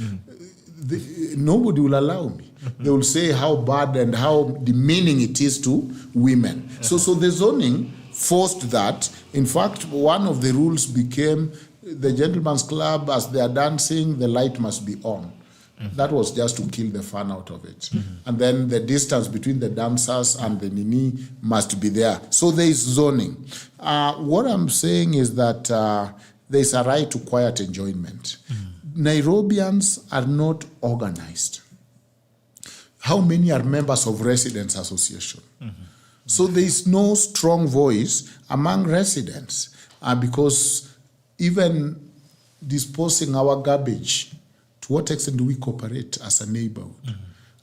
nobody will allow me. They will say how bad and how demeaning it is to women. So the zoning forced that. In fact, one of the rules became the gentleman's club, as they are dancing, the light must be on. That was just to kill the fun out of it. And then the distance between the dancers and the nini must be there. So there is zoning. What I'm saying is that there is a right to quiet enjoyment. Nairobians are not organized. How many are members of residents association? So there is no strong voice among residents because even disposing our garbage, to what extent do we cooperate as a neighborhood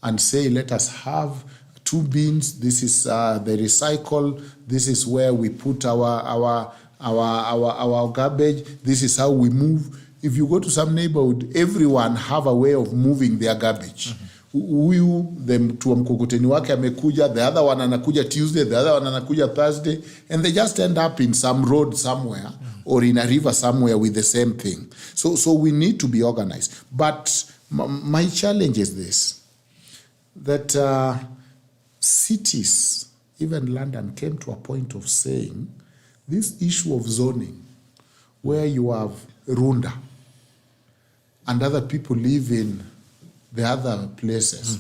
and say, let us have 2 bins, this is the recycle, this is where we put our garbage, this is how we move. If you go to some neighborhood, everyone have a way of moving their garbage. Huyu mtu wa mkokoteni wake amekuja, the other one anakuja Tuesday, the other one anakuja Thursday, and they just end up in some road somewhere or in a river somewhere with the same thing. So we need to be organized. But my challenge is this, that cities, even London, came to a point of saying this issue of zoning, where you have Runda and other people live in the other places.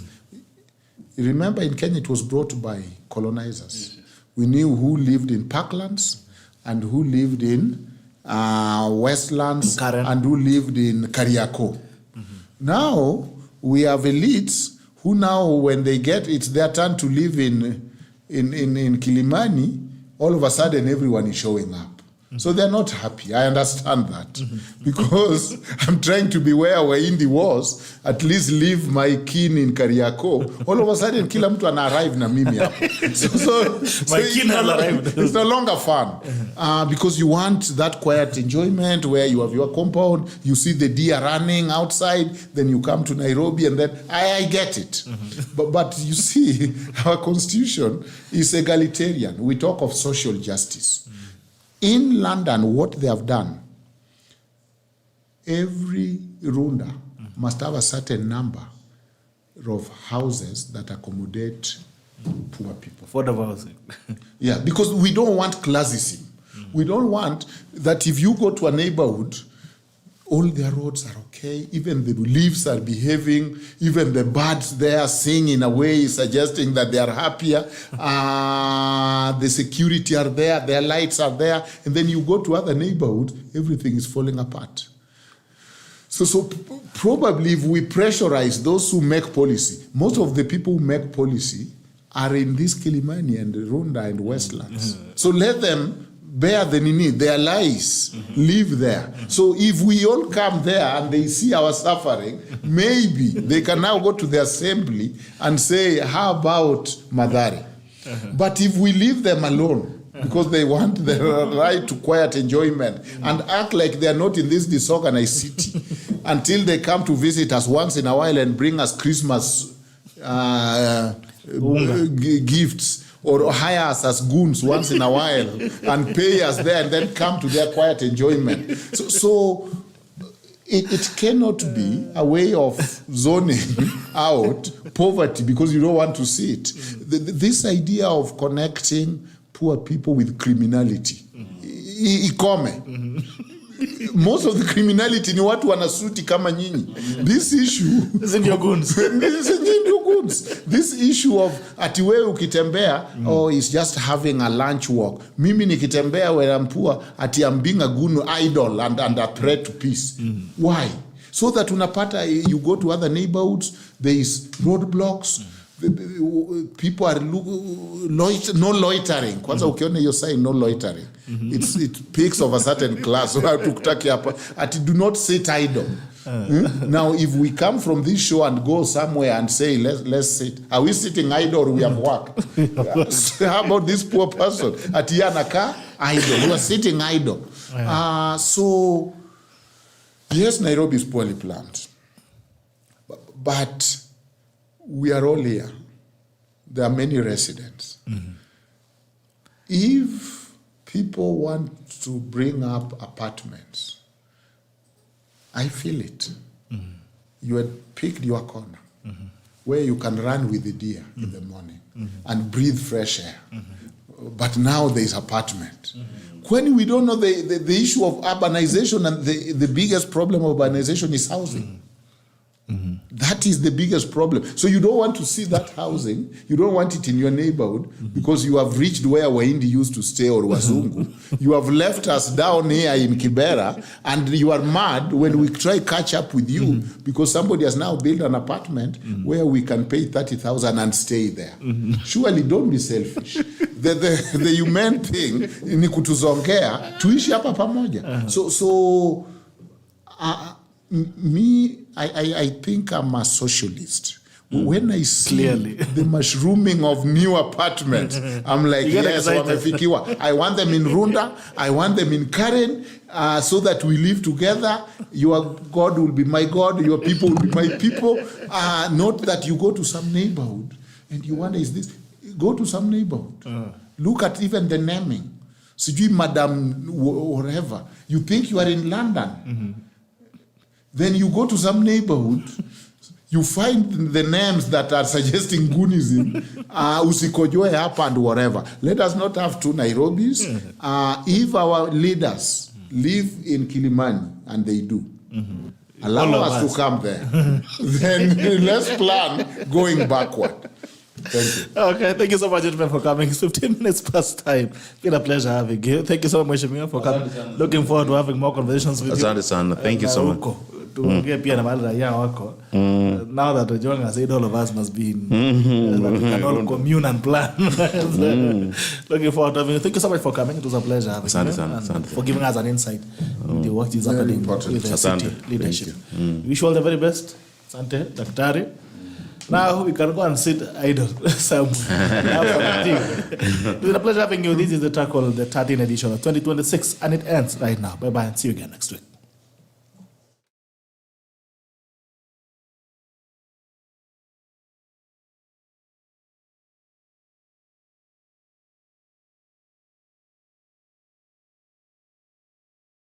Remember, in Kenya, it was brought by colonizers. We knew who lived in parklands and who lived in westlands and who lived in Kariako. Now, we have elites who now, when they get, it's their turn to live in Kilimani, all of a sudden everyone is showing up. So they're not happy. I understand that. Because I'm trying to be where Wahindi was, at least leave my kin in Kariako. All of a sudden, kila mtu ana arrive na mimi hapo. My kin has arrived. It's no longer fun. Because you want that quiet enjoyment where you have your compound, you see the deer running outside, then you come to Nairobi, and then I get it. But you see, our constitution is egalitarian. We talk of social justice. In London, what they have done, every Runda must have a certain number of houses that accommodate poor people. Affordable housing. Yeah, because we don't want classism. We don't want that if you go to a neighborhood, all their roads are okay, even the leaves are behaving, even the birds there sing in a way suggesting that they are happier, the security are there, their lights are there, and then you go to other neighborhoods, everything is falling apart. So probably if we pressurize those who make policy, most of the people who make policy are in this Kilimani and Runda and Westlands. So let them bear the nini, their lies, live there. So if we all come there and they see our suffering, maybe they can now go to the assembly and say, how about Madari? But if we leave them alone, because they want the right to quiet enjoyment and act like they are not in this disorganized city until they come to visit us once in a while and bring us Christmas gifts, or hire us as goons once in a while and pay us there and then come to their quiet enjoyment. So it cannot be a way of zoning out poverty because you don't want to see it. This idea of connecting poor people with criminality, ikome. Most of the criminality ni watu wanasuti kama nyinyi. This issue Isn't your goons. This issue of ati wewe ukitembea is just having a lunch walk. Mimi nikitembea where I'm poor ati I'm being a goon idol and a threat to peace. Why? So that unapata you go to other neighborhoods, there is roadblocks. People are no loitering. Kwanza ukiona hiyo sign no loitering. It speaks of a certain class. So tukutaki hapa ati do not sit idle. Now if we come from this show and go somewhere and say let's sit, are we sitting idle or we have work? How about this poor person ati anaka idle? We are sitting idle. So yes, Nairobi is poorly planned, but we are all here. There are many residents. If people want to bring up apartments, I feel it. You had picked your corner where you can run with the deer in the morning and breathe fresh air. But now there is apartment. When we don't know the issue of urbanization, and the biggest problem of urbanization is housing. That is the biggest problem. So you don't want to see that housing. You don't want it in your neighborhood because you have reached where Wahindi used to stay or Wazungu. You have left us down here in Kibera and you are mad when we try catch up with you because somebody has now built an apartment where we can pay 30,000 and stay there. Surely don't be selfish. The human thing ni kutuzongea tuishi hapa pamoja. So I think I'm a socialist. When I see the mushrooming of new apartments, I'm like, yes, wamefikiwa. I want them in Runda. I want them in Karen, so that we live together. Your God will be my God. Your people will be my people. Not that you go to some neighborhood and you wonder, is this? Go to some neighborhood. Look at even the naming. Sijui Madam whatever. You think you are in London. Then you go to some neighborhood, you find the names that are suggesting Goonism, usikojoe hapa and whatever. Let us not have two Nairobis. If our leaders live in Kilimani, and they do, allow us to come there, then let's plan going backward. Thank you. Okay, thank you so much, gentlemen, for coming. It's 15 minutes past time. Been a pleasure having you. Thank you so much, Mheshimiwa, for coming. Looking forward to having more conversations with you. Asante sana. Thank you so much. tuongee pia na wale raia wako. Now that Ojwang has said all of us must be in, that we can all commune and plan. Looking forward to having you. Thank you so much for coming. It was a pleasure having you. And for giving us an insight into what is happening with the city leadership. Wish you all the very best. Asante, Daktari. Now we can go and sit idle somewhere. It was a pleasure having you. This is the Tackle, the 13th edition of 2026, and it ends right now. Bye-bye and see you again next week.